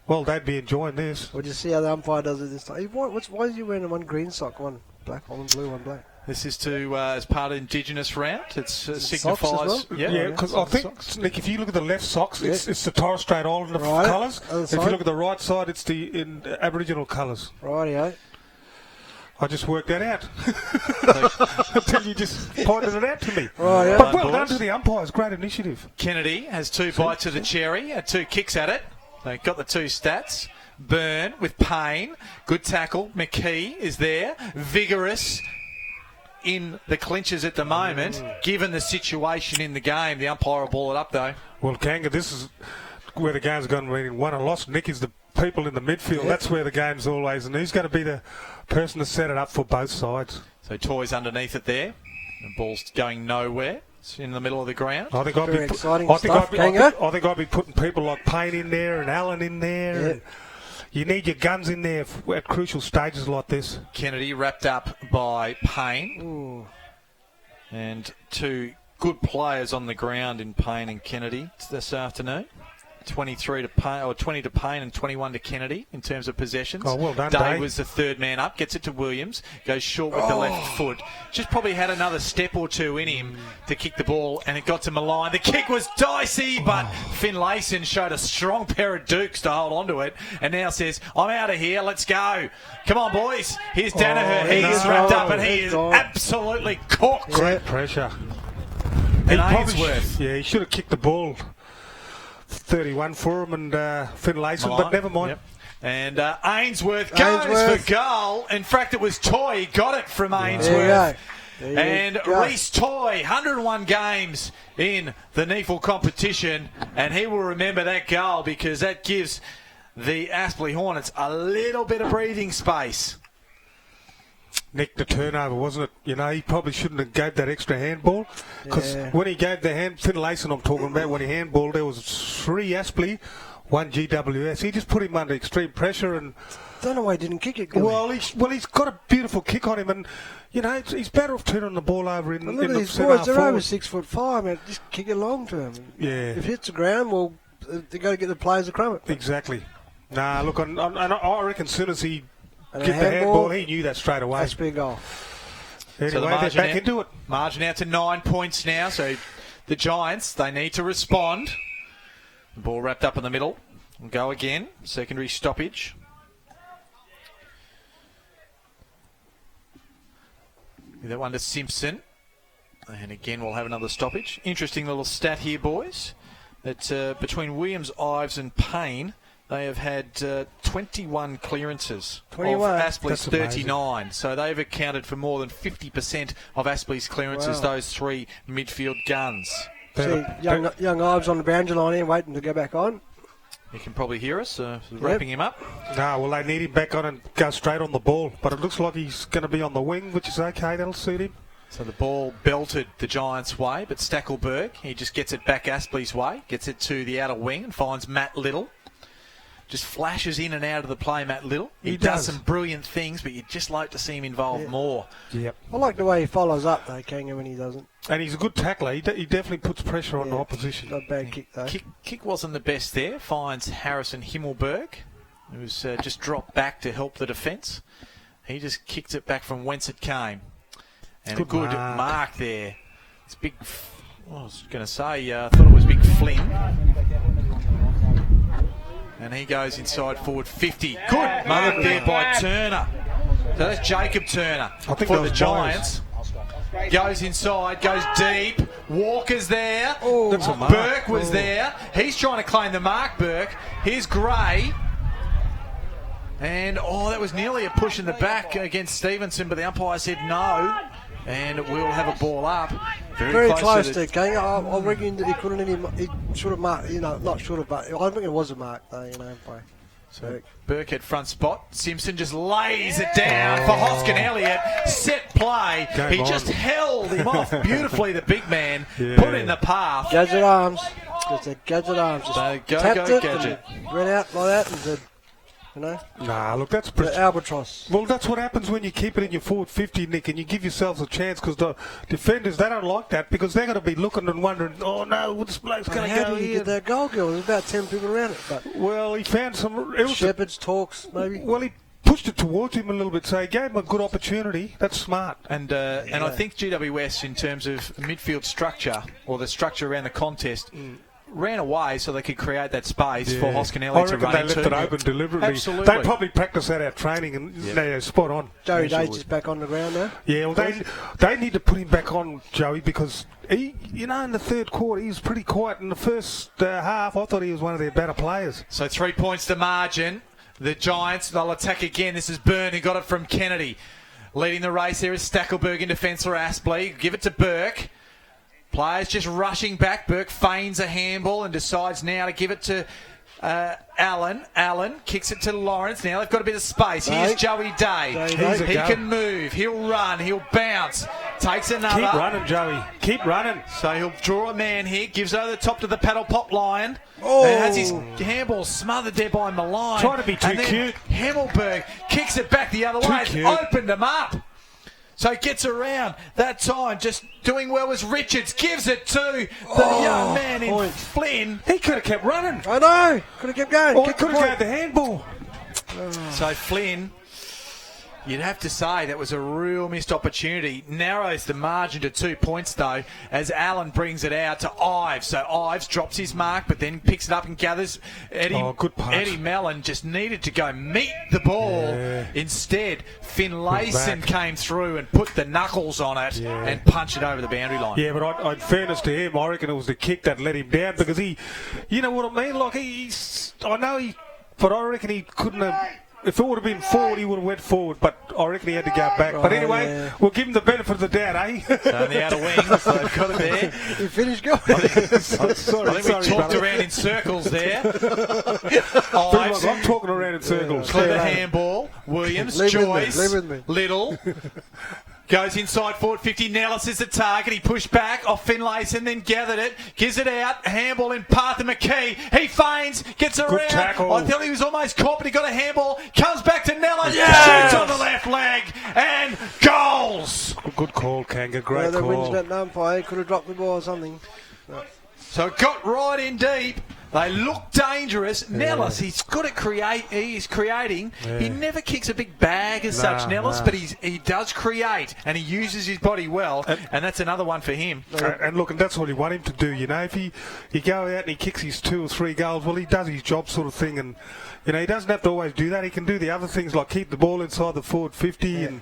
well, they'd be enjoying this. We'll just see how the umpire does it this time. Why is he wearing one green sock, one black, one blue, one black? This is as part of Indigenous round. It signifies. Well? Yeah, because I think, socks. Nick, if you look at the left socks, it's the Torres Strait Islander colours. If you look at the right side, it's in Aboriginal colours. Rightio. I just worked that out until you just pointed it out to me. Right, but well done to the umpires. Great initiative. Kennedy has 2 bites of the cherry, 2 kicks at it. They got the 2 stats. Byrne with Payne. Good tackle. McKee is there. Vigorous in the clinches at the moment. Given the situation in the game, the umpire will ball it up though. Well, Kanga, this is where the game's going to be won and lost. Nick is the people in the midfield. That's where the game's always, and he's going to be the person to set it up for both sides. So Toy's underneath it there. The ball's going nowhere. It's in the middle of the ground. I think I'd be putting people like Payne in there and Allen in there. And you need your guns in there at crucial stages like this. Kennedy wrapped up by Payne. Ooh. And 2 good players on the ground in Payne and Kennedy this afternoon. 20 to Payne and 21 to Kennedy in terms of possessions. Oh, well done, Day Dave. was the third man up, gets it to Williams, goes short with the left foot. Just probably had another step or 2 in him to kick the ball, and it got to Malign. The kick was dicey, but Finlayson showed a strong pair of dukes to hold on to it, and now says, I'm out of here, let's go. Come on, boys. Here's Danaher. He is wrapped up, and he is absolutely cooked. Great pressure. And Ainsworth. He should have kicked the ball. 31 for him and Finlayson, but never mind. Yep. And Ainsworth goes for goal. In fact, it was Toy got it from Ainsworth. And Reece Toy, 101 games in the NEAFL competition, and he will remember that goal because that gives the Aspley Hornets a little bit of breathing space. Nick, the turnover, wasn't it? He probably shouldn't have gave that extra handball. Because when he gave the Finlayson I'm talking about, when he handballed, there was 3 Aspley, 1 GWS. He just put him under extreme pressure and... Don't know why he didn't kick it. He's got a beautiful kick on him, and he's better off turning the ball over in look in at the these centre boys. They're forward. over 6'5", man. Just kick it long to him. Yeah. If it hits the ground, well, they got to get the players to crumb it. Exactly. Nah, look, I reckon as soon as he And Get the handball. He knew that straight away. That's big goal. Anyway, So the they're back into it. Margin out to 9 points now. So the Giants, they need to respond. The ball wrapped up in the middle. We'll go again. Secondary stoppage. That one to Simpson. And again, we'll have another stoppage. Interesting little stat here, boys. That between Williams, Ives and Payne, they have had 21 clearances 21. of Aspley's That's amazing. 39. So they've accounted for more than 50% of Aspley's clearances, Wow. those three midfield guns. See, young Ives on the boundary line here waiting to go back on. You can probably hear us wrapping him up. No, well, they need him back on and go straight on the ball. But it looks like he's going to be on the wing, which is okay. That'll suit him. So the ball belted the Giants' way, but Stackelberg, he just gets it back Aspley's way, gets it to the outer wing and finds Matt Little. Just flashes in and out of the play, Matt Little. He does some brilliant things, but you'd just like to see him involved more. Yep. I like the way he follows up, though, Kanga, when he doesn't. And he's a good tackler. He definitely puts pressure on the opposition. Not a bad kick, though. Kick wasn't the best there. Finds Harrison Himmelberg, who's just dropped back to help the defence. He just kicked it back from whence it came. And a good mark there. It's big. I was going to say, I thought it was Big Flynn. And he goes inside forward 50. Good mark there by Turner. So that's Jacob Turner I think for the those Giants. Goes inside, goes deep. Walker's there. Oh, That's a mark. Burke was there. He's trying to claim the mark, Burke. Here's Gray. And, that was nearly a push in the back against Stevenson, but the umpire said no. And we'll have a ball up. Very close to Kanga. I reckon he couldn't he should have marked, not should have, but I think it was a mark, though, by So Burke had front spot. Simpson just lays it down for Hoskin Elliott. Set play. Game He on. just held him off beautifully, the big man. Put in the path. Gadget arms. Just a gadget arms. Just So go, tapped go, it Gadget. and ran out like that and said, Nah, look, that's the albatross. well, that's what happens when you keep it in your forward 50, Nick, and you give yourselves a chance, because the defenders, they don't like that, because they're going to be looking and wondering, oh no, this bloke's going to How go do you here. get that goal kill? There's about 10 people around it. But Well, he found some. It was Shepard's talks, maybe. well, he pushed it towards him a little bit, so he gave him a good opportunity. That's smart. And I think GWS, in terms of midfield structure, or the structure around the contest, ran away so they could create that space for Hoskin I Elliott to reckon run they into. left it open deliberately. Absolutely. They probably practiced that out training, and they're spot on. Joey Dates is back on the ground now. Yeah, well, they need to put him back on, Joey, because he, in the third quarter, he was pretty quiet. In the first half, I thought he was one of their better players. So 3 points to margin. The Giants, they'll attack again. This is Byrne who got it from Kennedy. Leading the race there is Stackelberg in defence for Aspley. Give it to Burke. Players just rushing back. Burke feigns a handball and decides now to give it to Allen. Allen kicks it to Lawrence. Now they've got a bit of space. Here's Joey Day. He can move. He'll run. He'll bounce. Takes another. Keep running, Joey. Keep running. So he'll draw a man here. Gives over the top to the paddle pop line. Oh. And has his handball smothered there by Malign. Trying to be too and then cute. Himmelberg kicks it back the other Too way. cute. Opened him up. So he gets around. That time, just doing well was Richards. Gives it to the young man in Flynn. He could have kept running. I know. Could have kept going. Or he Kicked the could have point. gave the handball. So Flynn, you'd have to say that was a real missed opportunity. Narrows the margin to 2 points, though, as Allen brings it out to Ives. So Ives drops his mark, but then picks it up and gathers. Good pass. Eddie Mellon just needed to go meet the ball. Yeah. Instead, Finlayson back. came through and put the knuckles on it and punched it over the boundary line. Yeah, but in fairness to him, I reckon it was the kick that let him down, because he, you know what I mean? Like, but I reckon he couldn't have. If it would have been forward, he would have went forward, but I reckon he had to go back. But anyway, we'll give him the benefit of the doubt, eh? So in the outer wings, they've got it there. You finished going. sorry, I think we talked brother. around in circles there. Feel like I'm talking around in circles. Clever handball. Williams, Leave with me, Joyce, leave with me. Little. Goes inside forward 50. Nellis is the target. He pushed back off Finlayson, then gathered it. Gives it out. Handball in path to McKee. He feigns. Gets around. tackle. I thought he was almost caught, but he got a handball. Comes back to Nellis. Yes! Shoots on the left leg. And goals. Good call, Kanga. Great The wind's call. not umpire. He could have dropped the ball or something. So it got right in deep. They look dangerous. Nellis, he's good at he's creating. Yeah. He never kicks a big bag as such, Nellis, but he does create, and he uses his body well, and that's another one for him. And look, and that's what you want him to do, you know. If he go out and he kicks his 2 or 3 goals, well, he does his job sort of thing, and, you know, he doesn't have to always do that. He can do the other things like keep the ball inside the forward 50 and...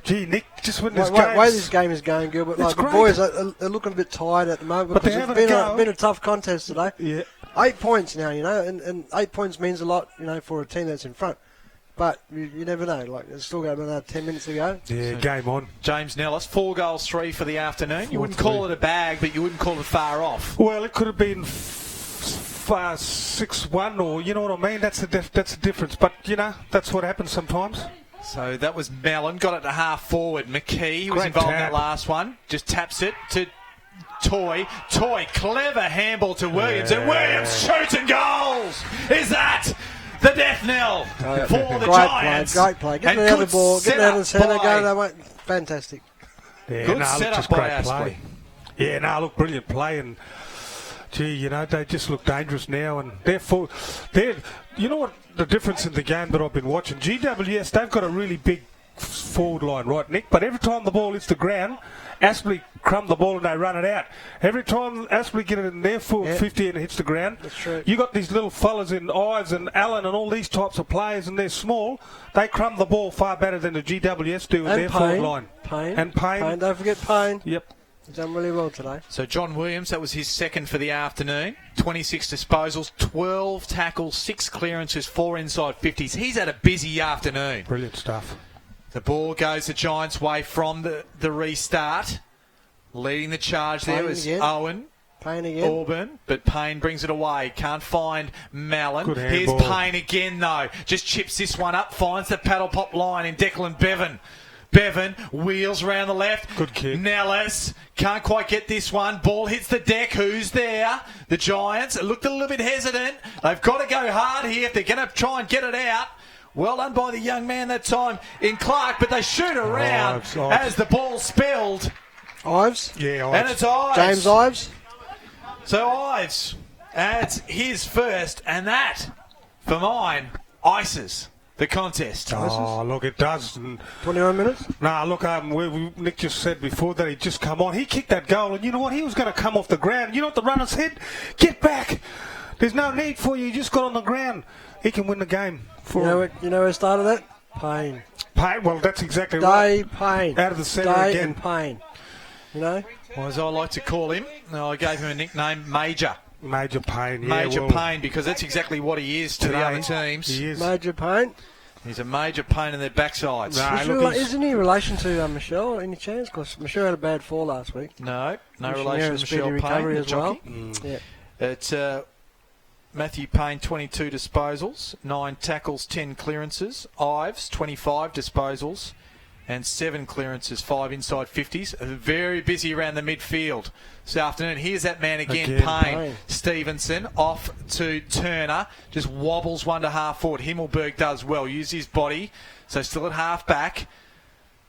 Gee, Nick, just when this way this game is going, Gilbert, like the boys are looking a bit tired at the moment because it's been a tough contest today. Yeah. 8 points now, you know, and 8 points means a lot, you know, for a team that's in front. But you never know. Like, there's still got another 10 minutes to go. Yeah, game on. James Nellis, 4 goals, 3 for the afternoon. You wouldn't call it a bag, but you wouldn't call it far off. Well, it could have been 6-1, or you know what I mean. That's the difference. But you know, that's what happens sometimes. So that was Mellon, got it to half forward. McKee was Great involved in tap. that last one. Just taps it to Toy, clever handball to Williams, and Williams shoots and goals. Is that the death knell for the Giants? Great play. Get the other ball, get the other centre, go that way. Fantastic. Yeah, Good setup by Aspley. Yeah, look, brilliant play, and gee, you know, they just look dangerous now, and you know what the difference in the game that I've been watching? GWS, they've got a really big forward line, right, Nick? But every time the ball hits the ground, Aspley crumb the ball and they run it out. Every time Aspley get it in their forward 50 and it hits the ground, that's true. You got these little fellas in Ives and Allen and all these types of players, and they're small. They crumb the ball far better than the GWS do in their forward line. Payne, don't forget Payne. Yep. He's done really well today. So John Williams, that was his second for the afternoon. 26 disposals, 12 tackles, 6 clearances, 4 inside 50s. He's had a busy afternoon. Brilliant stuff. The ball goes the Giants' way from the restart. Leading the charge there was Owen. Payne again. Auburn, but Payne brings it away. Can't find Mallon. Good Here's handball. Payne again, though. Just chips this one up, finds the paddle pop line in Declan Bevan. Bevan wheels round the left. Good kick. Nellis can't quite get this one. Ball hits the deck. Who's there? The Giants looked a little bit hesitant. They've got to go hard here if they're going to try and get it out. Well done by the young man that time in Clark, but they shoot around as the ball spilled. Ives? Yeah, Ives. And it's Ives. James Ives? So Ives adds his first, and that, for mine, ices the contest. Oh, look, it does. And 21 minutes? nah, look, Nick just said before that he'd just come on. He kicked that goal, and you know what? He was going to come off the ground. You know what the runner said? Get back. There's no need for you. You just got on the ground. He can win the game. You know who started that? Payne. Payne, well, that's exactly right. Payne. Out of the centre Day again. and Payne. You know? Or as I like to call him, I gave him a nickname, Major. Major Payne, yeah. Major Payne, because that's exactly what he is to the other teams. He is. Major Payne. He's a major pain in their backsides. Isn't he in relation to Michelle, any chance? Because Michelle had a bad fall last week. No relation to Michelle Payne, as well. Yeah. It's Matthew Payne, 22 disposals, 9 tackles, 10 clearances. Ives, 25 disposals and 7 clearances, 5 inside 50s. Very busy around the midfield this afternoon. Here's that man again, Payne. Stevenson off to Turner. Just wobbles one to half forward. Himmelberg does well. Use his body. So still at half back.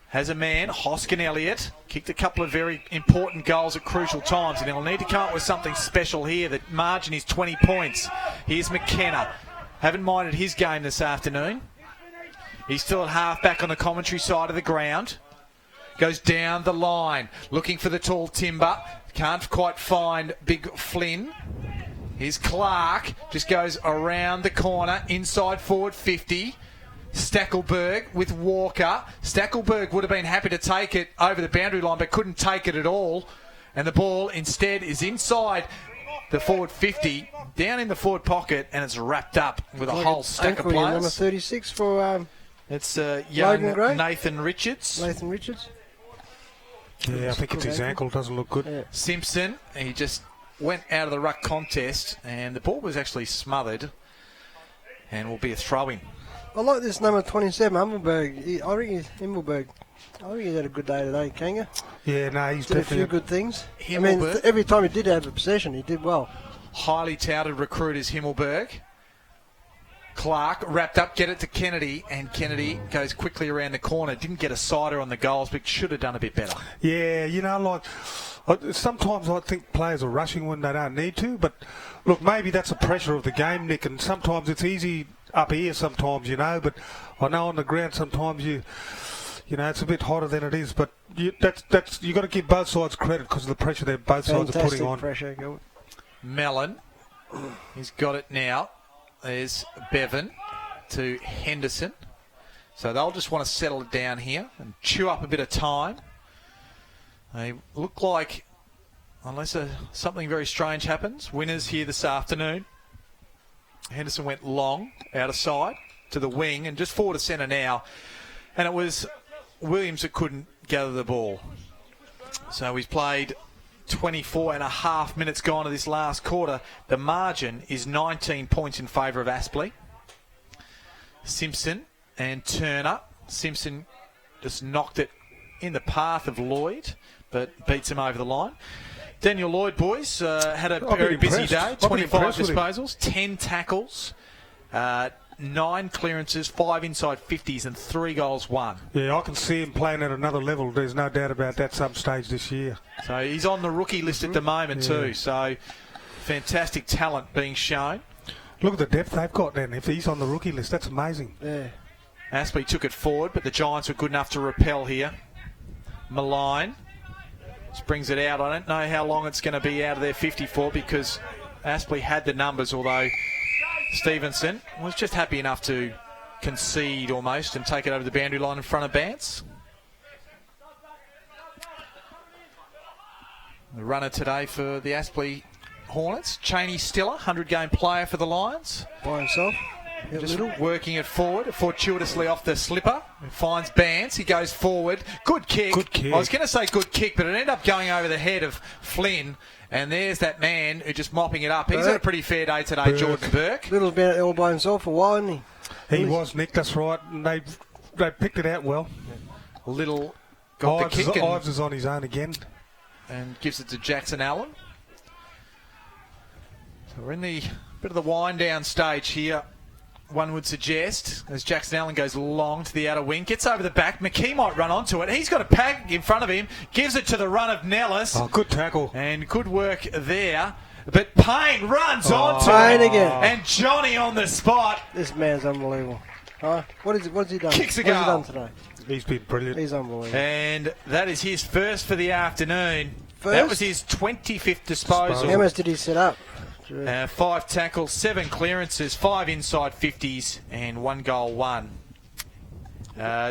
Has a man, Hoskin Elliott, kicked a couple of very important goals at crucial times, and he'll need to come up with something special here. The margin is 20 points. Here's McKenna. Haven't minded his game this afternoon. He's still at half back on the commentary side of the ground. Goes down the line, looking for the tall timber. Can't quite find Big Flynn. Here's Clark. Just goes around the corner, inside forward 50. Stackelberg with Walker. Stackelberg would have been happy to take it over the boundary line, but couldn't take it at all. And the ball instead is inside the forward 50, down in the forward pocket, and it's wrapped up with a whole stack of players. Number 36 for it's young Nathan Richards. Yeah, I think it's his ankle. Doesn't look good. Yeah. Simpson, he just went out of the ruck contest, and the ball was actually smothered, and will be a throw-in. I like this number 27, Himmelberg. I think he had a good day today, Kanga. Yeah, no, he's did definitely a few good things. Himmelberg, I mean, every time he did have a possession, he did well. Highly touted recruit is Himmelberg. Clark wrapped up, get it to Kennedy, and Kennedy goes quickly around the corner. Didn't get a sider on the goals, but should have done a bit better. Yeah, sometimes I think players are rushing when they don't need to, but look, maybe that's the pressure of the game, Nick, and sometimes it's easy up here sometimes, but I know on the ground sometimes it's a bit hotter than it is, but you got to give both sides credit because of the pressure that both sides are putting on. Pressure, go. Mellon, he's got it now. There's Bevan to Henderson. So they'll just want to settle it down here and chew up a bit of time. They look like, unless something very strange happens, winners here this afternoon. Henderson went long, out of sight, to the wing, and just forward to centre now. And it was Williams that couldn't gather the ball. So he's played 24 and a half minutes gone of this last quarter. The margin is 19 points in favour of Aspley. Simpson and Turner. Simpson just knocked it in the path of Lloyd, but beats him over the line. Daniel Lloyd, boys, had a very busy day. 25 disposals, 10 tackles, 9 clearances, 5 inside 50s, and 3 goals won. Yeah, I can see him playing at another level. There's no doubt about that some stage this year. So he's on the rookie list at the moment too. So fantastic talent being shown. Look at the depth they've got then. If he's on the rookie list, that's amazing. Yeah. Aspley took it forward, but the Giants were good enough to repel here. Malign just brings it out. I don't know how long it's going to be out of their 54 because Aspley had the numbers, although Stevenson was just happy enough to concede almost and take it over the boundary line in front of Bance. The runner today for the Aspley Hornets, Cheney Stiller, 100-game player for the Lions. By himself. Just working it forward, fortuitously off the slipper. Finds Bance, he goes forward. Good kick. Good kick. I was going to say good kick, but it ended up going over the head of Flynn. And there's that man who just mopping it up. He's had a pretty fair day today, Jordan Burke. Little bit all by himself for a while, isn't he? He was, Nick, that's right. And they picked it out well. Little got the kick. Ives is on his own again. And gives it to Jackson Allen. So we're in the bit of the wind down stage here, one would suggest, as Jackson Allen goes long to the outer wing, gets over the back. McKee might run onto it. He's got a pack in front of him, gives it to the run of Nellis. Oh, good tackle. And good work there. But Payne runs onto Payne it. Again. And Johnny on the spot. This man's unbelievable. What's he done? Kicks a What's he goal. done today? He's been brilliant. He's unbelievable. And that is his first for the afternoon. First? That was his 25th disposal. How much did he set up? 5 tackles, 7 clearances, 5 inside 50s, and 1 goal won.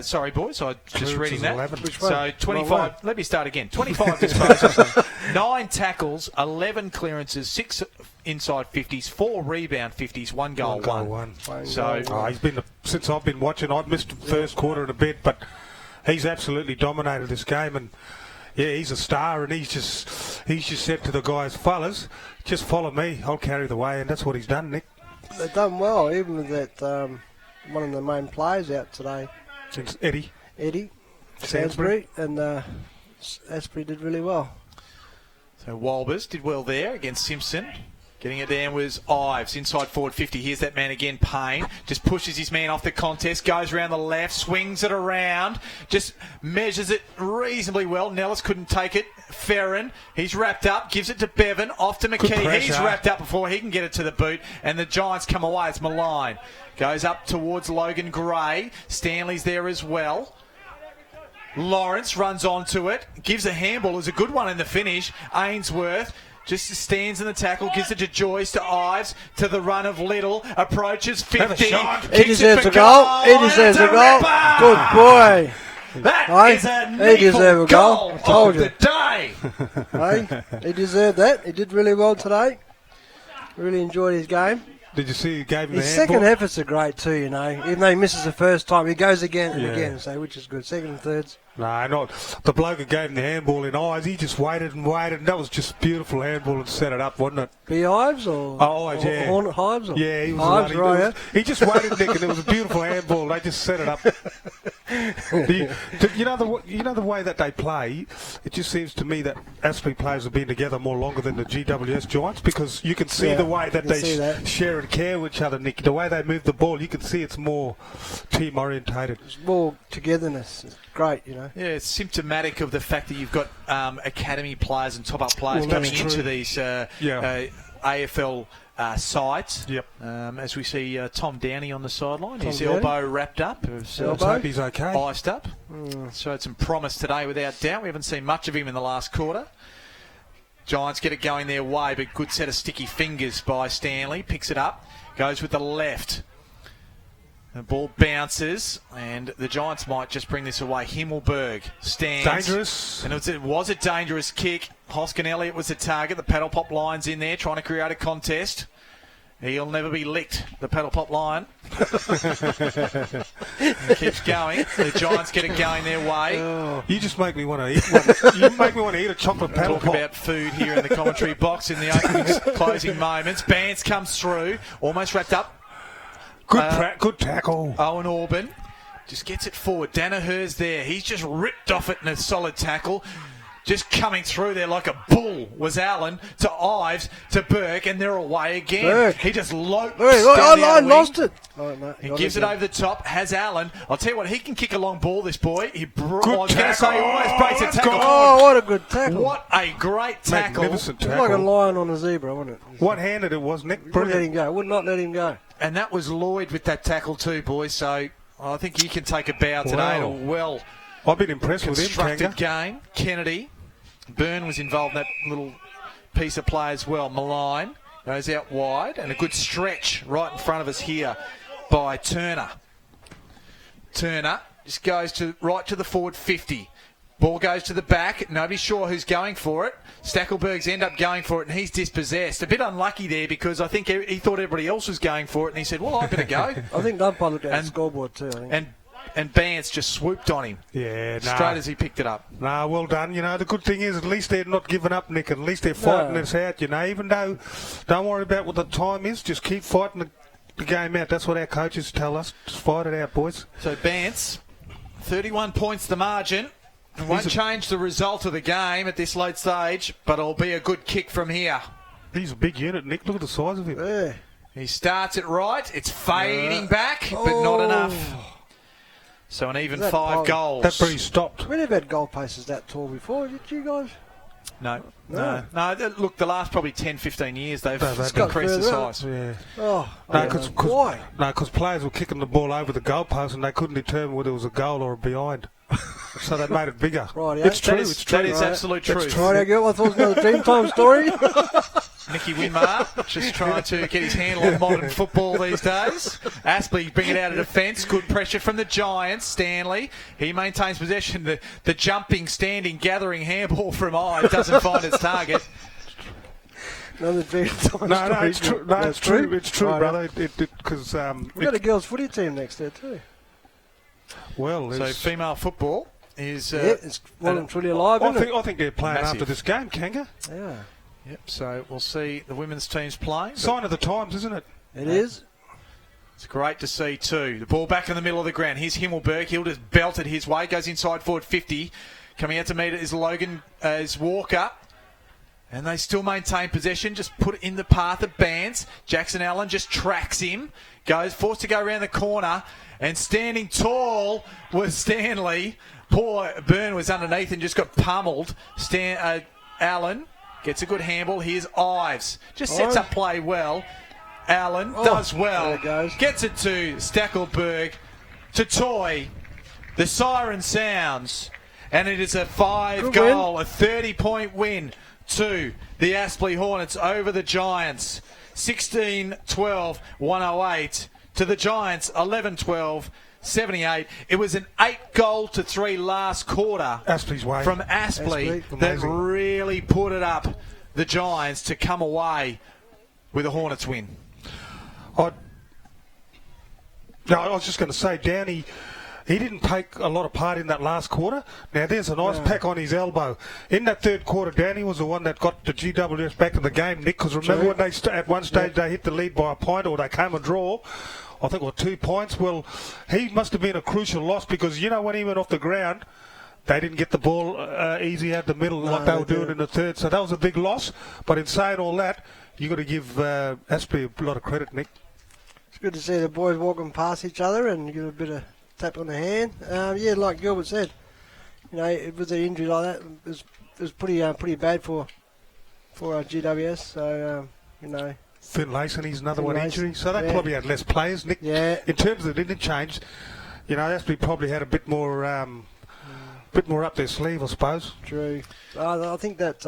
Sorry, boys, I was just reading that. 11. Which one? So 25. Let me start again. 25 disposals, 9 tackles, 11 clearances, 6 inside 50s, 4 rebound 50s, 1 goal won. So he's been since I've been watching. I've missed the first quarter and a bit, but he's absolutely dominated this game and. Yeah, he's a star, and he's just said to the guys, fellas, just follow me. I'll carry the way, and that's what he's done, Nick. They've done well, even with that one of the main players out today. It's Eddie Sainsbury, and Aspley did really well. So Walbers did well there against Simpson. Getting it down was Ives, inside forward 50. Here's that man again, Payne. Just pushes his man off the contest, goes around the left, swings it around, just measures it reasonably well. Nellis couldn't take it. Ferrin, he's wrapped up, gives it to Bevan, off to McKee. He's wrapped up before he can get it to the boot, and the Giants come away. It's Malign. Goes up towards Logan Gray. Stanley's there as well. Lawrence runs onto it, gives a handball. It was a good one in the finish. Ainsworth just stands in the tackle, gives it to Joyce, to Ives, to the run of Little, approaches 50. He deserves a goal. He deserves a goal. Good boy. That is a NEAFL goal of the day. He deserved that. He did really well today. Really enjoyed his game. Did you see he gave him the His handball? second efforts are great too, Even though he misses the first time, he goes again and again, so which is good. Second and thirds. No, not the bloke who gave him the handball in Eyes. He just waited and waited, and that was just beautiful handball and set it up, wasn't it? B. Ives or Ives, yeah. Hornet Hives? Or Yeah, he was Ives, right. right. He just waited, Nick, and it was a beautiful handball. They just set it up. You know the way that they play. It just seems to me that Aspley players have been together more longer than the GWS Giants, because you can see the way that they share and care with each other, Nick. The way they move the ball, you can see it's more team orientated. It's more togetherness. It's great, you know. Yeah, it's symptomatic of the fact that you've got academy players and top-up players coming into these AFL sides. Yep. As we see Tom Downey on the sideline, his elbow wrapped up. Let's hope he's okay. Iced up. Showed some promise today without doubt. We haven't seen much of him in the last quarter. Giants get it going their way, but good set of sticky fingers by Stanley. Picks it up, goes with the left. The ball bounces, and the Giants might just bring this away. Himmelberg stands. Dangerous. And it was a dangerous kick. Hoskin Elliott was the target. The paddle pop line's in there trying to create a contest. He'll never be licked, the paddle pop line. Keeps going. The Giants get it going their way. You just make me want to eat one. You make me want to eat a chocolate paddle pop. Talk about food here in the commentary box in the opening closing moments. Bance comes through, almost wrapped up. Good tackle. Owen Orban just gets it forward. Danaher's there. He's just ripped off it in a solid tackle. Just coming through there like a bull was Allen to Ives to Burke, and they're away again. Burke. He just lopes. I lost it. Oh, no, he gives it over the top. Has Allen. I'll tell you what, he can kick a long ball, this boy. I was tackle. going to say he almost breaks a tackle. Oh, what a good tackle. What a great tackle. Magnificent It's tackle. like a lion on a zebra, wasn't it? One-handed it was, Nick. Wouldn't let him go. Would not let him go. And that was Lloyd with that tackle too, boys. So I think he can take a bow today. Wow. And a well I've been impressed with him, constructed Kanga. game. Kennedy. Byrne was involved in that little piece of play as well. Malign goes out wide, and a good stretch right in front of us here by Turner. Turner just goes right to the forward 50. Ball goes to the back. Nobody's sure who's going for it. Stackelberg's end up going for it, and he's dispossessed. A bit unlucky there, because I think he thought everybody else was going for it, and he said, well, I better go. I think umpire looked at the scoreboard too. I think. And Bance just swooped on him. Yeah, straight as he picked it up. Nah, well done. You know, the good thing is at least they're not giving up, Nick. At least they're fighting this out, you know. Even though, don't worry about what the time is. Just keep fighting the game out. That's what our coaches tell us. Just fight it out, boys. So Bance, 31 points the margin. It won't change the result of the game at this late stage, but it'll be a good kick from here. He's a big unit, Nick. Look at the size of him. Yeah. He starts it right. It's fading back, but not enough. So an even 5 goals. That breeze stopped. We never had goal paces that tall before, did you guys? No. Look, the last probably 10, 15 years, they've increased the size. Yeah. Oh, why? No, because players were kicking the ball over the goalpost and they couldn't determine whether it was a goal or a behind. So they made it bigger. Right, yeah. It's true. That is absolute truth. Right, I thought it was another Dreamtime story. Nicky Winmar just trying to get his handle on modern football these days. Aspley bring it out of defence. Good pressure from the Giants. Stanley, he maintains possession. The jumping, standing, gathering handball from Ives doesn't find its target. Another Dreamtime No, it's true. No, it's true. It's true, right, brother. Because we've got a girls' footy team next there too. Well, so female football is it's well and truly alive. I think they're playing massive after this game, Kanga. Yeah. Yep. So we'll see the women's teams playing. Sign of the times, isn't it? It is. It's great to see too. The ball back in the middle of the ground. Here's Himmelberg. He'll just belt it his way. Goes inside forward 50. Coming out to meet it is Walker. And they still maintain possession. Just put it in the path of Bance. Jackson Allen just tracks him. Forced to go around the corner. And standing tall was Stanley. Poor Byrne was underneath and just got pummeled. Allen gets a good handball. Here's Ives. Just sets up play well. Allen does well. There it goes. Gets it to Stackelberg. To Toy. The siren sounds. And it is a 5-goal, a 30-point win to the Aspley Hornets over the Giants. 16-12, 108. To the Giants, 11-12, 78. It was an 8-goal-3 last quarter Aspley's way. from Aspley that really put it up the Giants to come away with a Hornets win. I was just going to say, Downey, he didn't take a lot of part in that last quarter. Now, there's a nice pack on his elbow. In that third quarter, Downey was the one that got the GWS back in the game, Nick, because remember when they at one stage they hit the lead by a point or they came a draw? I think, or 2 points. Well, he must have been a crucial loss because, when he went off the ground, they didn't get the ball easy out the middle like they were doing in the third. So that was a big loss. But in saying all that, you got to give Aspley a lot of credit, Nick. It's good to see the boys walking past each other and give a bit of tap on the hand. Like Gilbert said, with an injury like that, it was pretty bad for GWS. So Finn Lacen, he's another one injury, so they probably had less players, Nick. Yeah. In terms of the interchange, Aspley probably had a bit more up their sleeve, I suppose. True. I think that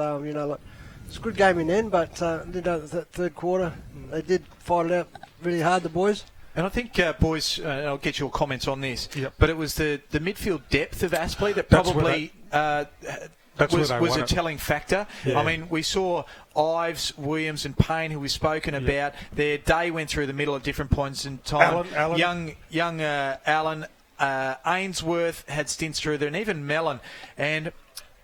it's a good game in the end, but the third quarter they did fight it out really hard, the boys. And I think, boys, I'll get your comments on this, Yep. but it was the midfield depth of Aspley that probably was a telling factor. Yeah. I mean, we saw Ives, Williams and Payne, who we've spoken about. Their day went through the middle at different points in time. Allen. Young Allen, Ainsworth had stints through there, and even Mellon. And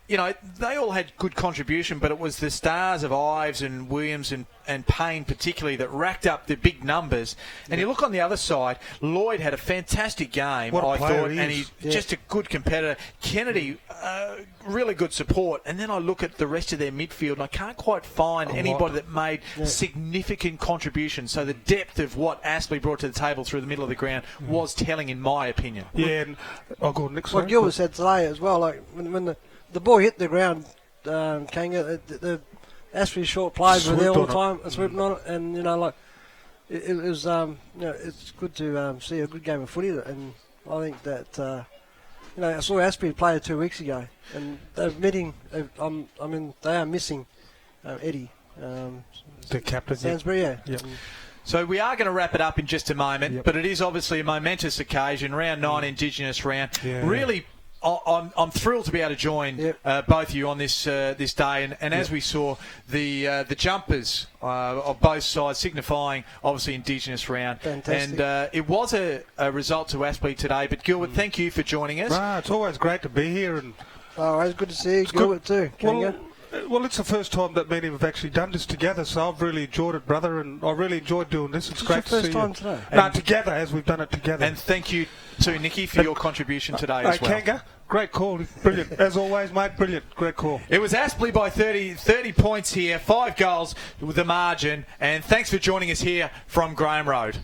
they all had good contribution, but it was the stars of Ives and Williams and Payne particularly that racked up the big numbers. And you look on the other side, Lloyd had a fantastic game, I thought, and he's just a good competitor. Kennedy, really good support. And then I look at the rest of their midfield, and I can't quite find anybody that made significant contributions. So the depth of what Aspley brought to the table through the middle of the ground was telling, in my opinion. Yeah, and I'll go next. What Gilbert said today as well, like when the ball hit the ground, Kanga, the Aspley short plays were there all the time, swooping on it, and it was it's good to see a good game of footy, and I think that I saw Aspley play 2 weeks ago, and they're admitting, they are missing Eddie, the captain, Sainsbury, yeah. So we are going to wrap it up in just a moment, but it is obviously a momentous occasion, round 9 Indigenous round. Yeah. Really, I'm thrilled to be able to join both of you on this this day, and as we saw, the jumpers of both sides signifying obviously Indigenous round. Fantastic. And it was a result to Aspley today. But Gilbert, thank you for joining us. It's always great to be here, and always good to see you, Gilbert too. Well, it's the first time that me and him have actually done this together, so I've really enjoyed it, brother, and I really enjoyed doing this. It's great to see you. First time today. No, together, as we've done it together. And thank you to Nicky for your contribution today as well. Kanga, great call. Brilliant. As always, mate, brilliant. Great call. It was Aspley by 30 points here, 5 goals with the margin, and thanks for joining us here from Graham Road.